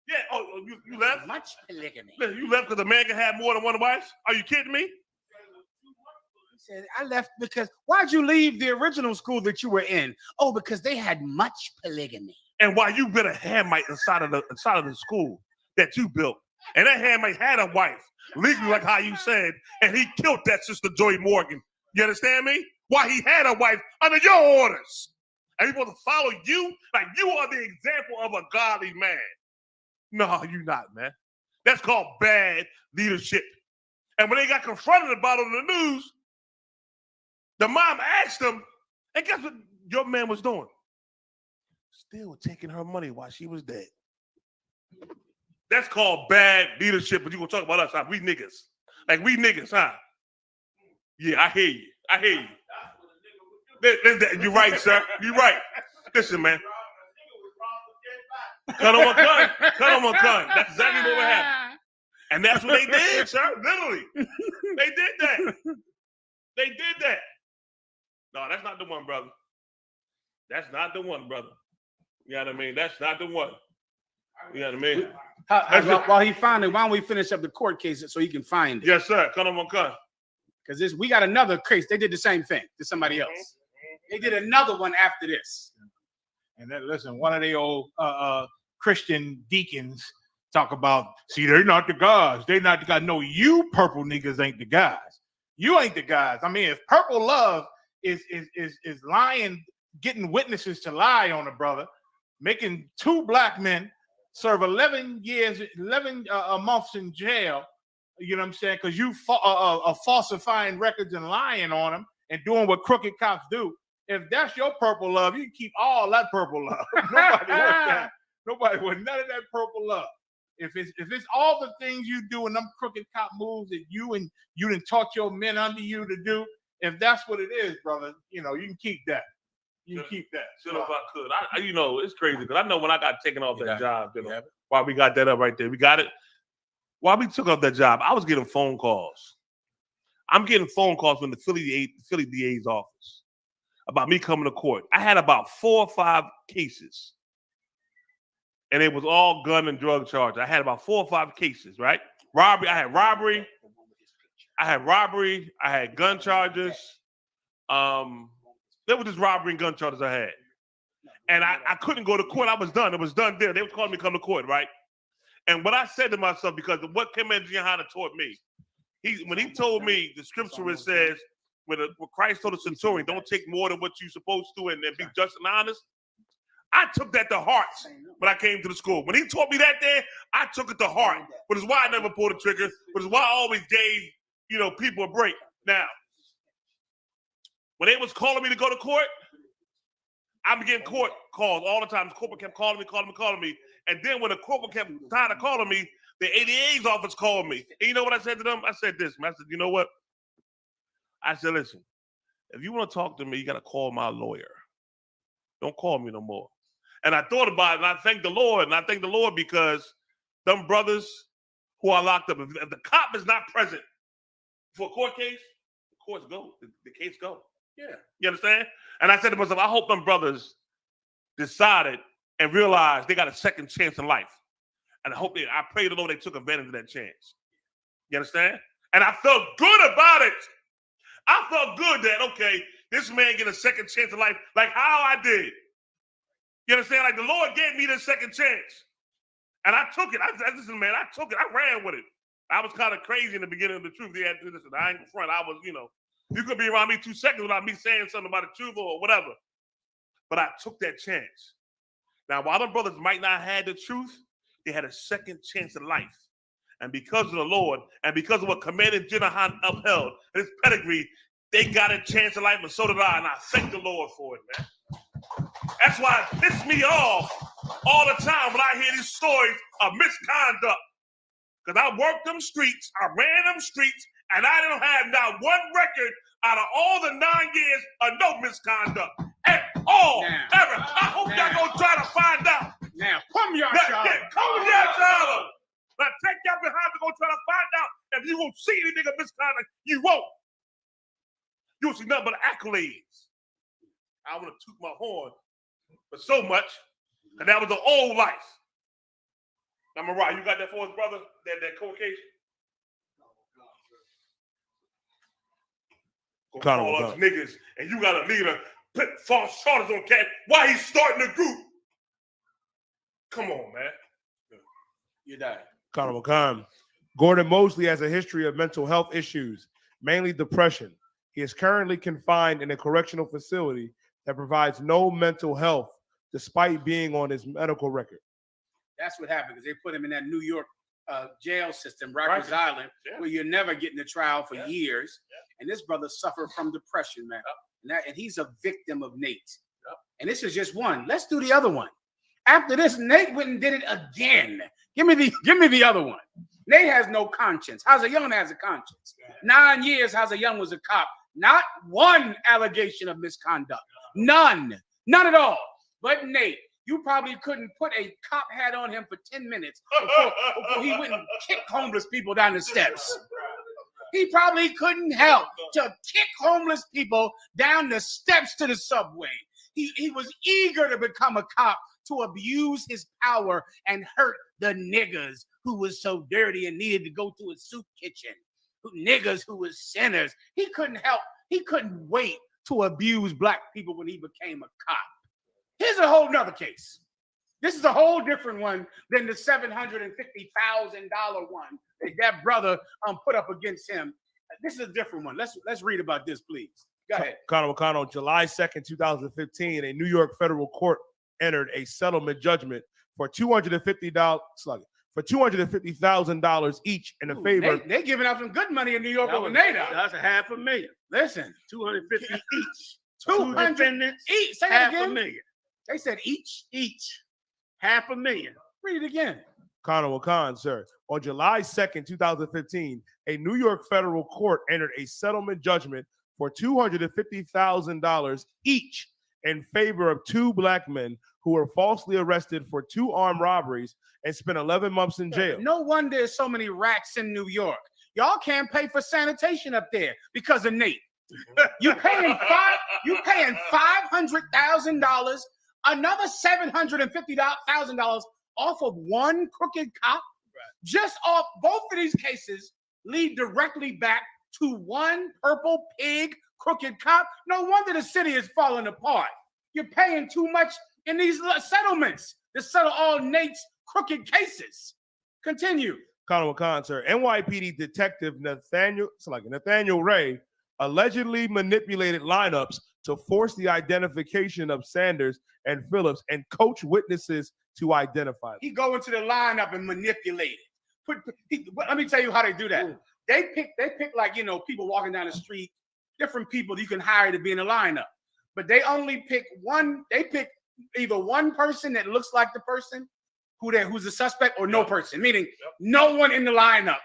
Yeah, you left? Much polygamy. You left because a man can have more than one wife? Are you kidding me? He said, I left because, why'd you leave the original school that you were in? Oh, because they had much polygamy. And why you built a Hamite inside of the school that you built. And that Hamite had a wife, legally like how you said, and he killed that sister Joy Morgan. You understand me? Why he had a wife under your orders. And he supposed to follow you like you are the example of a godly man. No, you're not, man. That's called bad leadership. And when they got confronted about it on the news, the mom asked them, and guess what your man was doing? Still taking her money while she was dead. That's called bad leadership, but you gonna talk about us, huh? We niggas. Like we niggas, huh? Yeah, I hear you. I hear you. You're right, sir. You're right. Listen, man. Cut on one gun. Cut on one gun. That's exactly what happened. And that's what they did, sir. Literally. They did that. They did that. No, that's not the one, brother. That's not the one, brother. You know what I mean? That's not the one. You know what I mean? While he found it, why don't we finish up the court case so he can find it? Yes, sir. Cut on one gun. Because we got another case. They did the same thing to somebody else. They did another one after this. And then, listen, one of the old Christian deacons talk about, see, they're not the guys. They're not the guys. No, you purple niggas ain't the guys. You ain't the guys. I mean, if Purple Love is lying, getting witnesses to lie on a brother, making 2 black men serve 11 months in jail, you know what I'm saying? Because you falsifying records and lying on them and doing what crooked cops do. If that's your purple love, you can keep all that purple love. Nobody wants that. Nobody wants none of that purple love. If it's all the things you do and them crooked cop moves that you done taught your men under you to do, if that's what it is, brother, you know, you can keep that. You can keep that. Still, if I could. You know, it's crazy because I know when I got taken off that job, you know, why we got that up right there. We got it. While we took off that job, I was getting phone calls. I'm getting phone calls from the Philly DA's office about me coming to court. I had about 4 or 5 cases. And it was all gun and drug charges. I had about 4 or 5 cases, right? Robbery. I had robbery. I had gun charges. There was just robbery and gun charges I had. And I couldn't go to court. I was done. It was done there. They were calling me to come to court, right? And what I said to myself, because of what Commander Gianna taught me, when he told me, the scripture it says, when Christ told the centurion, don't take more than what you're supposed to and be just and honest. I took that to heart when I came to the school. When he taught me that there, I took it to heart. Which is why I never pulled the trigger. Which is why I always gave, people a break. Now, when they was calling me to go to court, I'm getting court calls all the time. The corporate kept calling me. And then when the corporate kept tired of calling me, the ADA's office called me. And you know what I said to them? I said this, man. I said, you know what? I said, listen, if you want to talk to me, you got to call my lawyer. Don't call me no more. And I thought about it, and I thank the Lord. And I thank the Lord because them brothers who are locked up, if the cop is not present for a court case, the courts go. The case go. Yeah. You understand? And I said to myself, I hope them brothers decided and realized they got a second chance in life. And I pray the Lord they took advantage of that chance. You understand? And I felt good about it. I felt good that, okay, this man get a second chance in life, like how I did. You understand? Like the Lord gave me this second chance. And I took it. I took it. I ran with it. I was kind of crazy in the beginning of the truth. I ain't front. I was, you could be around me 2 seconds without me saying something about the truth or whatever. But I took that chance. Now, while them brothers might not have the truth, they had a second chance in life. And because of the Lord, and because of what Commander General Hunt upheld, his pedigree, they got a chance in life, and so did I. And I thank the Lord for it, man. That's why it pisses me off all the time when I hear these stories of misconduct. Because I worked them streets, I ran them streets, and I don't have not one record out of all the 9 years of no misconduct at all, ever. I hope y'all gonna try to find out. Now, come y'all, come y'all. Now take y'all behind to go try to find out if you gonna see anything of misconduct. You won't. You'll see nothing but accolades. I want to toot my horn for so much, and that was the old life. Now, Mariah, you got that for us, brother? That court case? Call us niggas, and you got a leader put false charges on cat while he's starting the group. Come on, man. You died. Conor McCon. Gordon Mosley has a history of mental health issues, mainly depression. He is currently confined in a correctional facility that provides no mental health despite being on his medical record. That's what happened because they put him in that New York jail system, Rikers Island, where you're never getting a trial for years. And this brother suffered from depression, man. And he's a victim of Nate. And this is just one. Let's do the other one. After this, Nate went and did it again. Give me the other one. Nate has no conscience. How's a Young has a conscience? 9 years, How's a Young was a cop. Not one allegation of misconduct. None at all. But Nate, you probably couldn't put a cop hat on him for 10 minutes before he went and kicked homeless people down the steps. He probably couldn't help to kick homeless people down the steps to the subway. He was eager to become a cop to abuse his power and hurt the niggas who was so dirty and needed to go to a soup kitchen. Niggas who was sinners. He couldn't help. He couldn't wait to abuse black people when he became a cop. Here's a whole nother case. This is a whole different one than the $750,000 one that brother put up against him. This is a different one. Let's read about this, please. Go ahead. Conor McCon, on July 2nd, 2015, a New York federal court entered a settlement judgment for $250,000 each in the favor. They giving out some good money in New York over Nate. That's $500,000. Listen, 250 each. 200 defendants each. Say half it again. $1 million. They said each. $500,000. Read it again. Conor McCon, sir. On July 2nd, 2015, a New York federal court entered a settlement judgment for $250,000 each in favor of 2 black men who were falsely arrested for 2 armed robberies and spent 11 months in jail. No wonder there's so many rats in New York. Y'all can't pay for sanitation up there because of Nate. You paying $500,000, another $750,000 off of one crooked cop. Just off both of these cases lead directly back to one purple pig crooked cop. No wonder the city is falling apart. You're paying too much in these settlements to settle all Nate's crooked cases. Continue. Conor McCon, sir. NYPD detective Nathaniel Ray allegedly manipulated lineups to force the identification of Sanders and Phillips and coach witnesses to identify them. He go into the lineup and manipulate it. Let me tell you how they do that. Ooh. They pick like, people walking down the street, different people you can hire to be in a lineup. But they only pick one. They pick either one person that looks like the person who's a suspect or no person, meaning no one in the lineup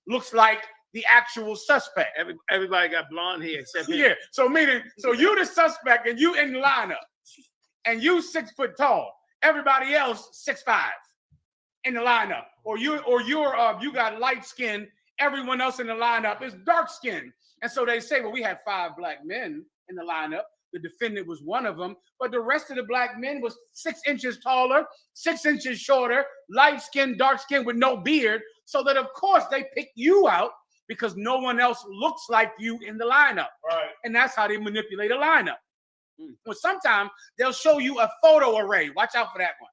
looks like the actual suspect. Everybody got blonde hair except him. Yeah. So you the suspect and you in the lineup and you 6 foot tall. Everybody else 6'5". in the lineup, or you got light skin. Everyone else in the lineup is dark skin, and so they say, well, we had 5 black men in the lineup. The defendant was one of them, but the rest of the black men was 6 inches taller, 6 inches shorter, light skin, dark skin with no beard. So that of course they pick you out because no one else looks like you in the lineup, right? And that's how they manipulate a lineup. Well, sometimes they'll show you a photo array. Watch out for that one.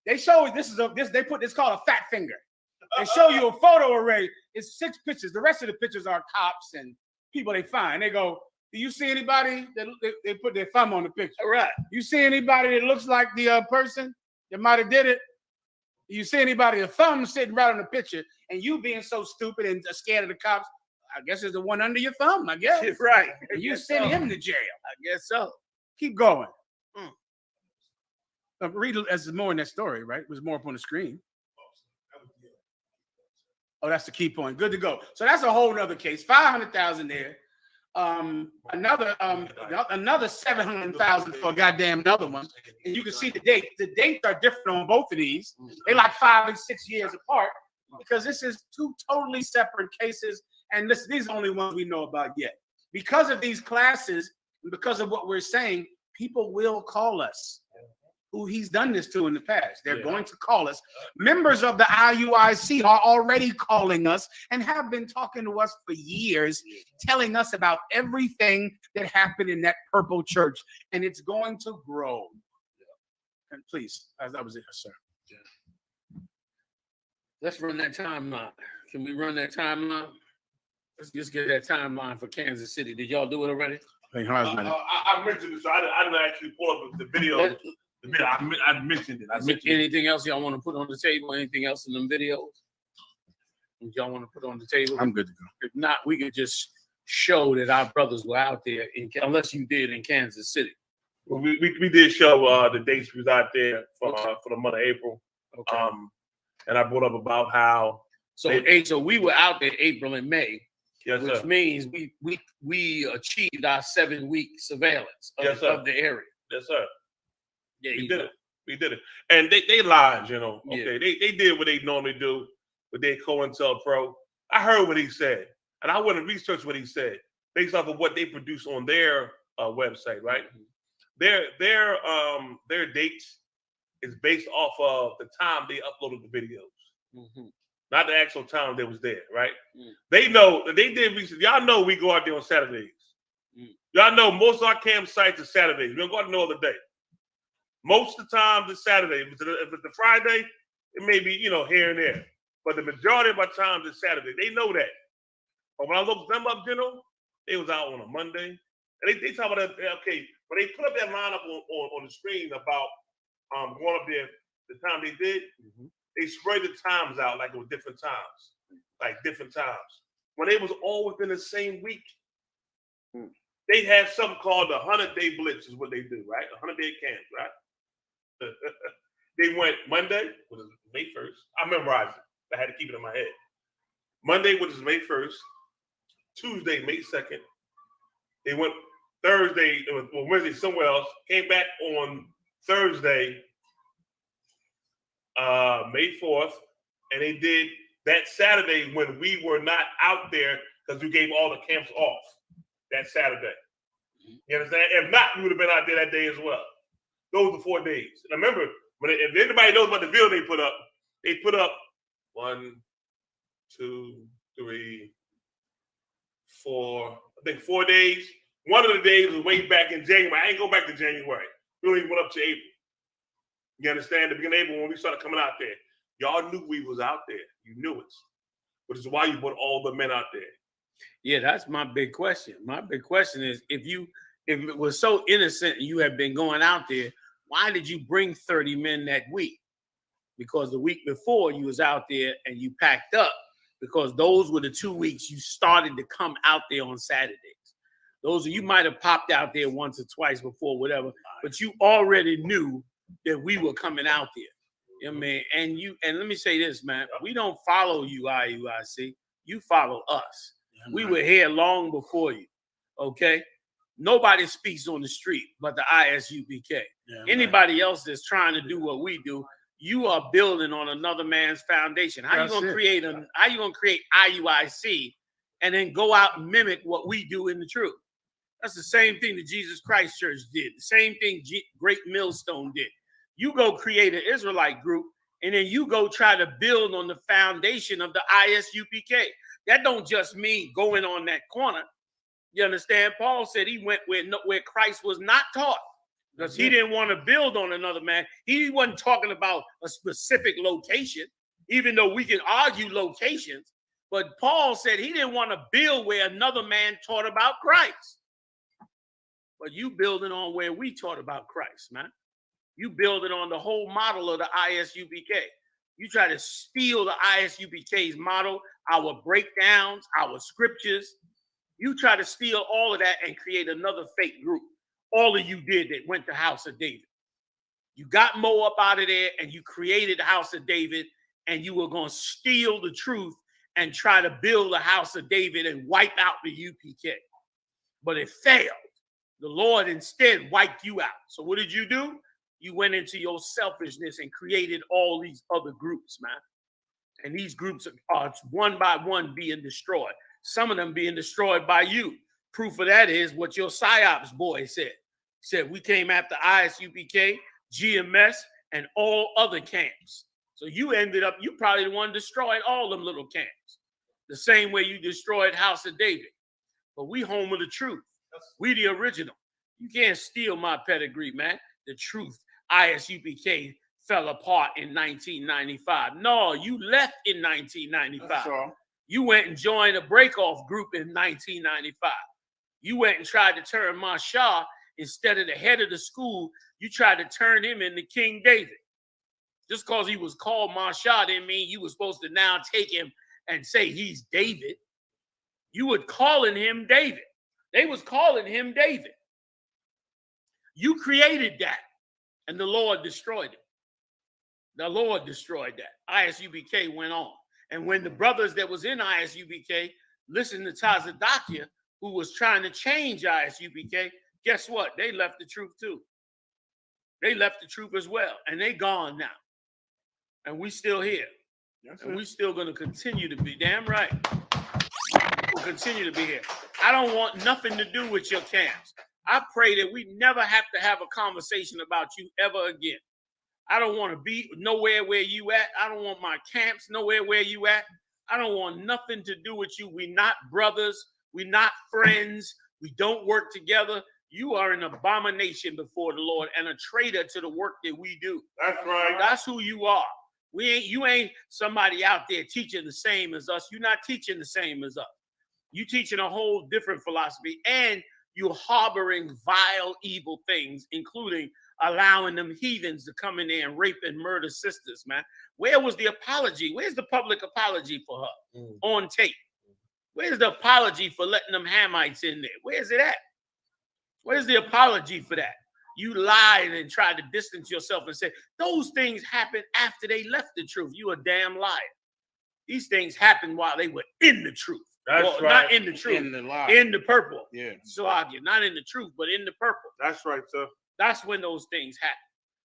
They show you it's called a fat finger. They show you a photo array. It's 6 pictures. The rest of the pictures are cops and people they find. They go, do you see anybody that they put their thumb on the picture? Right. You see anybody that looks like the person that might have did it? You see anybody, a thumb sitting right on the picture, and you being so stupid and scared of the cops, I guess it's the one under your thumb, I guess. Right. And you send him to jail. I guess so. Keep going. Read as more in that story, right? It was more up on the screen. Oh, that's the key point. Good to go. So that's a whole other case. 500,000 there. Another 700,000 for a goddamn another one. And you can see the date. The dates are different on both of these. They're like 5 and 6 years apart because this is 2 totally separate cases. And listen, these are the only ones we know about yet. Because of these classes, and because of what we're saying, people will call us who he's done this to in the past. They're going to call us. Members of the IUIC are already calling us and have been talking to us for years, telling us about everything that happened in that purple church, and it's going to grow. And please, that was it, sir. Let's run that timeline. Can we run that timeline? Let's just get that timeline for Kansas City. Did y'all do it already? I mentioned it, so I didn't actually pull up the video. I mentioned it. Anything else y'all want to put on the table? Anything else in them videos? Y'all want to put on the table? I'm good to go. If not, we could just show that our brothers were out there, unless you did in Kansas City. Well, we did show the dates we was out there for the month of April. Okay. And I brought up about how so we were out there April and May. Yes, which sir. means we achieved our 7-week surveillance of the area. Yes, sir. Yeah, we did it. And they lied, you know. Yeah. Okay, they did what they normally do with their COINTELPRO. I heard what he said, and I went and researched what he said based off of what they produce on their website, right? Mm-hmm. Their dates is based off of the time they uploaded the videos. Mm-hmm. Not the actual time they was there, right? Mm. They know that they did research. Y'all know we go out there on Saturdays. Y'all know most of our campsites are Saturdays. We don't go out no other day. Most of the time it's Saturday. If it's a Friday, it may be, here and there. But the majority of our times is Saturday. They know that. But when I looked them up, they was out on a Monday. And they talk about that, okay, when they put up that lineup on the screen about going up there, the time they did, they spread the times out like it was different times. When they was all within the same week, they had something called the 100-day blitz is what they do, right? 100-day camp, right? They went Monday, which is May 1st. I memorized it. I had to keep it in my head. Monday, which is May 1st. Tuesday, May 2nd. They went Thursday, Wednesday somewhere else. Came back on Thursday, May 4th, and they did that Saturday when we were not out there because we gave all the camps off that Saturday. You understand? If not, we would have been out there that day as well. Those are 4 days. And remember, if anybody knows about the video they put up 1, 2, 3, 4. I think 4 days. One of the days was way back in January. I ain't go back to January. We only went up to April. You understand? The beginning of April when we started coming out there. Y'all knew we was out there. You knew it. Which is why you put all the men out there. Yeah, that's my big question. My big question is if it was so innocent and you had been going out there, why did you bring 30 men that week? Because the week before you was out there and you packed up because those were the 2 weeks you started to come out there on Saturdays. You might have popped out there once or twice before, whatever, but you already knew that we were coming out there. You know what I mean? And let me say this, man, we don't follow you, IUIC. You follow us. We were here long before you. Okay? Nobody speaks on the street but the ISUPK. Anybody else that's trying to do what we do, you are building on another man's foundation. How you gonna create IUIC and then go out and mimic what we do in the truth? That's the same thing the Jesus Christ Church did. The same thing Great Millstone did. You go create an Israelite group, and then you go try to build on the foundation of the ISUPK. That don't just mean going on that corner. You understand? Paul said he went where Christ was not taught because he didn't want to build on another man. He wasn't talking about a specific location, even though we can argue locations. But Paul said he didn't want to build where another man taught about Christ. But you building on where we taught about Christ, man. You building on the whole model of the ISUPK. You try to steal the ISUPK's model, our breakdowns, our scriptures. You try to steal all of that and create another fake group. All of you did that went to House of David. You got Mo up out of there and you created the House of David, and you were going to steal the truth and try to build the House of David and wipe out the UPK. But it failed. The Lord instead wiped you out. So what did you do? You went into your selfishness and created all these other groups, man. And these groups are one by one being destroyed. Some of them being destroyed by you. Proof of that is what your PsyOps boy said. He said, we came after ISUPK, GMS, and all other camps. So you ended up, you probably the one destroyed all them little camps. The same way you destroyed House of David. But we home of the truth. We the original. You can't steal my pedigree, man. The truth. ISUPK fell apart in 1995. No, you left in 1995. You went and joined a breakoff group in 1995. You went and tried to turn Marshall, instead of the head of the school, you tried to turn him into King David. Just because he was called Marshall didn't mean you were supposed to now take him and say he's David. You were calling him David. They was calling him David. You created that, and the Lord destroyed it. The Lord destroyed that. ISUPK went on. And when the brothers that was in ISUPK listened to Tazadakia, who was trying to change ISUPK, guess what? They left the truth too. They left the truth as well. And they gone now. And we still here. And we still going to continue to be. Damn right. We'll continue to be here. I don't want nothing to do with your camps. I pray that we never have to have a conversation about you ever again. I don't want to be nowhere where you at. I don't want my camps nowhere where you at. I don't want nothing to do with you. We're not brothers. We're not friends. We don't work together. You are an abomination before the Lord and a traitor to the work that we do. That's right. That's who you are. You ain't somebody out there teaching the same as us. You're not teaching the same as us. You teaching a whole different philosophy, and you're harboring vile, evil things, including allowing them heathens to come in there and rape and murder sisters, man. Where was the apology? Where's the public apology for her on tape? Where's the apology for letting them Hamites in there? Where's it at? Where's the apology for that? You lied and tried to distance yourself and say, those things happened after they left the truth. You a damn liar. These things happened while they were in the truth. That's right. Not in the truth. In the lie. In the purple. Yeah. So not in the truth, but in the purple. That's right, sir. That's when those things happen.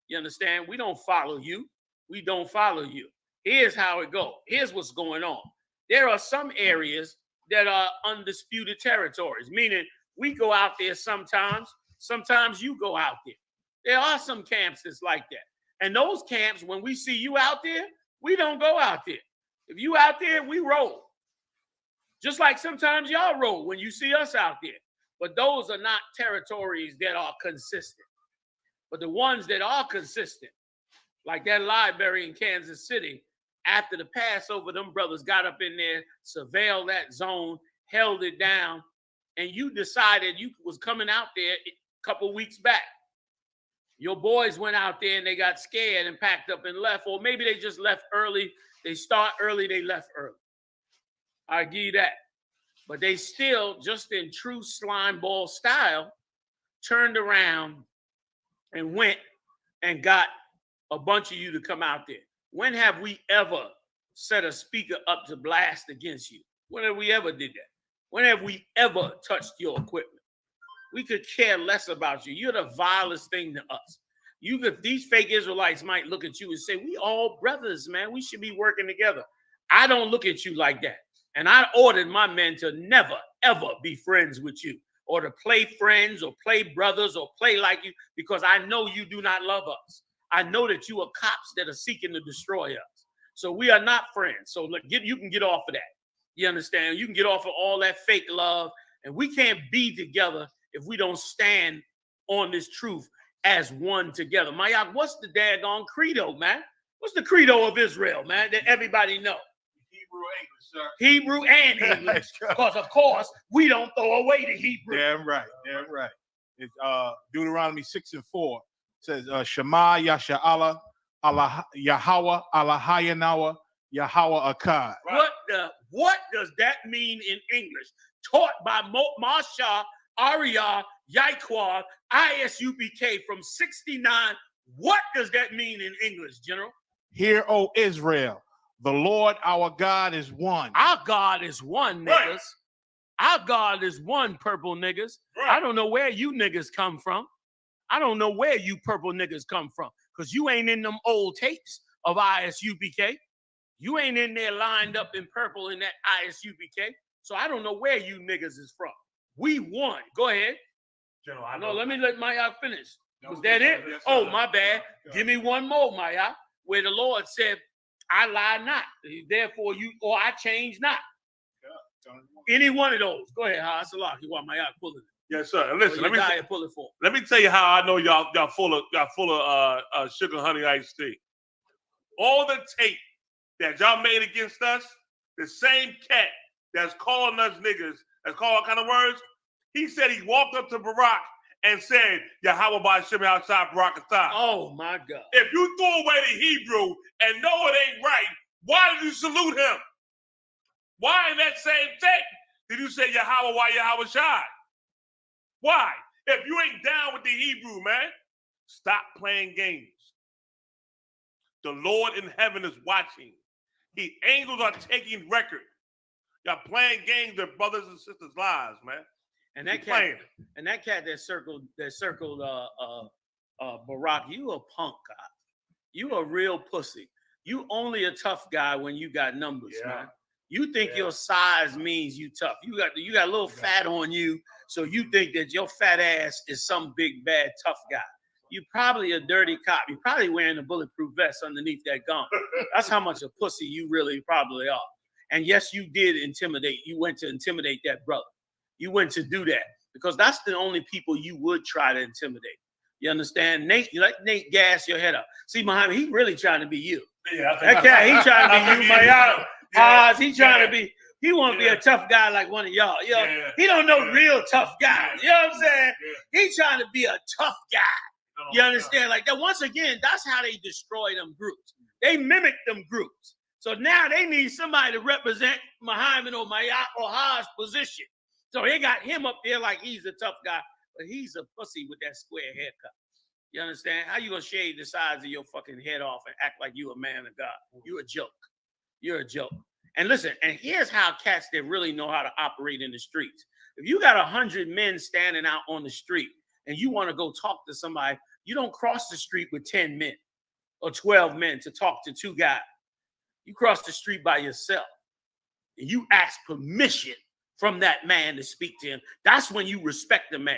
You understand? We don't follow you. We don't follow you. Here's how it goes. Here's what's going on. There are some areas that are undisputed territories, meaning we go out there sometimes. Sometimes you go out there. There are some camps that's like that. And those camps, when we see you out there, we don't go out there. If you out there, we roll. Just like sometimes y'all roll when you see us out there. But those are not territories that are consistent. But the ones that are consistent, like that library in Kansas City, after the Passover, them brothers got up in there, surveilled that zone, held it down, and you decided you was coming out there a couple weeks back. Your boys went out there and they got scared and packed up and left, or maybe they just left early. They start early, they left early. I give you that. But they still, just in true slime ball style, turned around and went and got a bunch of you to come out there. When have we ever set a speaker up to blast against you? When have we ever did that? When have we ever touched your equipment? We could care less about you. You're the vilest thing to us. These fake Israelites might look at you and say, we all brothers, man. We should be working together. I don't look at you like that. And I ordered my men to never, ever be friends with you or to play friends or play brothers or play like you, because I know you do not love us. I know that you are cops that are seeking to destroy us. So we are not friends. So look, you can get off of that. You understand? You can get off of all that fake love. And we can't be together if we don't stand on this truth as one together. Mayak, what's the daggone credo, man? What's the credo of Israel, man, that everybody know? Hebrew and English. Because, of course, we don't throw away the Hebrew. Damn right. Damn right. It's Deuteronomy 6:4 says, Shema Yasha Allah, Allah Yahweh, Allah Hayanawa, Yahweh Akkad. What does that mean in English? Taught by Masha Arya Yaikwad, ISUPK from 69. What does that mean in English, General? Hear, O Israel, the Lord our God is one. Our God is one, niggas. Right. Our God is one, purple niggas. Right. I don't know where you niggas come from. I don't know where you purple niggas come from, because you ain't in them old tapes of ISUPK. You ain't in there lined up in purple in that ISUPK. So I don't know where you niggas is from. We won. Go ahead. General, no, let me let Maya finish. Was that it? Oh, my bad. Give me one more, Maya, where the Lord said, I lie not, therefore you, or I change not. Any one of those. Go ahead, Hasalah. You want Maya pulling it? Yes, sir. Listen, let me tell you how I know y'all full of sugar honey iced tea. All the tape that y'all made against us, the same cat that's calling us niggas, that's calling all kind of words. He said he walked up to Barack and said, Yahweh by Shem outside Barack Atah. Oh my God. If you throw away the Hebrew and know it ain't right, why did you salute him? Why in that same text did you say Yahweh, why Yahweh Shai? Why? If you ain't down with the Hebrew, man, stop playing games. The Lord in heaven is watching. The angels are taking record. Y'all playing games with brothers and sisters' lives, man. And that cat, that circled Barack, you a punk guy. You a real pussy. You only a tough guy when you got numbers, man. You think your size means you tough. You got a little fat on you, so you think that your fat ass is some big bad tough guy. You probably a dirty cop. You probably wearing a bulletproof vest underneath that gun. That's how much a pussy you really probably are. And yes, you did intimidate. You went to intimidate that brother. You went to do that because that's the only people you would try to intimidate. You understand? Nate, you let Nate gas your head up. See, Muhammad, he really trying to be you. Yeah, that cat, he trying to be you, man. He trying to be, he want to be a tough guy like one of y'all. You know, he don't know real tough guys. You know what I'm saying? He trying to be a tough guy. You understand? Like that. Once again, that's how they destroy them groups. They mimic them groups. So now they need somebody to represent Muhammad or Mayat or Ha's position. So they got him up there like he's a tough guy, but he's a pussy with that square haircut. You understand? How you gonna shave the sides of your fucking head off and act like you a man of God? You a joke. You're a joke. And listen, and here's how cats that really know how to operate in the streets. If you got 100 men standing out on the street and you want to go talk to somebody, you don't cross the street with 10 men or 12 men to talk to two guys. You cross the street by yourself and you ask permission from that man to speak to him. That's when you respect the man.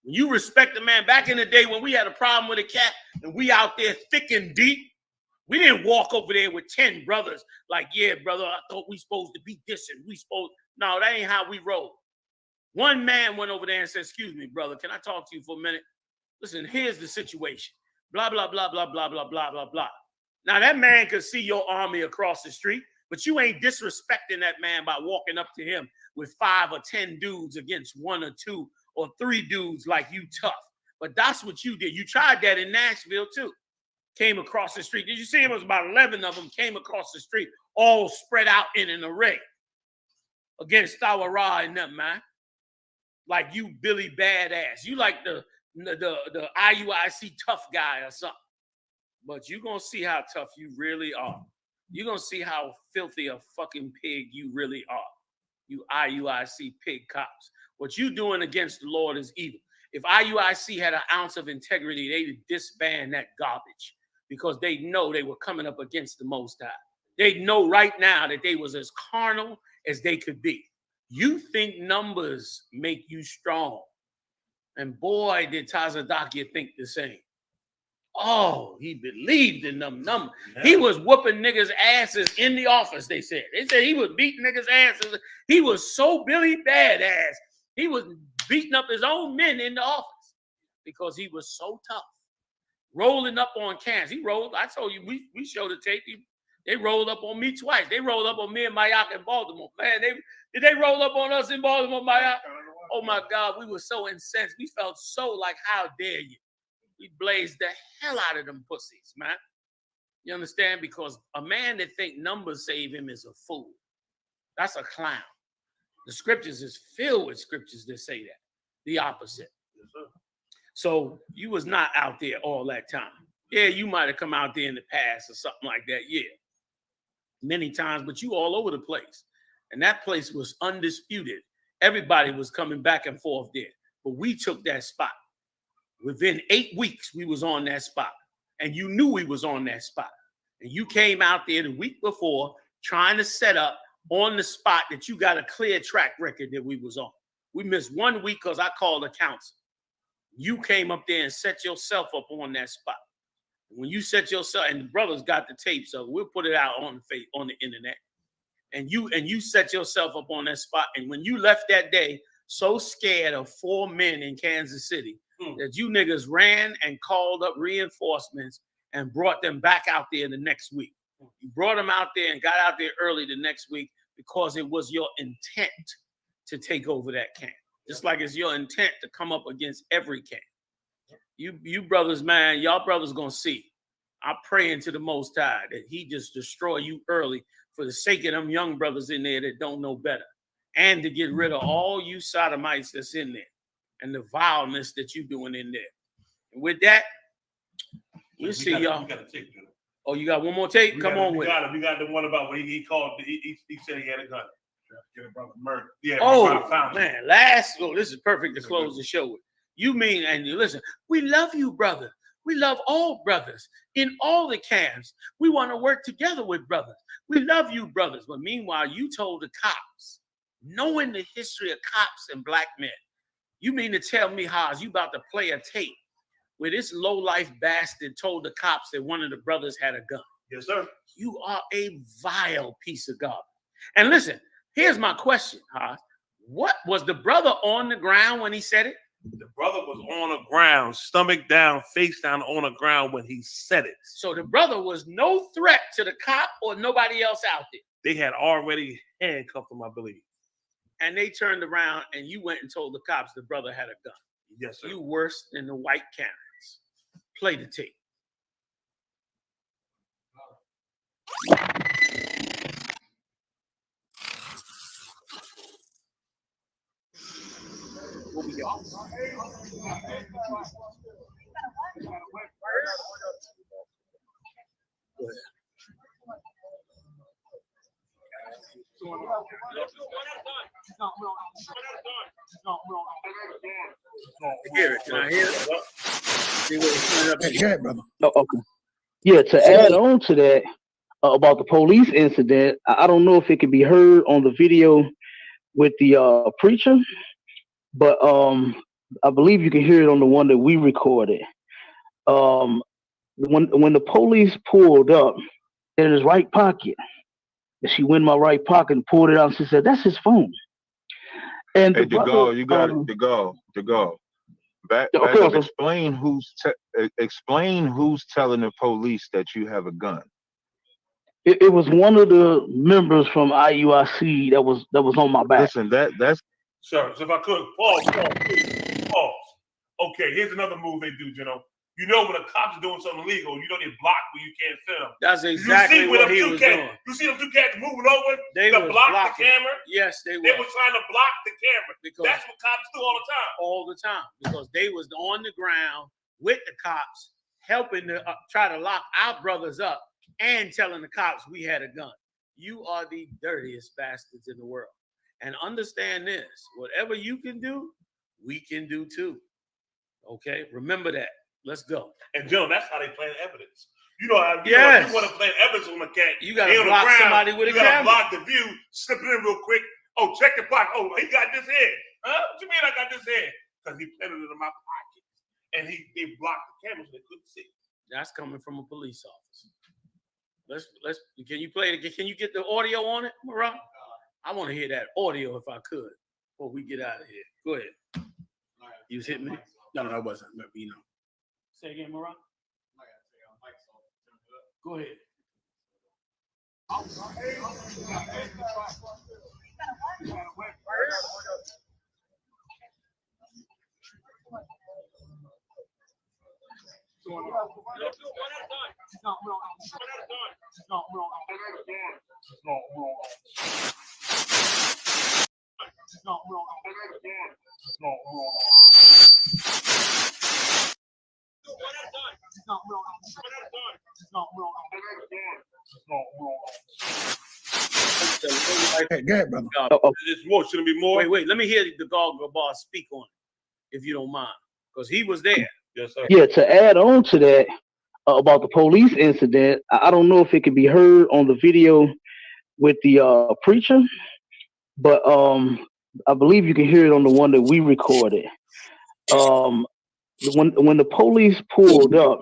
When you respect the man, back in the day when we had a problem with a cat and we out there thick and deep, we didn't walk over there with 10 brothers like, yeah, brother, I thought we supposed to be this and we supposed. No, that ain't how we roll. One man went over there and said, excuse me, brother, can I talk to you for a minute? Listen, here's the situation. Blah, blah, blah, blah, blah, blah, blah, blah, blah. Now, that man could see your army across the street, but you ain't disrespecting that man by walking up to him with 5 or 10 dudes against 1 or 2 or 3 dudes like you tough. But that's what you did. You tried that in Nashville, too. Came across the street. Did you see him? It was about 11 of them came across the street, all spread out in an array against Thawara and them, man. Like you Billy Badass. You like the IUIC tough guy or something. But you're going to see how tough you really are. You're going to see how filthy a fucking pig you really are. You IUIC pig cops. What you doing against the Lord is evil. If IUIC had an ounce of integrity, they would disband that garbage because they know they were coming up against the Most High. They know right now that they was as carnal as they could be. You think numbers make you strong. And boy, did Tazadakia think the same. Oh, he believed in them numbers. He was whooping niggas' asses in the office, they said. They said he was beating niggas' asses. He was so Billy Badass. He was beating up his own men in the office because he was so tough. Rolling up on cans. He rolled, I told you, we showed the tape. They rolled up on me twice. They rolled up on me and Mayak in Baltimore. Man, did they roll up on us in Baltimore, Mayak? Oh my God, we were so incensed. We felt so like, how dare you? We blazed the hell out of them pussies, man. You understand? Because a man that think numbers save him is a fool. That's a clown. The scriptures is filled with scriptures that say that. The opposite. Yes, sir. So you was not out there all that time. Yeah, you might have come out there in the past or something like that. Yeah. Many times, but you all over the place. And that place was undisputed. Everybody was coming back and forth there. But we took that spot. Within 8 weeks, we was on that spot. And you knew we was on that spot. And you came out there the week before trying to set up on the spot that you got a clear track record that we was on. We missed 1 week because I called the council. You came up there and set yourself up on that spot. When you set yourself, and the brothers got the tape, so we'll put it out on the internet. And you set yourself up on that spot. And when you left that day, so scared of 4 men in Kansas City, that you niggas ran and called up reinforcements and brought them back out there the next week. You brought them out there and got out there early the next week because it was your intent to take over that camp. Just like it's your intent to come up against every camp. You brothers, man, y'all brothers gonna see. I'm praying to the Most High that he just destroy you early for the sake of them young brothers in there that don't know better. And to get rid of all you sodomites that's in there. And the vileness that you're doing in there. And with that, we'll see y'all. Oh, you got one more tape? Come on with it. We got the one about when he called, he said he had a gun. Get a brother murdered. Yeah, oh, man, this is perfect to close the show with. You mean, and you listen, we love you, brother. We love all brothers in all the camps. We want to work together with brothers. We love you, brothers. But meanwhile, you told the cops, knowing the history of cops and black men, you mean to tell me, Haas, you about to play a tape where this low-life bastard told the cops that one of the brothers had a gun? Yes, sir. You are a vile piece of garbage. And listen, here's my question, Haas. What was the brother on the ground when he said it? The brother was on the ground, stomach down, face down on the ground when he said it. So the brother was no threat to the cop or nobody else out there. They had already handcuffed him, I believe. And they turned around and you went and told the cops the brother had a gun. Yes, sir. You worse than the white Karens. Play the tape. What we got? Go ahead. Hear it. Can I hear it? See what it's up here. Yeah, brother. Oh, okay. Yeah, to add on to that about the police incident, I don't know if it can be heard on the video with the preacher, but I believe you can hear it on the one that we recorded. When the police pulled up in his right pocket, and she went in my right pocket and pulled it out, and she said, "That's his phone." And hey, you got it. To go. Back up, explain who's telling the police that you have a gun. It was one of the members from IUIC that was on my back. Listen, that's sir. So if I could pause. Okay, here's another move they do, you know. You know when a cop's doing something illegal, you don't get blocked when you can't film. That's exactly what he was doing. You see them two cats moving over they to block the camera? Yes, they were. They were trying to block the camera. Because that's what cops do all the time. All the time. Because they was on the ground with the cops, helping to try to lock our brothers up and telling the cops we had a gun. You are the dirtiest bastards in the world. And understand this, whatever you can do, we can do too. Okay, remember that. Let's go. And Joe, that's how they plant evidence. You know how you want to plant evidence on the cat. You got to block somebody with a camera. You got to block the view, slip it in real quick. Oh, check the pocket. Oh, he got this head. Huh? What you mean I got this head? Because he planted it in my pocket. And they blocked the camera so they couldn't see. That's coming from a police officer. Let's can you play it? Can you get the audio on it, Marat? I want to hear that audio if I could before we get out of here. Go ahead. You was hitting me? No, it wasn't. But, Say again, Marat. Go ahead. Hey, go ahead, brother. There's more. Shouldn't be more. Wait. Let me hear the Gargoyle boss speak on it, if you don't mind, because he was there. Yes, sir. Yeah, to add on to that about the police incident, I don't know if it could be heard on the video with the preacher, but I believe you can hear it on the one that we recorded. When the police pulled up,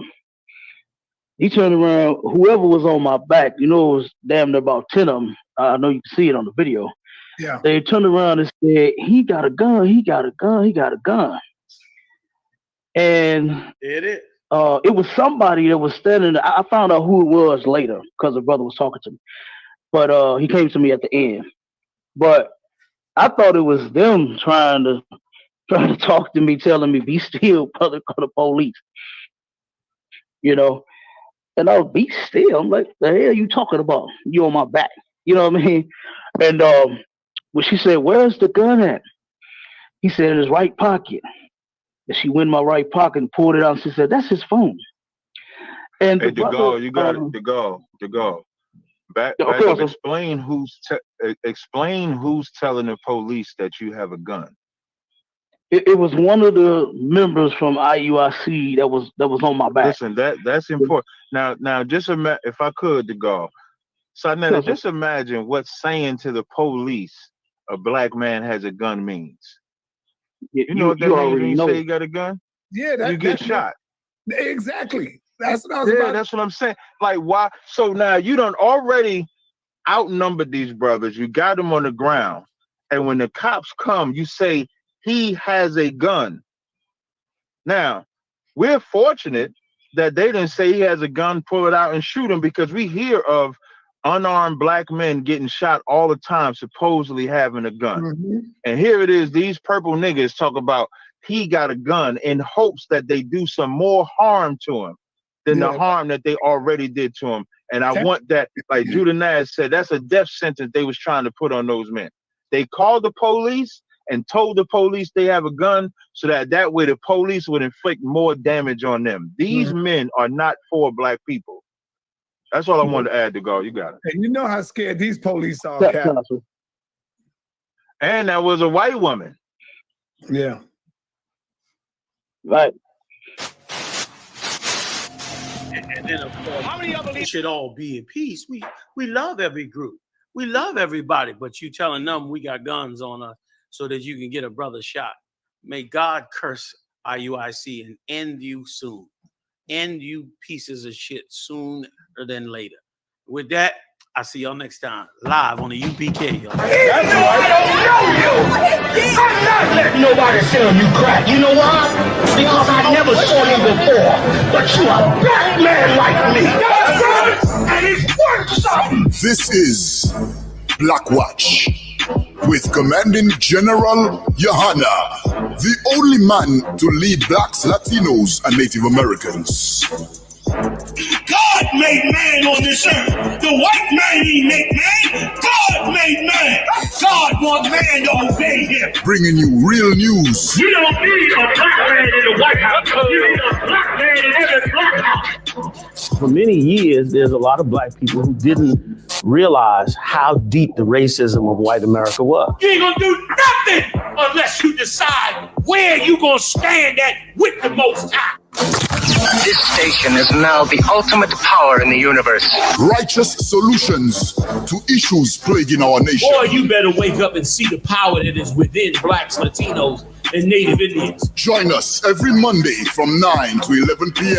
he turned around. Whoever was on my back, it was damn near about 10 of them. I know you can see it on the video. Yeah. They turned around and said, "He got a gun. He got a gun. He got a gun." And it was somebody that was standing. I found out who it was later because the brother was talking to me. But he came to me at the end. But I thought it was them trying to talk to me, telling me, "Be still, brother, call the police." And I was, "Be still." I'm like, "The hell you talking about? You on my back?" You know what I mean? And when she said, "Where's the gun at?" He said, "In his right pocket." And she went in my right pocket and pulled it out. And she said, "That's his phone." And hey, to go. Back up, explain who's telling the police that you have a gun. It was one of the members from IUIC that was on my back. Listen, that's important. Now, just if I could, to go. So now, just imagine what saying to the police a black man has a gun means. You know what that means when you say you got a gun? Yeah, you get shot. Exactly. That's what I was about. That's what I'm saying. Like, why? So now you done already outnumbered these brothers. You got them on the ground. And when the cops come, you say he has a gun. Now, we're fortunate that they didn't say he has a gun, pull it out and shoot him, because we hear of unarmed black men getting shot all the time, supposedly having a gun. Mm-hmm. And here it is, these purple niggas talk about he got a gun in hopes that they do some more harm to him than the harm that they already did to him. And I want that, like Judah Nash said, that's a death sentence they was trying to put on those men. They called the police and told the police they have a gun so that way the police would inflict more damage on them. These men are not for black people. That's all I wanted to add to go. You got it. And you know how scared these police are, Cap. And that was a white woman. Yeah. Right. And then, of course, we should all be at peace. We love every group. We love everybody, but you telling them we got guns on us so that you can get a brother shot. May God curse IUIC and end you soon. End you pieces of shit sooner than later. With that, I'll see y'all next time, live on the UPK, y'all. I don't know you. I'm not letting nobody sell you crack. You know why? Because I never saw you before. But you a black man like me. And it's worth something. This is Black Watch with Commanding General Yohana, the only man to lead blacks, Latinos, and Native Americans. God made man on this earth. The white man he make man. God made man. God wants man to obey him. Bringing you real news. You don't need a black man in the White House. You need a black man in every black house. for many years, there's a lot of black people who didn't realize how deep the racism of white America was. You ain't gonna do nothing unless you decide where you gonna stand at with the Most High. This station is now the ultimate power in the universe. Righteous solutions to issues plaguing our nation. Boy, you better wake up and see the power that is within blacks, Latinos, and Native Indians. Join us every Monday from 9 to 11 p.m.